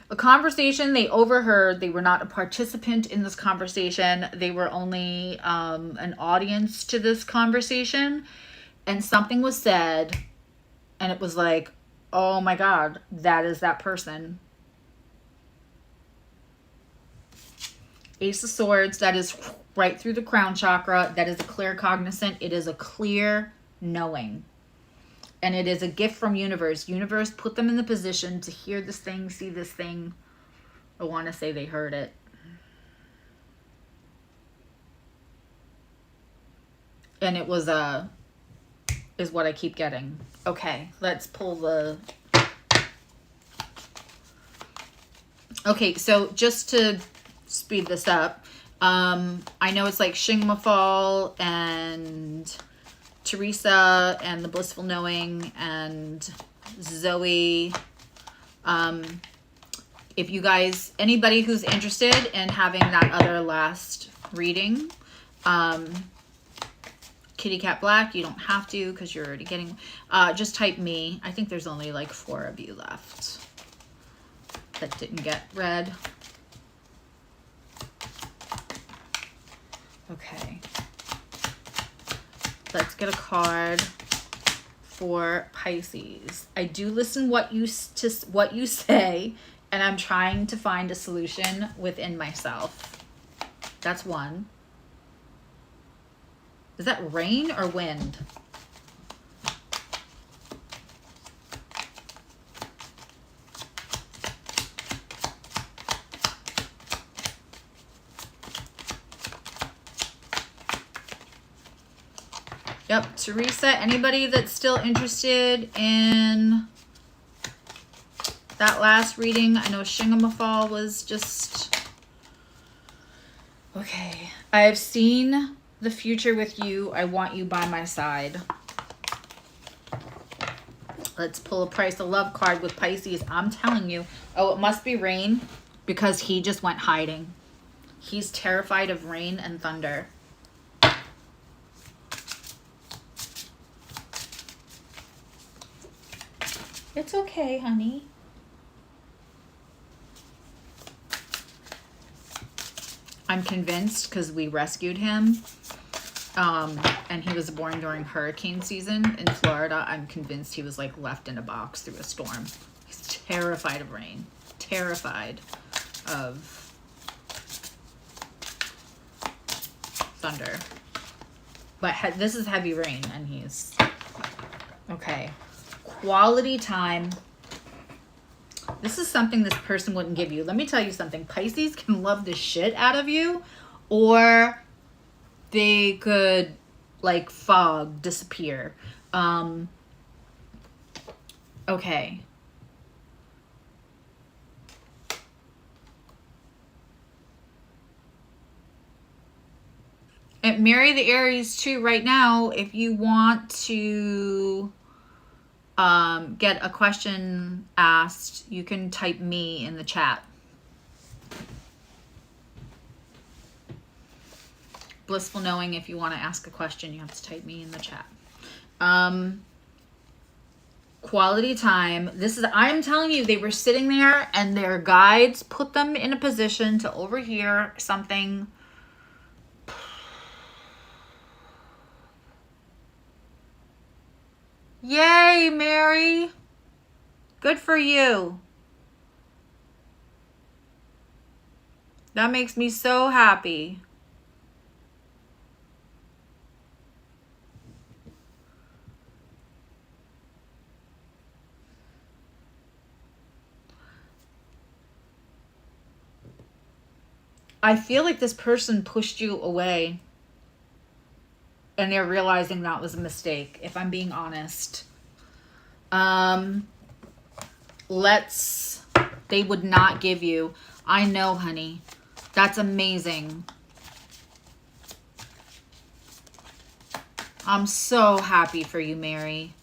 A conversation they overheard. They were not a participant in this conversation. They were only an audience to this conversation. And something was said, and it was like, oh my God, that is that person. Ace of Swords, that is right through the crown chakra. That is a clear cognizant. It is a clear knowing. And it is a gift from universe. Universe put them in the position to hear this thing, see this thing. I want to say they heard it. And it was is what I keep getting. Okay, let's pull the... Okay, so just to speed this up, I know it's like Shingmafal and Teresa and the Blissful Knowing and Zoe. If you guys, anybody who's interested in having that other last reading, Kitty Cat Black, you don't have to because you're already getting, just type me. I think there's only like 4 of you left that didn't get read. Okay. Let's get a card for Pisces. I do listen what you say, and I'm trying to find a solution within myself. That's one. Is that rain or wind? Yep, Teresa, anybody that's still interested in that last reading? I know Shingamafal was just... Okay. I have seen the future with you. I want you by my side. Let's pull a Price of Love card with Pisces. I'm telling you. Oh, it must be rain because he just went hiding. He's terrified of rain and thunder. It's okay, honey. I'm convinced because we rescued him. And he was born during hurricane season in Florida. I'm convinced he was like left in a box through a storm. He's terrified of rain. Terrified of thunder. But this is heavy rain and he's... Okay. Quality time. This is something this person wouldn't give you. Let me tell you something. Pisces can love the shit out of you, or they could like fog, disappear. Okay. And marry the Aries too right now if you want to get a question asked. You can type me in the chat. Blissful Knowing, if you want to ask a question, you have to type me in the chat. Quality time. This is, I'm telling you, they were sitting there and their guides put them in a position to overhear something. Yay, Mary. Good for you. That makes me so happy. I feel like this person pushed you away. And they're realizing that was a mistake, if I'm being honest. They would not give you. I know, honey. That's amazing. I'm so happy for you, Mary.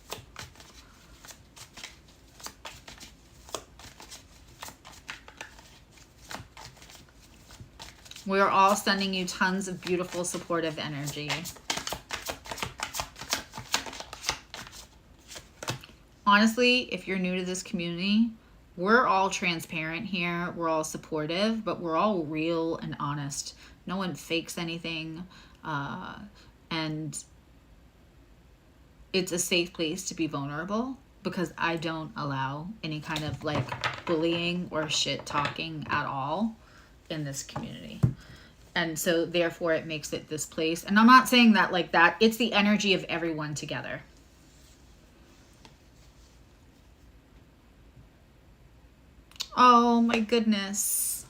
We are all sending you tons of beautiful, supportive energy. Honestly, if you're new to this community, we're all transparent here. We're all supportive, but we're all real and honest. No one fakes anything. And it's a safe place to be vulnerable because I don't allow any kind of like bullying or shit talking at all in this community. And so therefore it makes it this place. And I'm not saying that like that. It's the energy of everyone together. Oh my goodness.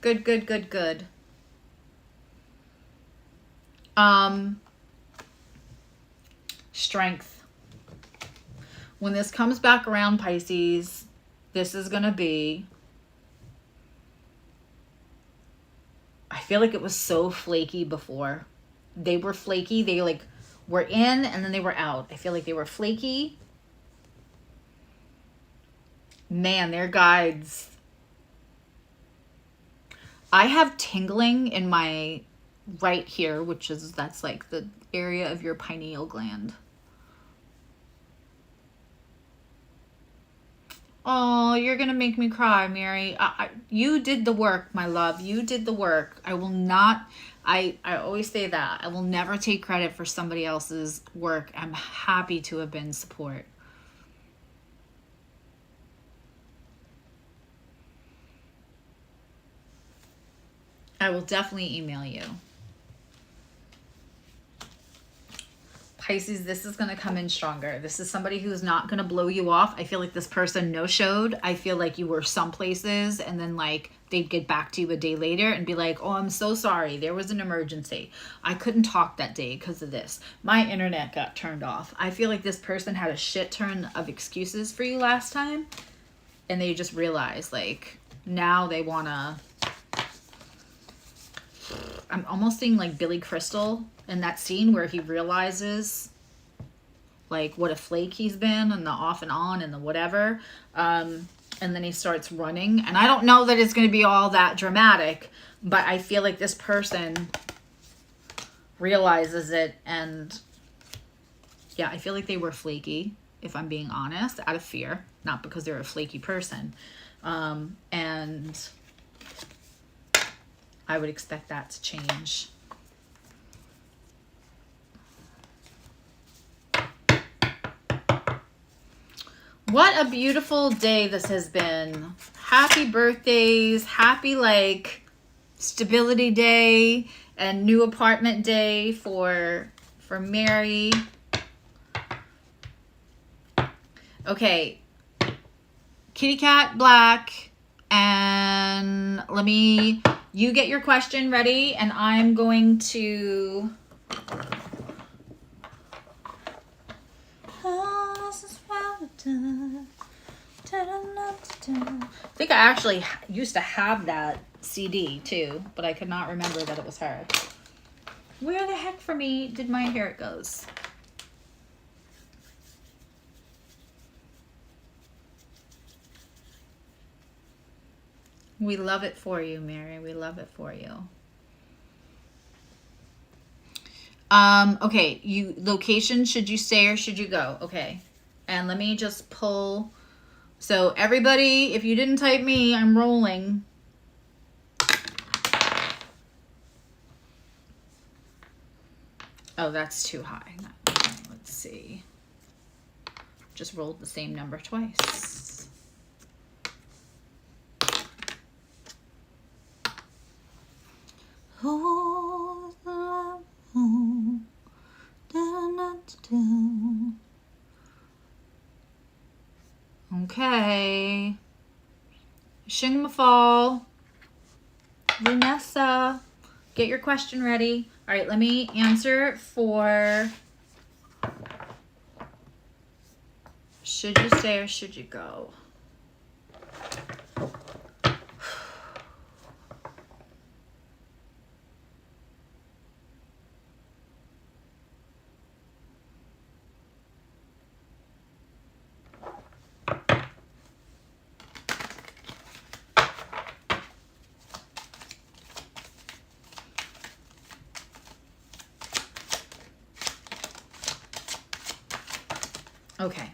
Good, good, good, good. Strength. When this comes back around, Pisces, this is going to be, I feel like it was so flaky before. They were flaky. They like were in and then they were out. I feel like they were flaky. Man, their guides. I have tingling in my right here, that's like the area of your pineal gland. Oh, you're going to make me cry, Mary. You did the work, my love. You did the work. I will not, I always say that. I will never take credit for somebody else's work. I'm happy to have been support. I will definitely email you. Pisces, this is going to come in stronger. This is somebody who's not going to blow you off. I feel like this person no-showed. I feel like you were some places and then like they'd get back to you a day later and be like, oh, I'm so sorry. There was an emergency. I couldn't talk that day because of this. My internet got turned off. I feel like this person had a shit ton of excuses for you last time. And they just realized like now they want to... I'm almost seeing like Billy Crystal in that scene where he realizes like what a flake he's been and the off and on and the whatever. And then he starts running. And I don't know that it's going to be all that dramatic, but I feel like this person realizes it. And yeah, I feel like they were flaky, if I'm being honest, out of fear, not because they're a flaky person. And I would expect that to change. What a beautiful day this has been. Happy birthdays, happy like stability day and new apartment day for Mary. Okay. Kitty Cat Black, and you get your question ready, and I'm going to... I think I actually used to have that CD too, but I could not remember that it was her. Where the heck for me did my... Here it goes. We love it for you, Mary. We love it for you. Okay, location, should you stay or should you go? Okay. And let me just pull. So everybody, if you didn't type me, I'm rolling. Oh, that's too high. Let's see. Just rolled the same number twice. Okay. Shingmafal. Vanessa, get your question ready. All right, let me answer for should you stay or should you go? Okay.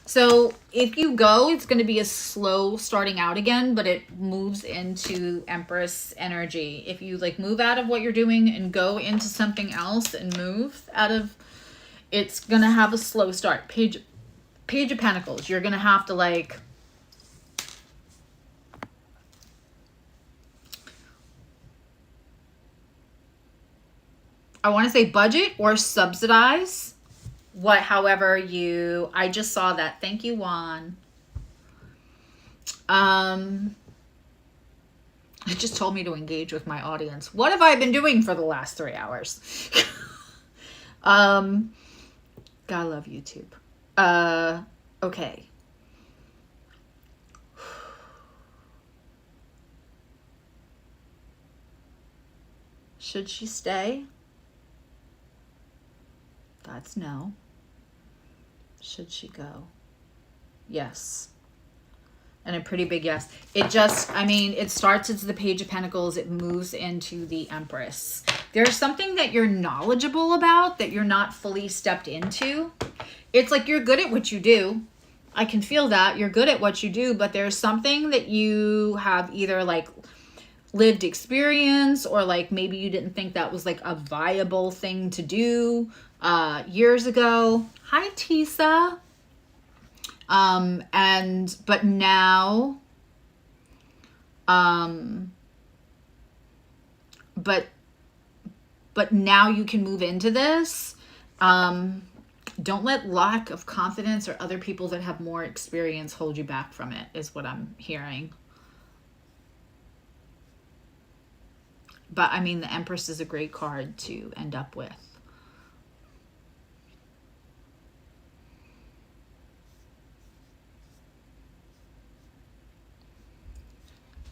So if you go, it's going to be a slow starting out again, but it moves into Empress energy. If you like move out of what you're doing and go into something else and move out of, it's going to have a slow start. Page of Pentacles. You're going to have to like, I want to say budget or subsidize however you, I just saw that. Thank you, Juan. It just told me to engage with my audience. What have I been doing for the last 3 hours? God, I love YouTube. Okay. Should she stay? That's no. Should she go? Yes. And a pretty big yes. It just, I mean, it starts as the Page of Pentacles. It moves into the Empress. There's something that you're knowledgeable about that you're not fully stepped into. It's like you're good at what you do. I can feel that. You're good at what you do, but there's something that you have either like lived experience or like maybe you didn't think that was like a viable thing to do years ago. Hi, Tisa. But now, but now you can move into this. Don't let lack of confidence or other people that have more experience hold you back from it, is what I'm hearing. But I mean, the Empress is a great card to end up with.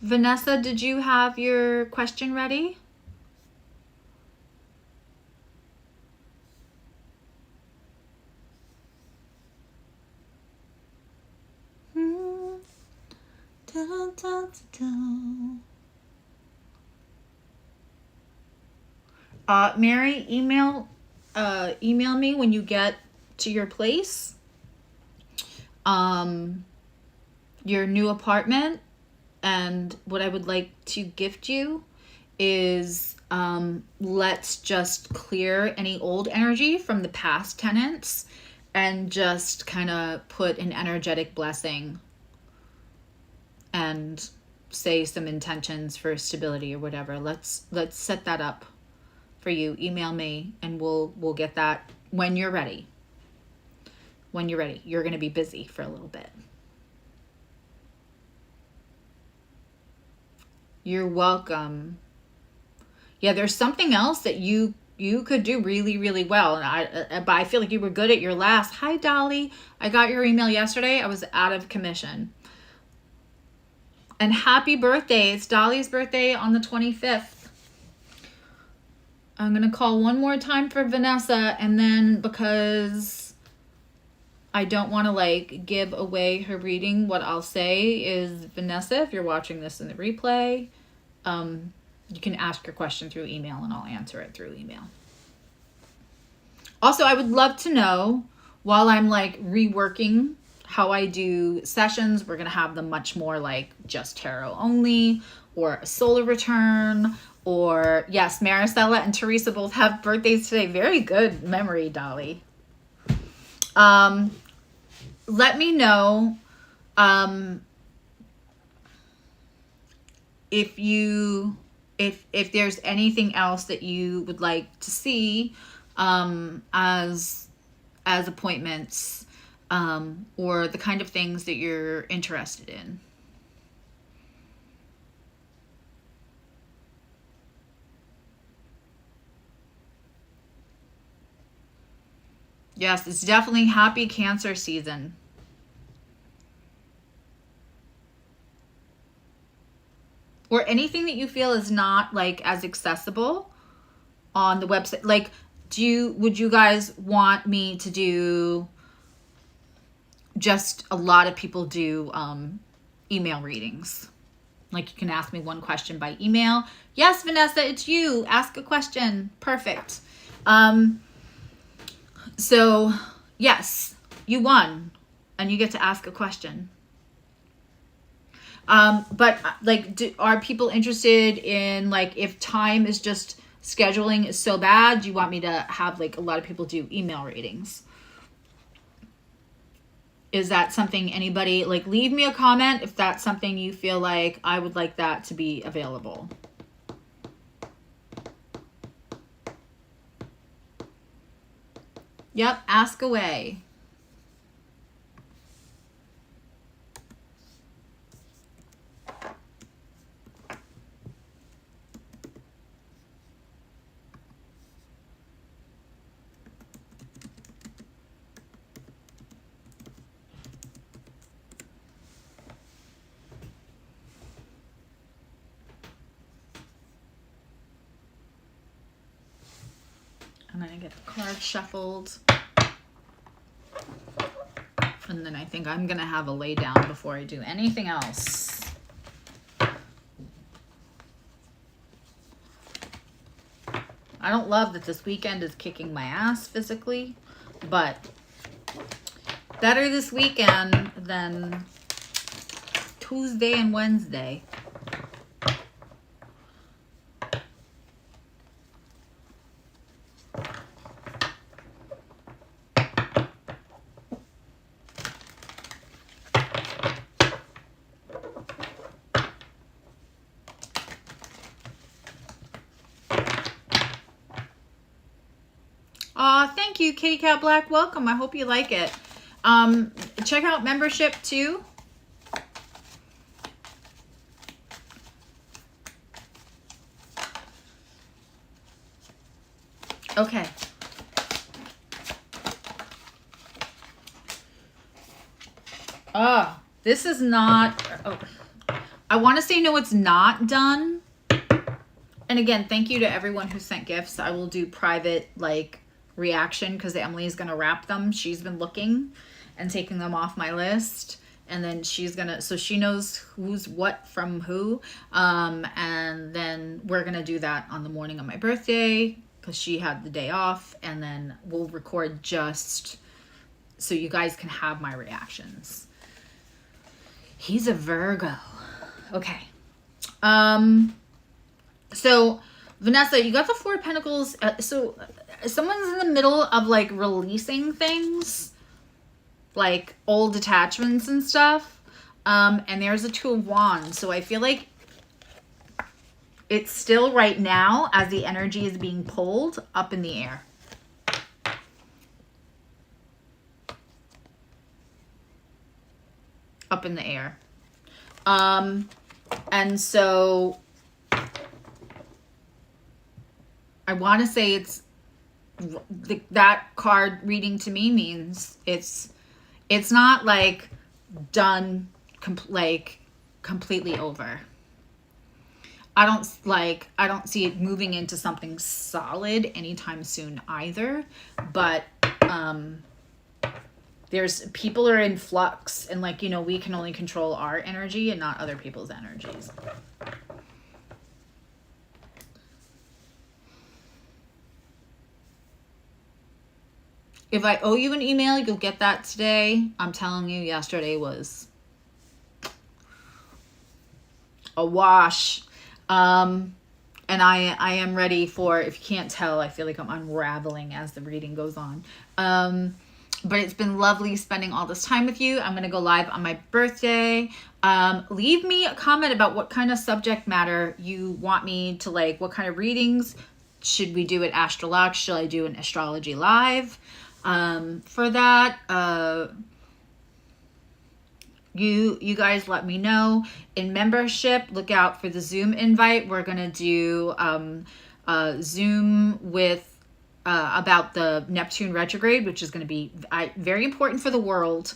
Vanessa, did you have your question ready? Mary, email me when you get to your place, your new apartment. And what I would like to gift you is let's just clear any old energy from the past tenants and just kind of put an energetic blessing and say some intentions for stability or whatever. Let's set that up for you. Email me and we'll get that when you're ready. When you're ready. You're going to be busy for a little bit. You're welcome. Yeah, there's something else that you could do really, really well. And but I feel like you were good at your last. Hi, Dolly. I got your email yesterday. I was out of commission. And happy birthday. It's Dolly's birthday on the 25th. I'm going to call one more time for Vanessa. And then because I don't want to like give away her reading, what I'll say is, Vanessa, if you're watching this in the replay, you can ask your question through email and I'll answer it through email. Also, I would love to know, while I'm like reworking how I do sessions, we're going to have them much more like just tarot only or a solar return, or yes, Maricela and Teresa both have birthdays today. Very good memory, Dolly. Let me know if there's anything else that you would like to see as appointments. or the kind of things that you're interested in. Yes, it's definitely happy Cancer season. Or anything that you feel is not like as accessible on the website. Like, would you guys want me to do, just a lot of people do email readings. Like, you can ask me one question by email. Yes, Vanessa, it's you. Ask a question. Perfect. So, yes, you won, and you get to ask a question. But like, are people interested in, like, if time is just, scheduling is so bad, do you want me to have, like, a lot of people do email readings? Is that something anybody, like, leave me a comment if that's something you feel like I would like that to be available. Yep, ask away. I'm going to get the card shuffled. And then I think I'm going to have a lay down before I do anything else. I don't love that this weekend is kicking my ass physically, but better this weekend than Tuesday and Wednesday. Aw, thank you, Kitty Cat Black. Welcome. I hope you like it. Check out membership too. Okay. Oh, this is not... Oh. I want to say no, it's not done. And again, thank you to everyone who sent gifts. I will do private, like, reaction because Emily's going to wrap them. She's been looking and taking them off my list. And then she's going to... So she knows who's what from who. And then we're going to do that on the morning of my birthday because she had the day off. And then we'll record just so you guys can have my reactions. He's a Virgo. Okay. So Vanessa, you got the Four of Pentacles. So someone's in the middle of, like, releasing things, like old attachments and stuff. And there's a Two of Wands. So I feel like it's still right now, as the energy is being pulled, up in the air. Up in the air. And so I want to say it's that card reading to me means it's not like done, completely over. I don't see it moving into something solid anytime soon either, but there's people are in flux, and, like, you know, we can only control our energy and not other people's energies. If I owe you an email, you'll get that today. I'm telling you, yesterday was a wash. And I am ready for, if you can't tell, I feel like I'm unraveling as the reading goes on. But it's been lovely spending all this time with you. I'm going to go live on my birthday. Leave me a comment about what kind of subject matter you want me to, like, what kind of readings. Should we do it Astrology? Should I do an astrology live? For that, You guys let me know. In membership, look out for the Zoom invite. We're going to do Zoom with about the Neptune retrograde, which is going to be very important for the world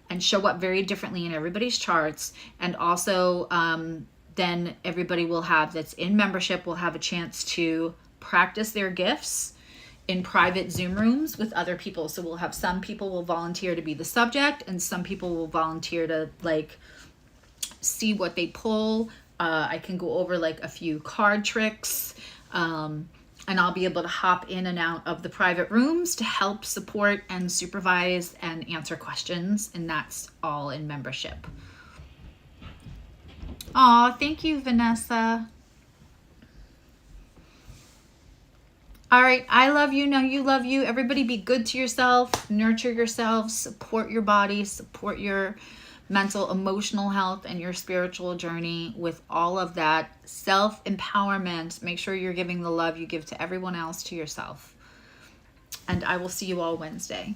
and show up very differently in everybody's charts. And also then everybody will have, that's in membership, will have a chance to practice their gifts in private Zoom rooms with other people. So we'll have some people will volunteer to be the subject, and some people will volunteer to like see what they pull. I can go over like a few card tricks, and I'll be able to hop in and out of the private rooms to help support and supervise and answer questions. And that's all in membership. Aw, thank you, Vanessa. All right, I love you. Know you love you. Everybody be good to yourself. Nurture yourself. Support your body. Support your mental, emotional health and your spiritual journey with all of that self-empowerment. Make sure you're giving the love you give to everyone else to yourself. And I will see you all Wednesday.